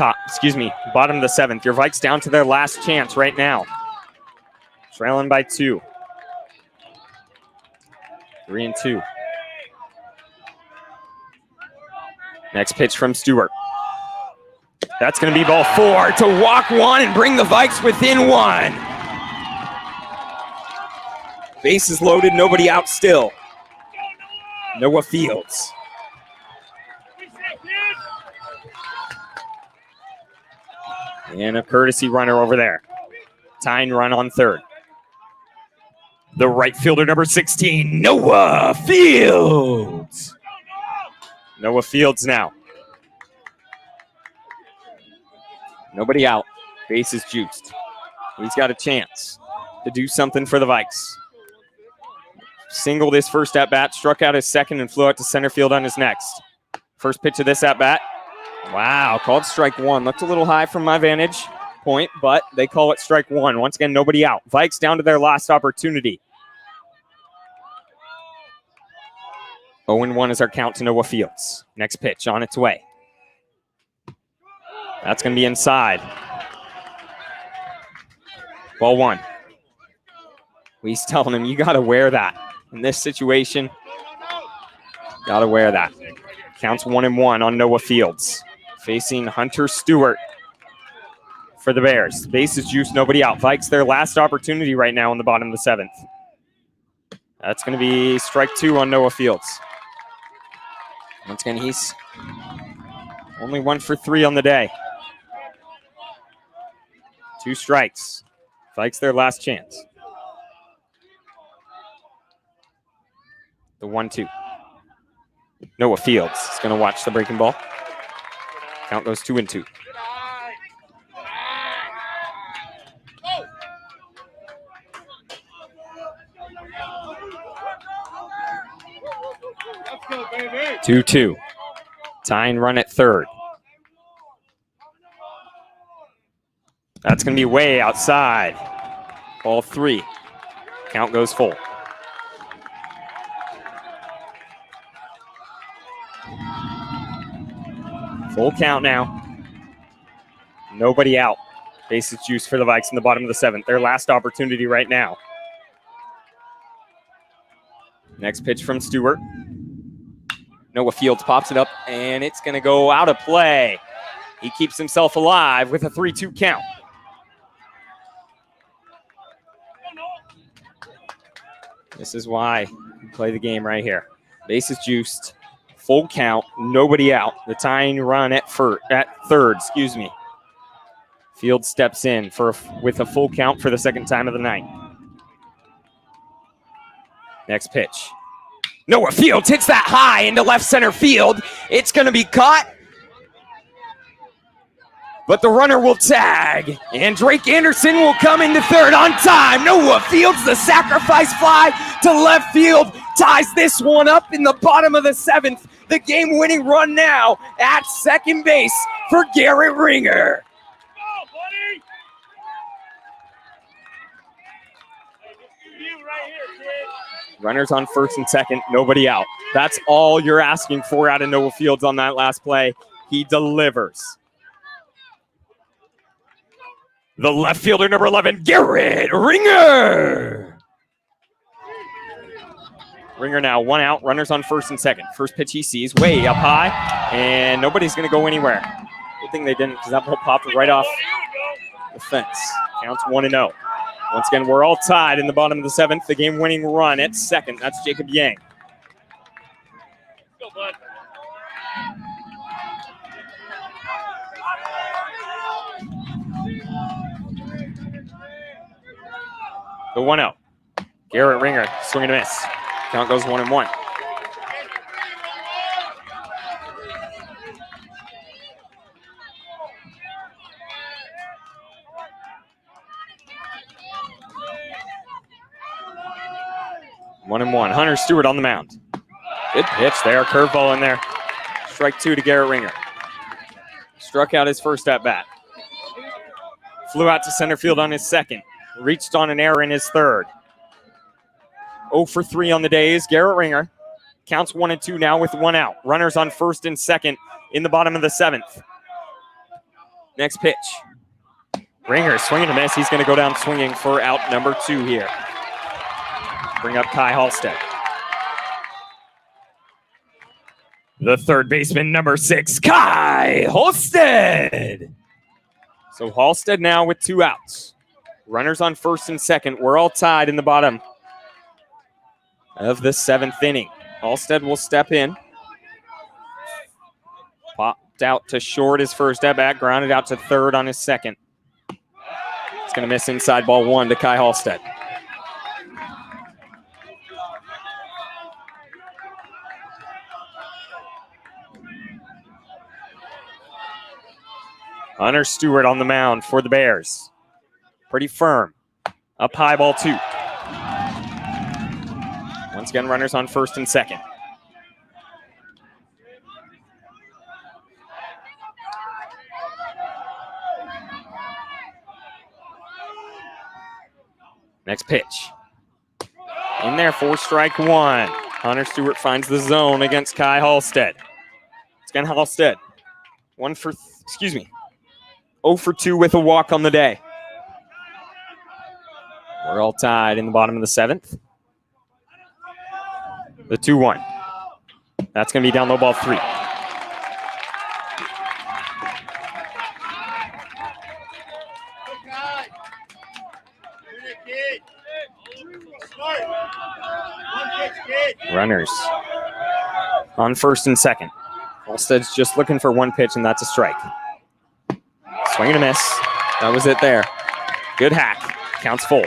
bottom of the 7th. Your Vikes down to their last chance right now. Trailing by 2. 3-2. Next pitch from Stewart. That's going to be ball 4 to walk 1 and bring the Vikes within 1. Bases loaded, nobody out still. Noah Fields. And a courtesy runner over there. Tying run on 3rd. The right fielder, number 16, Noah Fields. Noah Fields now. Nobody out. Base is juiced. He's got a chance to do something for the Vikes. Singled his first at-bat, struck out his second, and flew out to center field on his next. First pitch of this at-bat. Wow, called strike 1. Looked a little high from my vantage point, but they call it strike 1. Once again, nobody out. Vikes down to their last opportunity. 0-1 is our count to Noah Fields. Next pitch on its way. That's going to be inside. Ball 1. He's telling him, you got to wear that. In this situation, got to wear that. Counts 1-1 on Noah Fields. Facing Hunter Stewart for the Bears. Base is juiced, nobody out. Vikes their last opportunity right now in the bottom of the 7th. That's going to be strike 2 on Noah Fields. Once again, he's only 1 for 3 on the day. 2 strikes. Vikes their last chance. The 1-2. Noah Fields is going to watch the breaking ball. Count goes 2-2. Let's go, baby. 2-2. Tying run at 3rd. That's going to be way outside. Ball 3. Count goes full. Full count now. Nobody out. Bases juice for the Vikes in the bottom of the 7th. Their last opportunity right now. Next pitch from Stewart. Noah Fields pops it up, and it's going to go out of play. He keeps himself alive with a 3-2 count. This is why we play the game right here. Bases juiced. Full count, nobody out. The tying run at 3rd. Field steps in with a full count for the 2nd time of the night. Next pitch. Noah Fields hits that high into left center field. It's going to be caught. But the runner will tag. And Drake Anderson will come into 3rd on time. Noah Fields, the sacrifice fly to left field, ties this one up in the bottom of the 7th. The game-winning run now at 2nd base for Garrett Ringer. Runners on 1st and 2nd, nobody out. That's all you're asking for out of Noah Fields on that last play. He delivers. The left fielder, number 11, Garrett Ringer. Ringer now, 1 out, runners on first and second. First pitch he sees, way up high, and nobody's going to go anywhere. Good thing they didn't, because that ball popped right off the fence. Counts 1-0. Once again, we're all tied in the bottom of the 7th. The game-winning run at second. That's Jacob Yang. The 1-0. Garrett Ringer, swing and a miss. Count goes 1-1. One and 1. Hunter Stewart on the mound. Good pitch there. Curveball in there. Strike 2 to Garrett Ringer. Struck out his first at bat. Flew out to center field on his second. Reached on an error in his third. 0 for 3 on the day is Garrett Ringer. Counts 1-2 now with 1 out. Runners on first and second in the bottom of the 7th. Next pitch. Ringer swinging a miss. He's going to go down swinging for out number 2 here. Bring up Kai Halstead. The third baseman, number 6, Kai Halstead. So Halstead now with 2 outs. Runners on first and second. We're all tied in the bottom of the 7th inning. Halstead will step in. Popped out to short his first at bat. Grounded out to third on his second. It's going to miss inside ball 1 to Kai Halstead. Hunter Stewart on the mound for the Bears. Pretty firm. Up high, ball 2. Once again, runners on first and second. Next pitch. In there for strike 1. Hunter Stewart finds the zone against Kai Halstead. It's again Halstead. 0 for 2 with a walk on the day. We're all tied in the bottom of the 7th. The 2-1. That's going to be down low, ball 3. Runners on first and second. Halstead's just looking for 1 pitch, and that's a strike. Swing and a miss. That was it there. Good hack. Counts full.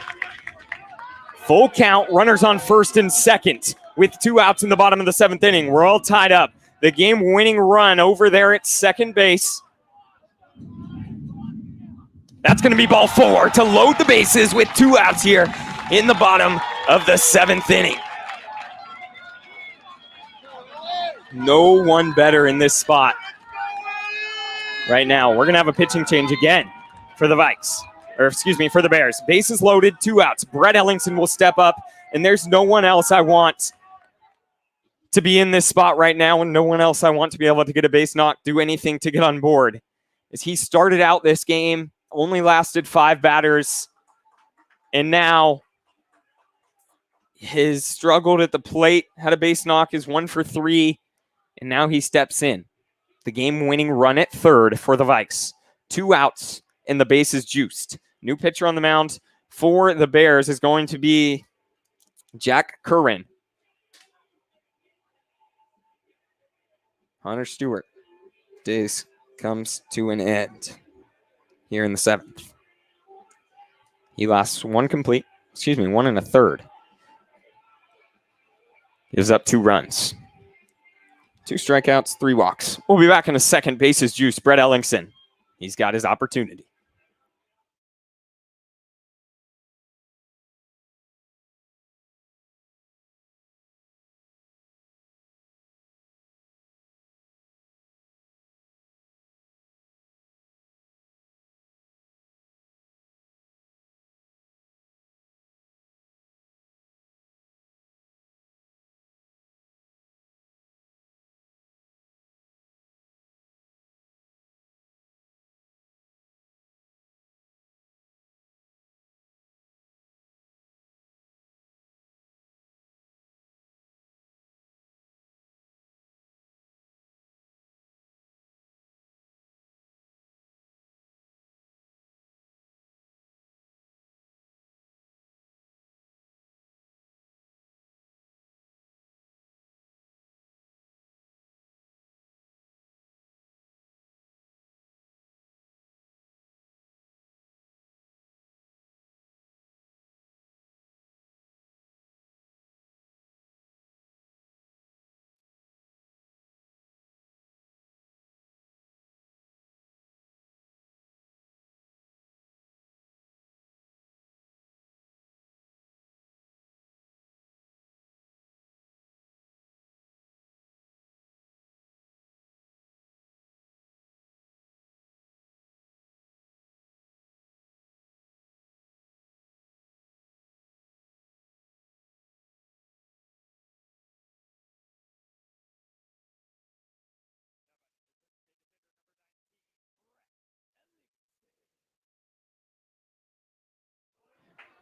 Full count. Runners on first and second with 2 outs in the bottom of the 7th inning. We're all tied up. The game-winning run over there at second base. That's going to be ball 4 to load the bases with 2 outs here in the bottom of the 7th inning. No one better in this spot. Right now, we're going to have a pitching change again for the for the Bears. Bases loaded, 2 outs. Brett Ellingson will step up, and there's no one else I want to be in this spot right now, and no one else I want to be able to get a base knock, do anything to get on board. As he started out this game, only lasted 5 batters, and now has struggled at the plate, had a base knock, is 1 for 3, and now he steps in. The game-winning run at third for the Vikes. 2 outs, and the base is juiced. New pitcher on the mound for the Bears is going to be Jack Curran. Hunter Stewart. Days comes to an end here in the 7th. He lasts 1 complete, 1 1/3. Gives up 2 runs. 2 strikeouts, 3 walks. We'll be back in a second. Bases juice. Brett Ellingson. He's got his opportunity.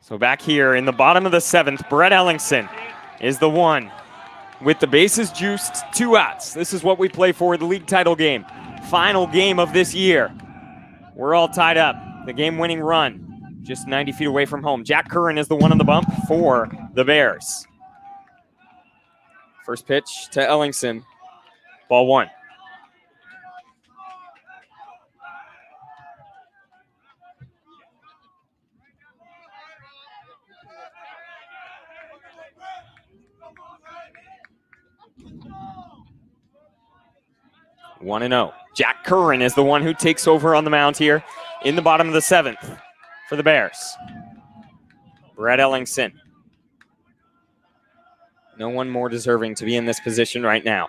So back here in the bottom of the 7th, Brett Ellingson is the one with the bases juiced, 2 outs. This is what we play for the league title game. Final game of this year. We're all tied up. The game-winning run, just 90 feet away from home. Jack Curran is the one on the bump for the Bears. First pitch to Ellingson. Ball 1. One and 0. Jack Curran is the one who takes over on the mound here in the bottom of the 7th for the Bears. Brett Ellingson. No one more deserving to be in this position right now.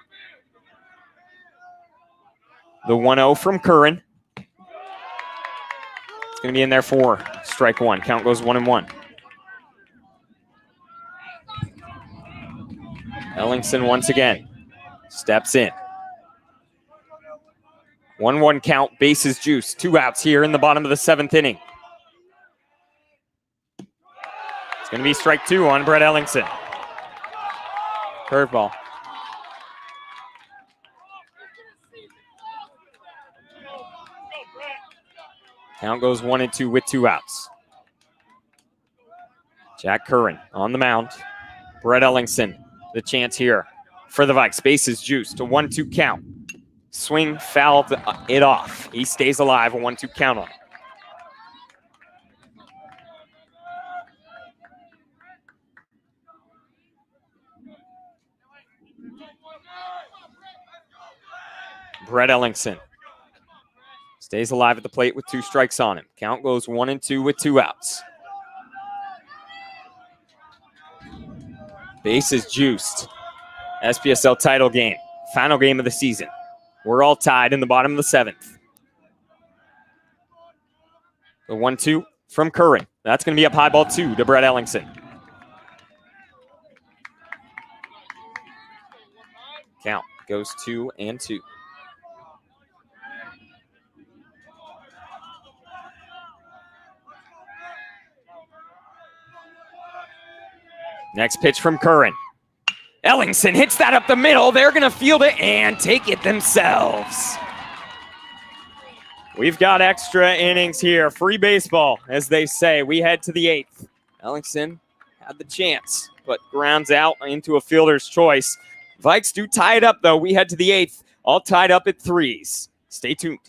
The 1-0 from Curran. It's going to be in there for strike 1. Count goes 1-1. Ellingson once again steps in. 1-1 count, bases juice. 2 outs here in the bottom of the 7th inning. It's going to be strike 2 on Brett Ellingson. Curveball. Count goes 1-2 with 2 outs. Jack Curran on the mound. Brett Ellingson, the chance here for the Vikes. Bases juiced, a 1-2 count. Swing, fouled it off. He stays alive, a 1-2 count on it. Brett Ellingson stays alive at the plate with 2 strikes on him. Count goes 1-2 with 2 outs. Bases juiced. SPSL title game. Final game of the season. We're all tied in the bottom of the 7th. The 1-2 from Curran. That's going to be up high, ball 2 to Brett Ellingson. Count goes 2-2. Next pitch from Curran. Ellingson hits that up the middle. They're going to field it and take it themselves. We've got extra innings here. Free baseball, as they say. We head to the 8th. Ellingson had the chance, but grounds out into a fielder's choice. Vikes do tie it up, though. We head to the 8th. All tied up at 3s. Stay tuned.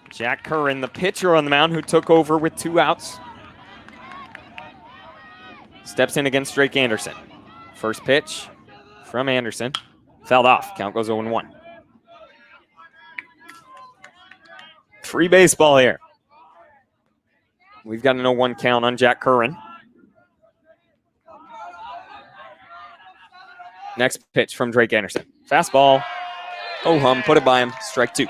Jack Curran, the pitcher on the mound who took over with 2 outs. Steps in against Drake Anderson. First pitch from Anderson. Fouled off. Count goes 0-1. Free baseball here. We've got an 0-1 count on Jack Curran. Next pitch from Drake Anderson. Fastball. Oh hum, put it by him. Strike 2.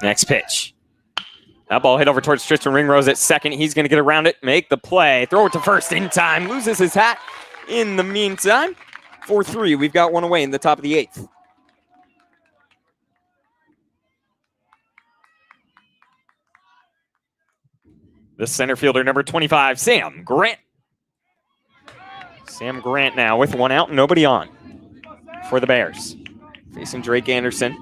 Next pitch. That ball hit over towards Tristan Ringrose at second. He's going to get around it, make the play, throw it to first in time, loses his hat, In the meantime, 4-3, we've got one away in the top of the 8th. The center fielder, number 25, Sam Grant. Sam Grant now with one out, nobody on for the Bears. Facing Drake Anderson.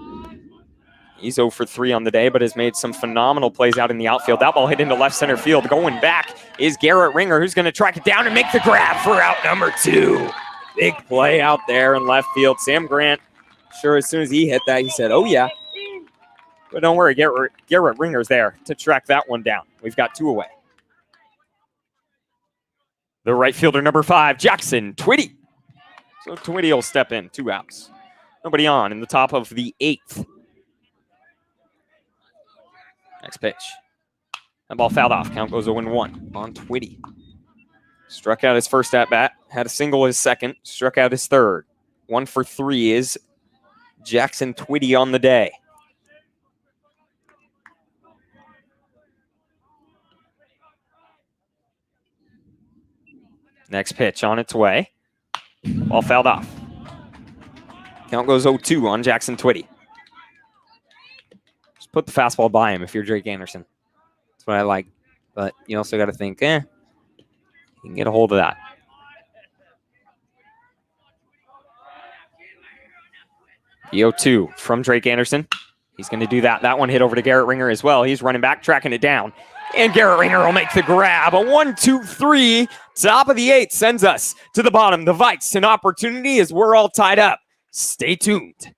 He's 0 for 3 on the day, but has made some phenomenal plays out in the outfield. That ball hit into left center field. Going back is Garrett Ringer, who's going to track it down and make the grab for out number 2. Big play out there in left field. Sam Grant, sure, as soon as he hit that, he said, oh, yeah. But don't worry, Garrett Ringer's there to track that one down. We've got 2 away. The right fielder, number 5, Jackson Twitty. So Twitty will step in, 2 outs. Nobody on in the top of the 8th. Next pitch. That ball fouled off. Count goes 0-1 on Twitty. Struck out his first at-bat. Had a single his second. Struck out his third. 1 for 3 is Jackson Twitty on the day. Next pitch on its way. Ball fouled off. Count goes 0-2 on Jackson Twitty. Just put the fastball by him if you're Drake Anderson. That's what I like. But you also got to think, you can get a hold of that. The 0-2 from Drake Anderson. He's going to do that. That one hit over to Garrett Ringer as well. He's running back, tracking it down. And Garrett Ringer will make the grab. A 1-2-3. Top of the 8th sends us to the bottom. The Vikes an opportunity as we're all tied up. Stay tuned.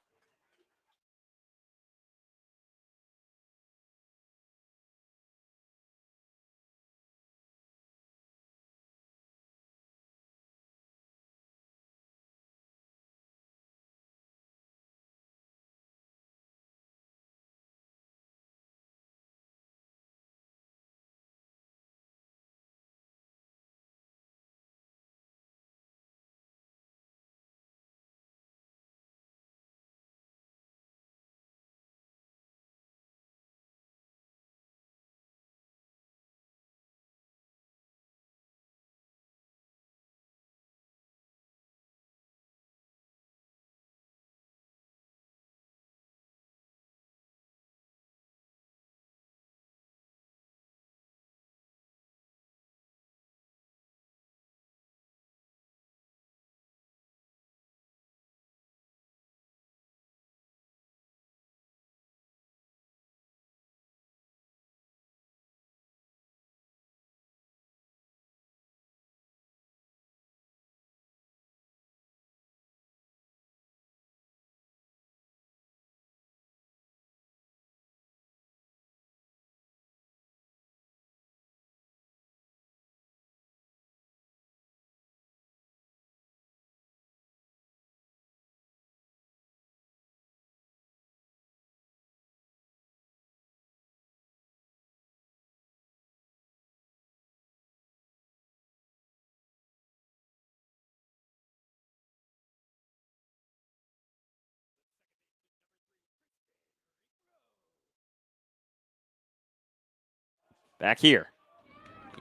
Back here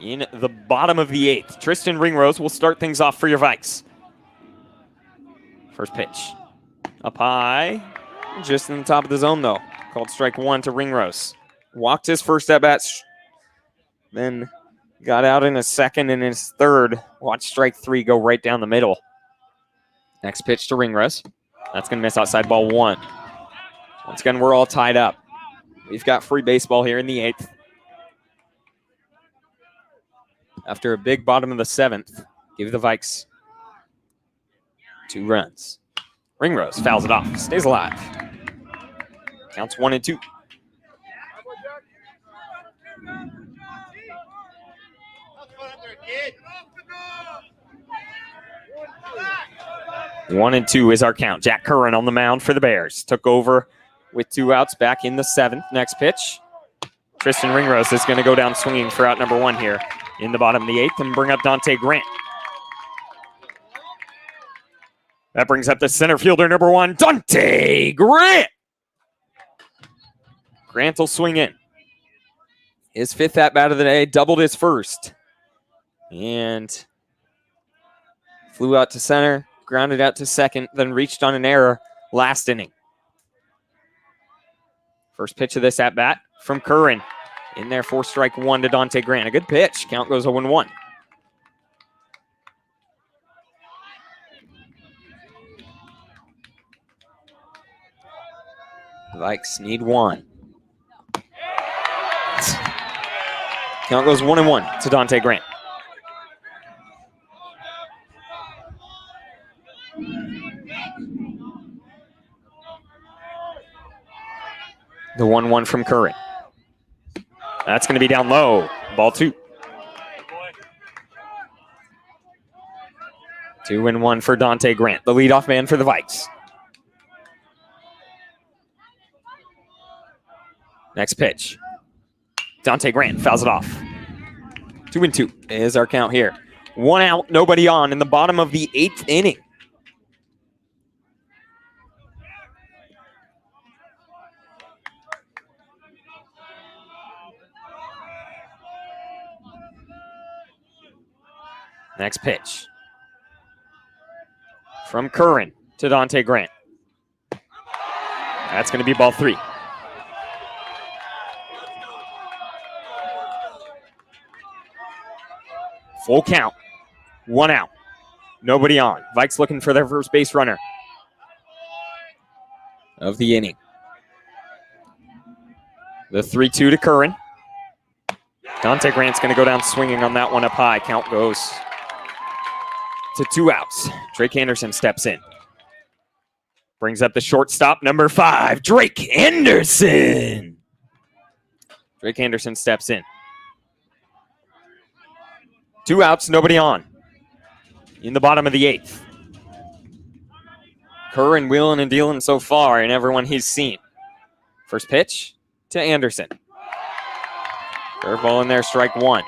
in the bottom of the 8th. Tristan Ringrose will start things off for your Vikes. First pitch. Up high. Just in the top of the zone, though. Called strike 1 to Ringrose. Walked his first at-bat. Then got out in his second and his third. Watch strike 3 go right down the middle. Next pitch to Ringrose. That's going to miss outside ball 1. Once again, we're all tied up. We've got free baseball here in the 8th. After a big bottom of the 7th, give the Vikes 2 runs. Ringrose fouls it off, stays alive. Counts 1-2. One and 2 is our count. Jack Curran on the mound for the Bears. Took over with 2 outs back in the 7th. Next pitch. Tristan Ringrose is going to go down swinging for out number 1 here in the bottom of the 8th and bring up Dante Grant. That brings up the center fielder, number 1, Dante Grant. Grant will swing in. His 5th at-bat of the day, doubled his first. And Flew out to center, grounded out to second, then reached on an error last inning. First pitch of this at bat from Curran. In there for strike one to Dante Grant. A good pitch. Count goes 0-1. Vikes need one. Count goes 1-1 to Dante Grant. The 1-1 from Curran. That's going to be down low. Ball 2. 2-1 for Dante Grant, the leadoff man for the Vikes. Next pitch. Dante Grant fouls it off. 2-2 is our count here. 1 out, nobody on in the bottom of the 8th inning. Next pitch. From Curran to Dante Grant. That's going to be ball 3. Full count. 1 out. Nobody on. Vikes looking for their first base runner of the inning. The 3-2 to Curran. Dante Grant's going to go down swinging on that one up high. Count goes to 2 outs. Drake Anderson steps in. Brings up the shortstop, number 5, Drake Anderson. Drake Anderson steps in. 2 outs, nobody on. In the bottom of the 8th. Curran wheeling and dealing so far in everyone he's seen. First pitch to Anderson. Curveball in there, strike 1.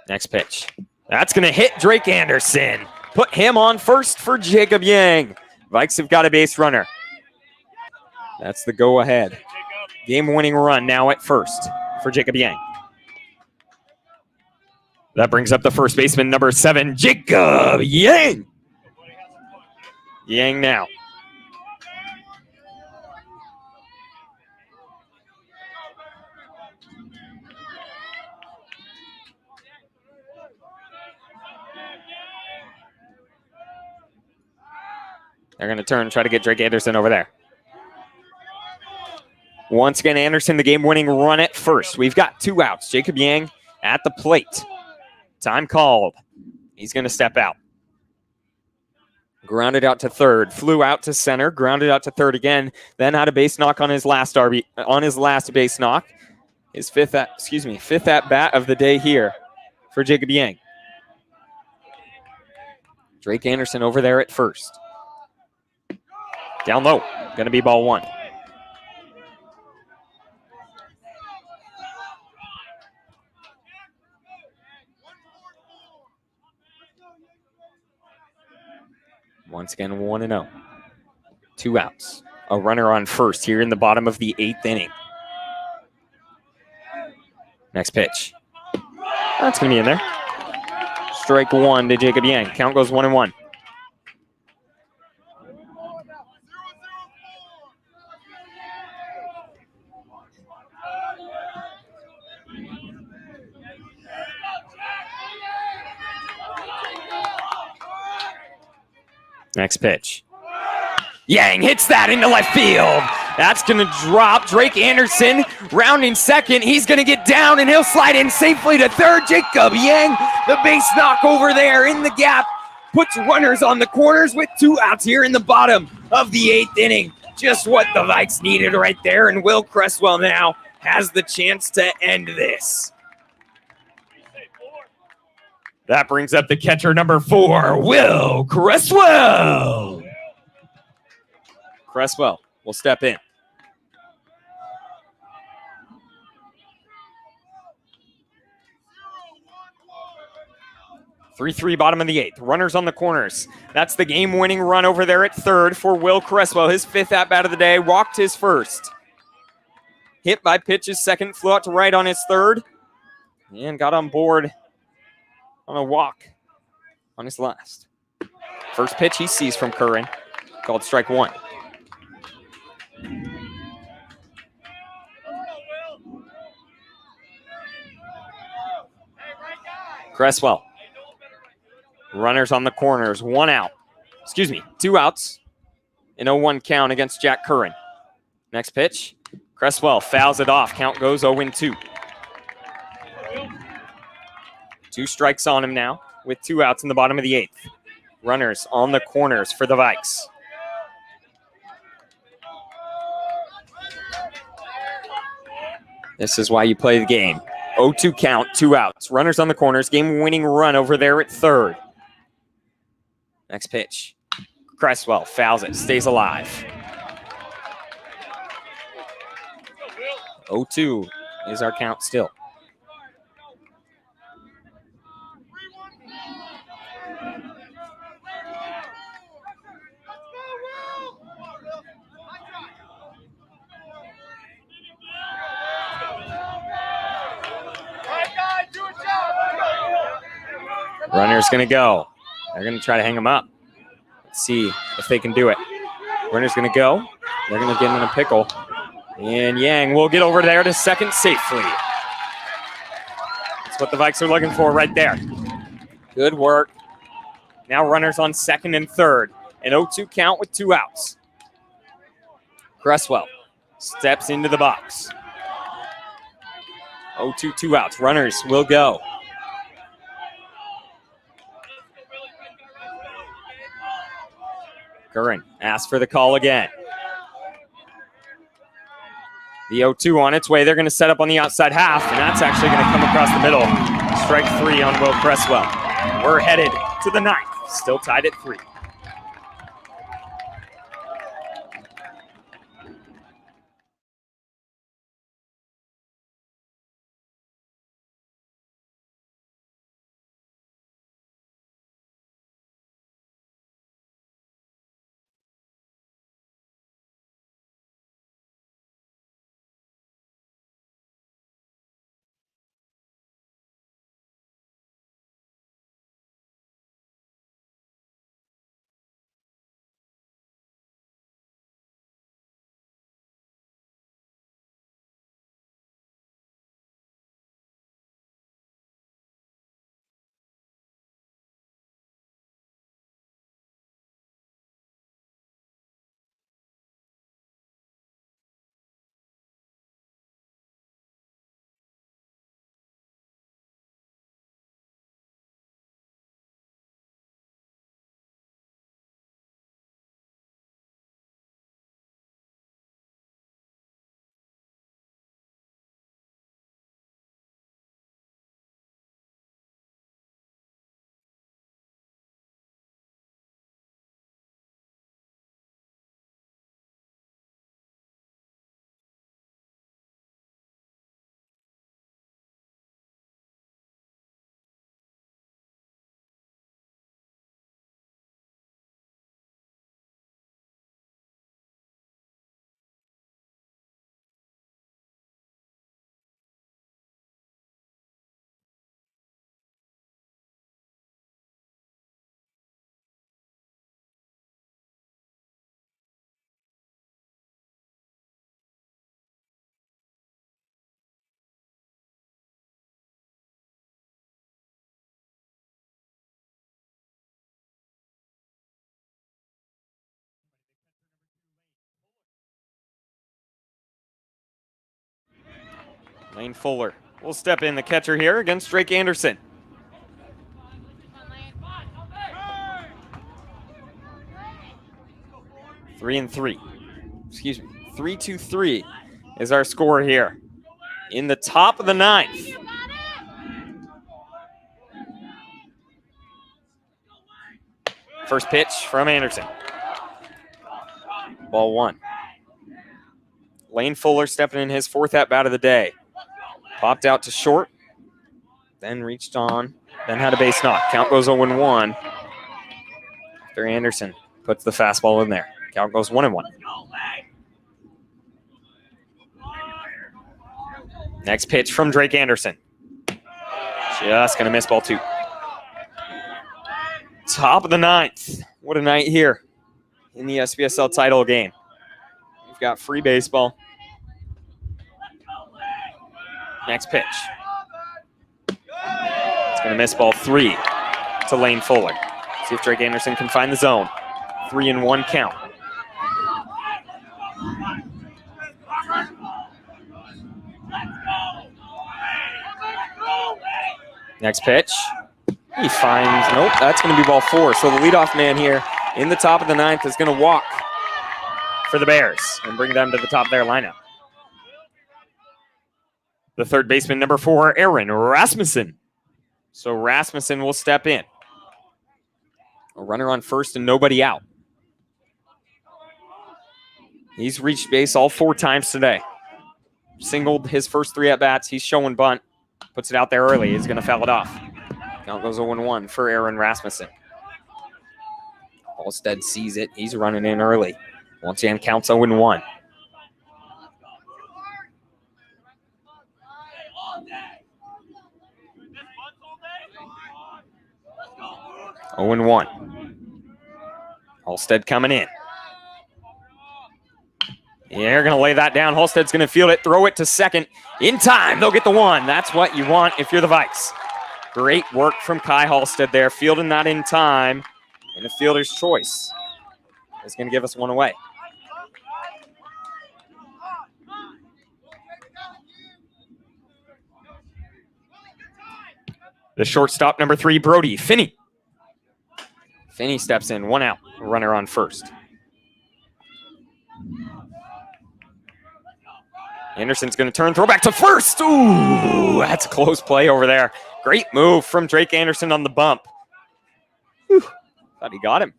Next pitch. That's going to hit Drake Anderson. Put him on first for Jacob Yang. Vikes have got a base runner. That's the go-ahead. Game-winning run now at first for Jacob Yang. That brings up the first baseman, number 7, Jacob Yang. Yang now. They're going to turn and try to get Drake Anderson over there. Once again, Anderson, the game-winning run at first. We've got 2 outs. Jacob Yang at the plate. Time called. He's going to step out. Grounded out to third. Flew out to center. Grounded out to third again. Then had a base knock on his last base knock. His fifth at bat of the day here for Jacob Yang. Drake Anderson over there at first. Down low. Going to be ball 1. Once again, 1-0. 2 outs. A runner on first here in the bottom of the 8th inning. Next pitch. That's going to be in there. Strike 1 to Jacob Yang. Count goes 1-1. Next pitch. Yang hits that into left field. That's going to drop. Drake Anderson rounding second. He's going to get down, and he'll slide in safely to third. Jacob Yang, the base knock over there in the gap, puts runners on the corners with 2 outs here in the bottom of the 8th inning. Just what the Vikes needed right there, and Will Cresswell now has the chance to end this. That brings up the catcher, number 4, Will Cresswell. Cresswell will step in. 3-3 bottom of the 8th. Runners on the corners. That's the game-winning run over there at third for Will Cresswell. His 5th at-bat of the day. Walked his first. Hit by pitch his second. Flew out to right on his third. And got on board on a walk on his last. First pitch he sees from Curran. Called strike 1. Cresswell. Runners on the corners. 1 out. 2 outs. An 0-1 count against Jack Curran. Next pitch. Cresswell fouls it off. Count goes 0-2. 2 strikes on him now with 2 outs in the bottom of the 8th. Runners on the corners for the Vikes. This is why you play the game. 0-2 count, 2 outs. Runners on the corners. Game-winning run over there at third. Next pitch. Cresswell fouls it. Stays alive. 0-2 is our count still. Runner's going to go. They're going to try to hang him up. Let's see if they can do it. Runner's going to go. They're going to get him in a pickle. And Yang will get over there to second safely. That's what the Vikes are looking for right there. Good work. Now runners on second and third. An 0-2 count with 2 outs. Cresswell steps into the box. 0-2, 2 outs. Runners will go. Curran asks for the call again. The 0-2 on its way. They're going to set up on the outside half, and that's actually going to come across the middle. Strike 3 on Will Cresswell. We're headed to the 9th. Still tied at 3. Lane Fuller will step in, the catcher here against Drake Anderson. Three and three. 3-2-3 is our score here in the top of the 9th. First pitch from Anderson. Ball 1. Lane Fuller stepping in his 4th at-bat of the day. Popped out to short. then reached on, then had a base knock. Count goes 0-1 after Anderson puts the fastball in there. Count goes 1-1. Next pitch from Drake Anderson. Just going to miss ball 2. Top of the 9th. What a night here in the SPSL title game. We've got free baseball. Next pitch. It's going to miss ball 3 to Lane Fuller. See if Drake Anderson can find the zone. 3-1 count. Next pitch. He finds, nope, that's going to be ball 4. So the leadoff man here in the top of the 9th is going to walk for the Bears and bring them to the top of their lineup. The third baseman, number 4, Aaron Rasmussen. So Rasmussen will step in. A runner on first and nobody out. He's reached base all 4 times today. Singled his first 3 at-bats. He's showing bunt. Puts it out there early. He's going to foul it off. Count goes 0-1 for Aaron Rasmussen. Halstead sees it. He's running in early. Once again, counts 0-1. Oh and 1. Halstead coming in. Yeah, they're going to lay that down. Halstead's going to field it, throw it to second. In time, they'll get the 1. That's what you want if you're the Vikes. Great work from Kai Halstead there, fielding that in time. And the fielder's choice is going to give us 1 away. The shortstop, number 3, Brody Finney. Finney steps in, 1 out, runner on first. Anderson's going to turn, throw back to first. Ooh, that's a close play over there. Great move from Drake Anderson on the bump. Whew, thought he got him.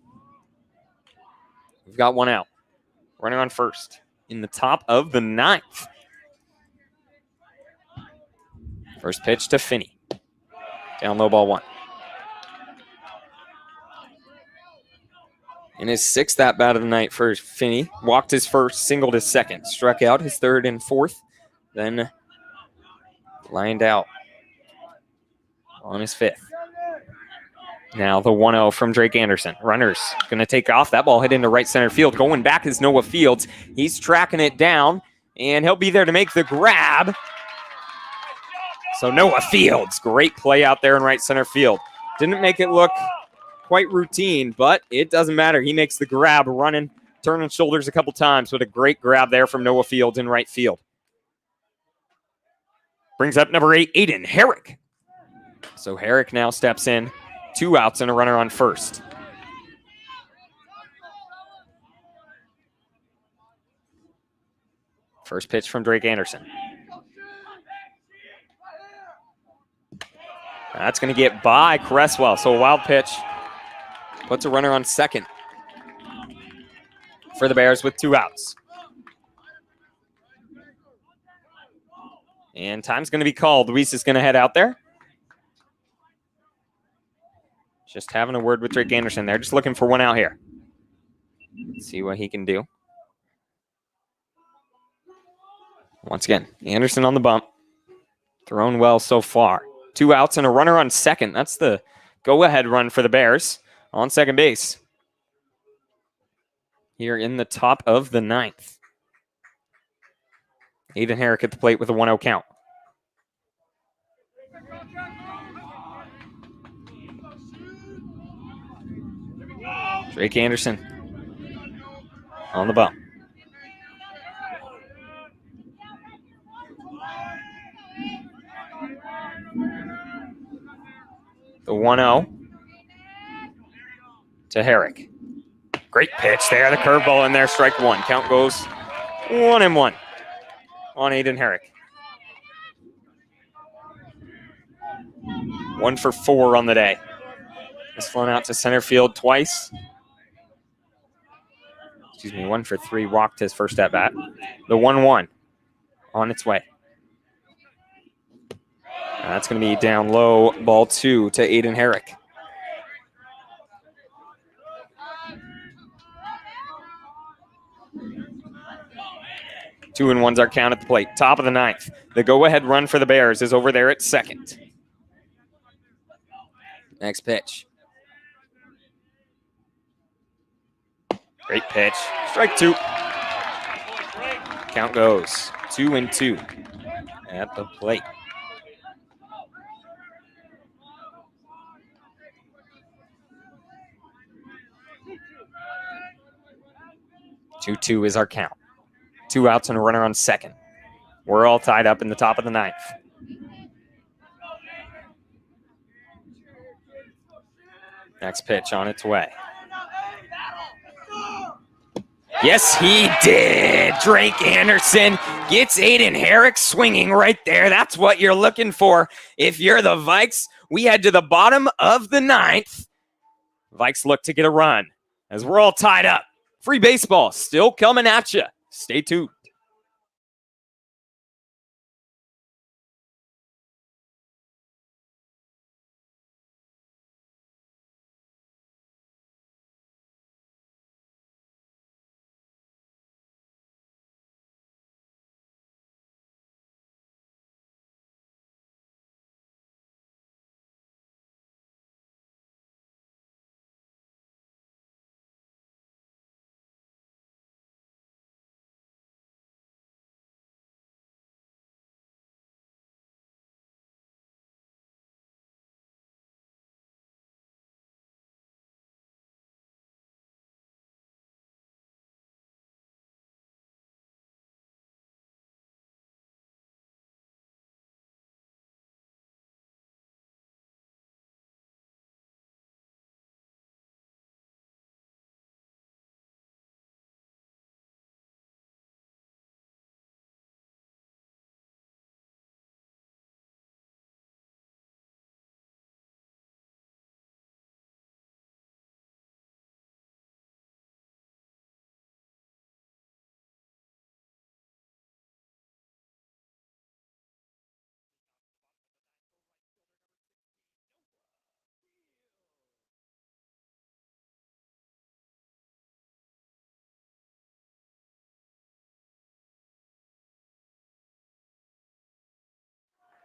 We've got 1 out. Runner on first in the top of the 9th. First pitch to Finney. Down low, ball 1. In his 6th at-bat of the night for Finney, walked his first, singled his second, struck out his 3rd and 4th, then lined out on his 5th. Now the 1-0 from Drake Anderson. Runners going to take off. That ball hit into right center field. Going back is Noah Fields. He's tracking it down, and he'll be there to make the grab. So Noah Fields, great play out there in right center field. Didn't make it look quite routine, but it doesn't matter. He makes the grab, running, turning shoulders a couple times, but a great grab there from Noah Fields in right field. Brings up number 8, Aiden Herrick. So Herrick now steps in, 2 outs and a runner on first. First pitch from Drake Anderson. That's going to get by Cresswell, so a wild pitch. Puts a runner on second for the Bears with 2 outs. And time's going to be called. Luis is going to head out there. Just having a word with Drake Anderson there. Just looking for 1 out here. Let's see what he can do. Once again, Anderson on the bump. Thrown well so far. 2 outs and a runner on second. That's the go-ahead run for the Bears on second base. Here in the top of the 9th. Aiden Herrick at the plate with a 1-0 count. Drake Anderson on the bump. The 1-0 to Herrick. Great pitch there. The curveball in there. Strike 1. Count goes 1-1 on Aiden Herrick. 1 for 4 on the day. He's flown out to center field twice. 1 for 3. Walked his first at bat. The 1-1 on its way. That's going to be down low, ball 2 to Aiden Herrick. Two and one's our count at the plate. Top of the 9th. The go-ahead run for the Bears is over there at second. Next pitch. Great pitch. Strike 2. Count goes 2-2 at the plate. Two is our count. 2 outs and a runner on second. We're all tied up in the top of the 9th. Next pitch on its way. Yes, he did. Drake Anderson gets Aiden Herrick swinging right there. That's what you're looking for. If you're the Vikes, we head to the bottom of the 9th. Vikes look to get a run as we're all tied up. Free baseball still coming at you. Stay tuned.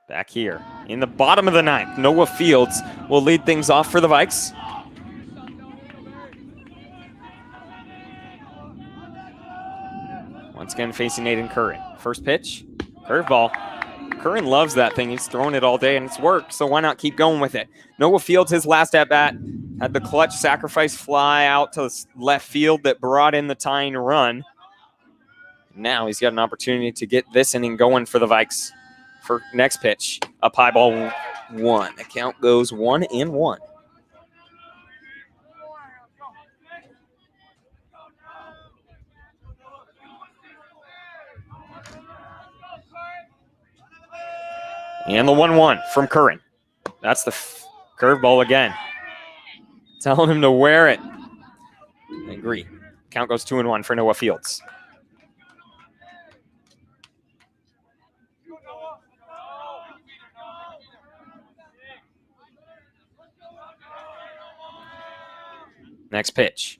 Back here in the bottom of the 9th, Noah Fields will lead things off for the Vikes. Once again facing Aiden Curran. First pitch, curveball. Curran loves that thing. He's thrown it all day and it's worked, so why not keep going with it? Noah Fields, his last at-bat, had the clutch sacrifice fly out to left field that brought in the tying run. Now he's got an opportunity to get this inning going for the Vikes. For next pitch, up high, ball 1. The count goes 1-1. And the 1-1 from Curran. That's the curveball again. Telling him to wear it. I agree. Count goes 2-1 for Noah Fields. Next pitch.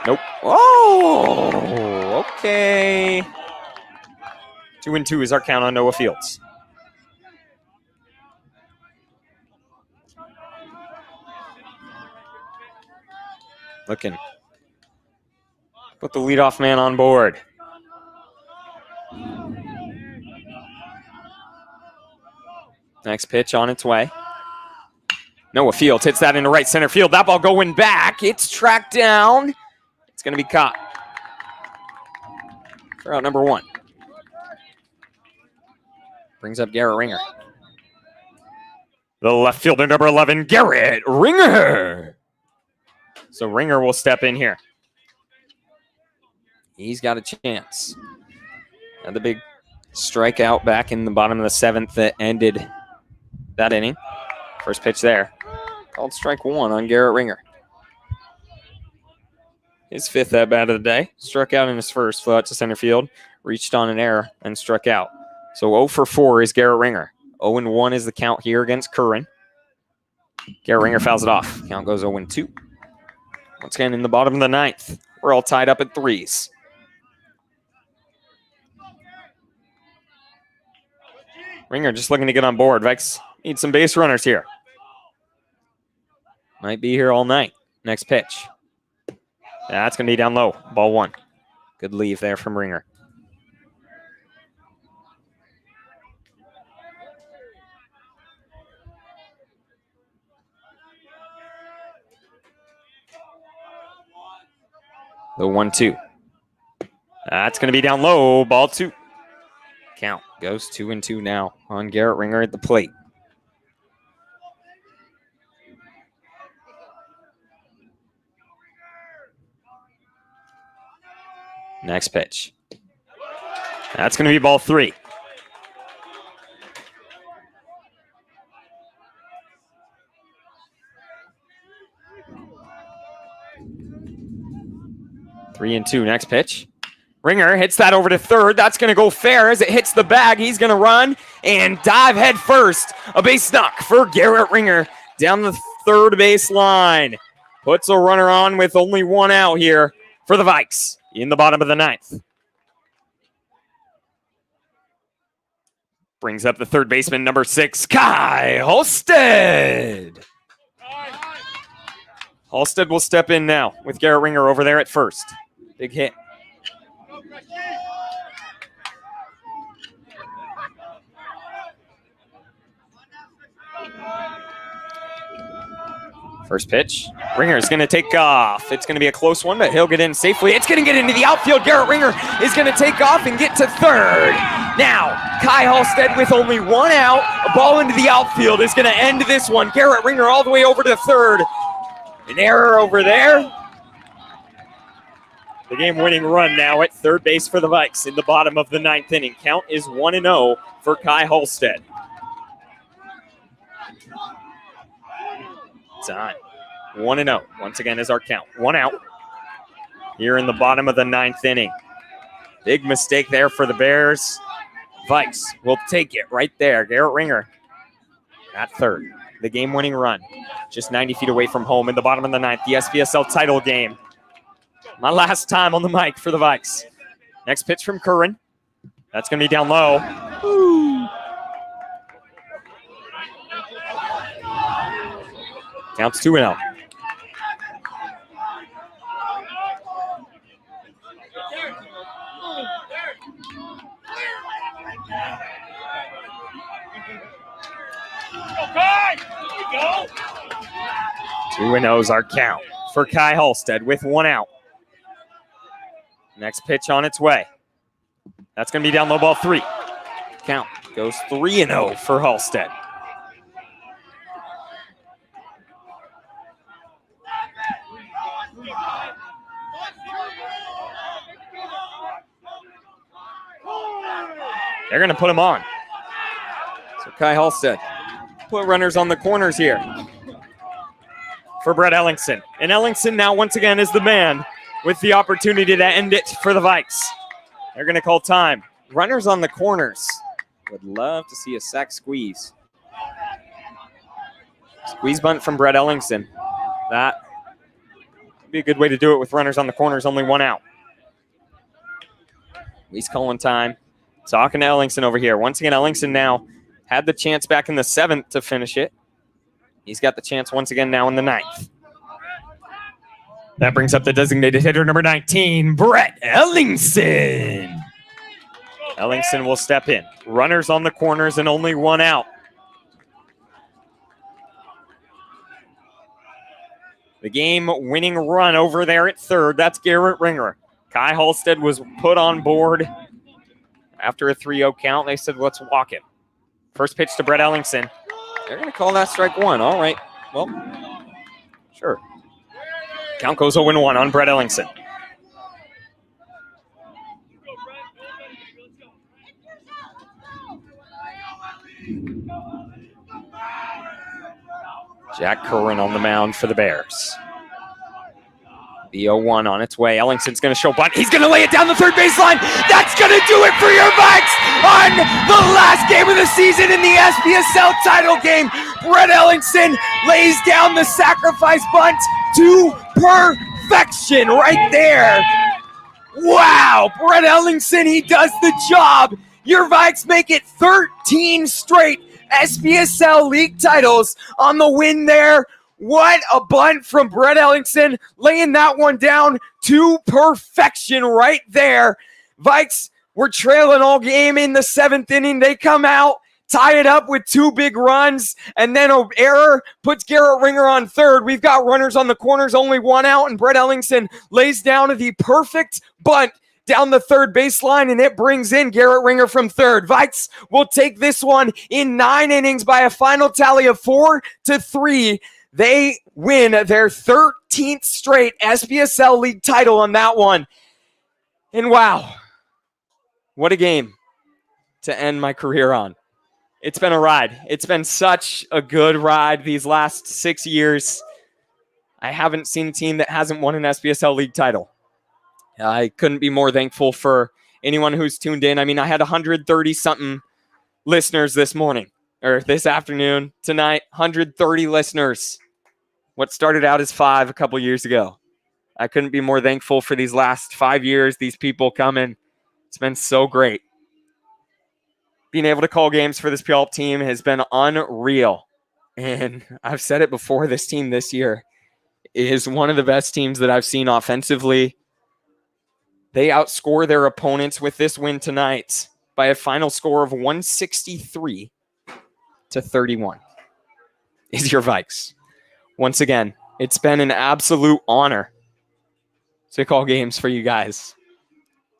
Nope. Oh, okay. 2-2 is our count on Noah Fields. Looking. Put the leadoff man on board. Next pitch on its way. Noah Fields hits that into right center field. That ball going back. It's tracked down. It's going to be caught. For out number 1. Brings up Garrett Ringer. The left fielder, number 11, Garrett Ringer. So Ringer will step in here. He's got a chance. Had the big strikeout back in the bottom of the 7th that ended that inning. First pitch there. Called strike 1 on Garrett Ringer. His 5th at-bat of the day. Struck out in his first, flew out to center field, reached on an error, and struck out. So 0 for 4 is Garrett Ringer. 0-1 is the count here against Curran. Garrett Ringer fouls it off. Count goes 0-2. Once again in the bottom of the ninth. We're all tied up at 3s. Ringer just looking to get on board. Vikes need some base runners here. Might be here all night. Next pitch. That's going to be down low. Ball 1. Good leave there from Ringer. The 1-2. That's going to be down low. Ball 2. Count goes 2-2 now on Garrett Ringer at the plate. Next pitch. That's going to be ball 3. Three and 2. Next pitch. Ringer hits that over to third. That's going to go fair as it hits the bag. He's going to run and dive head first. A base knock for Garrett Ringer down the third base line. Puts a runner on with only 1 out here for the Vikes in the bottom of the ninth. Brings up the third baseman, number 6, Kai Halstead. Halstead will step in now with Garrett Ringer over there at first. Big hit. First pitch. Ringer is going to take off. It's going to be a close one, but he'll get in safely. It's going to get into the outfield. Garrett Ringer is going to take off and get to third. Now, Kai Halstead with only 1 out. A ball into the outfield is going to end this one. Garrett Ringer all the way over to third. An error over there. The game-winning run now at third base for the Vikes in the bottom of the ninth inning. Count is 1-0 for Kai Halstead. It's on. 1-0. Once again is our count. 1 out here in the bottom of the ninth inning. Big mistake there for the Bears. Vikes will take it right there. Garrett Ringer at third. The game-winning run. Just 90 feet away from home in the bottom of the ninth. The SPSL title game. My last time on the mic for the Vikes. Next pitch from Curran. That's going to be down low. Woo. Counts 2-0. Two and O's our count for Kai Halstead with 1 out. Next pitch on its way. That's going to be down low, ball 3. Count goes 3-0 for Halstead. They're going to put him on. So Kai Halstead put runners on the corners here for Brett Ellingson. And Ellingson now once again is the man with the opportunity to end it for the Vikes. They're going to call time. Runners on the corners. Would love to see a sack squeeze. Squeeze bunt from Brett Ellingson. That would be a good way to do it with runners on the corners, only 1 out. He's calling time. Talking to Ellingson over here. Once again, Ellingson now had the chance back in the 7th to finish it. He's got the chance once again now in the 9th. That brings up the designated hitter, number 19, Brett Ellingson. Ellingson will step in. Runners on the corners and only 1 out. The game-winning run over there at third. That's Garrett Ringer. Kai Halstead was put on board after a 3-0 count. They said, let's walk it. First pitch to Brett Ellingson. They're going to call that strike 1. All right. Well, sure. Count goes 0-1 on Brett Ellingson. Jack Curran on the mound for the Bears. The 0-1 on its way. Ellingson's going to show bunt. He's going to lay it down the third baseline. That's going to do it for your Vikes on the last game of the season in the SPSL title game. Brett Ellingson lays down the sacrifice bunt to perfection right there. Wow, Brett Ellingson, he does the job. Your Vikes make it 13 straight SPSL league titles on the win there. What a bunt from Brett Ellingson, laying that one down to perfection right there. Vikes were trailing all game in the 7th inning. They come out, tie it up with 2 big runs, and then an error puts Garrett Ringer on third. We've got runners on the corners, only 1 out, and Brett Ellingson lays down the perfect bunt down the third baseline, and it brings in Garrett Ringer from third. Vikes will take this one in 9 innings by a final tally of 4-3. They win their 13th straight SPSL league title on that one. And wow, what a game to end my career on. It's been a ride. It's been such a good ride these last 6 years. I haven't seen a team that hasn't won an SPSL league title. I couldn't be more thankful for anyone who's tuned in. I mean, I had 130-something listeners this morning, or this afternoon, tonight, 130 listeners. What started out as 5 a couple years ago. I couldn't be more thankful for these last 5 years, these people coming. It's been so great. Being able to call games for this Puyallup team has been unreal. And I've said it before, this team this year is one of the best teams that I've seen offensively. They outscore their opponents with this win tonight by a final score of 163-31. Is your Vikes. Once again, it's been an absolute honor to call games for you guys.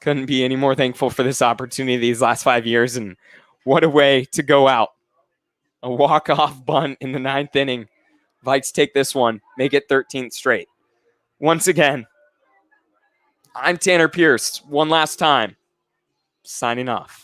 Couldn't be any more thankful for this opportunity these last 5 years, and what a way to go out. A walk-off bunt in the 9th inning. Vikes take this one, make it 13th straight. Once again, I'm Tanner Pierce, one last time, signing off.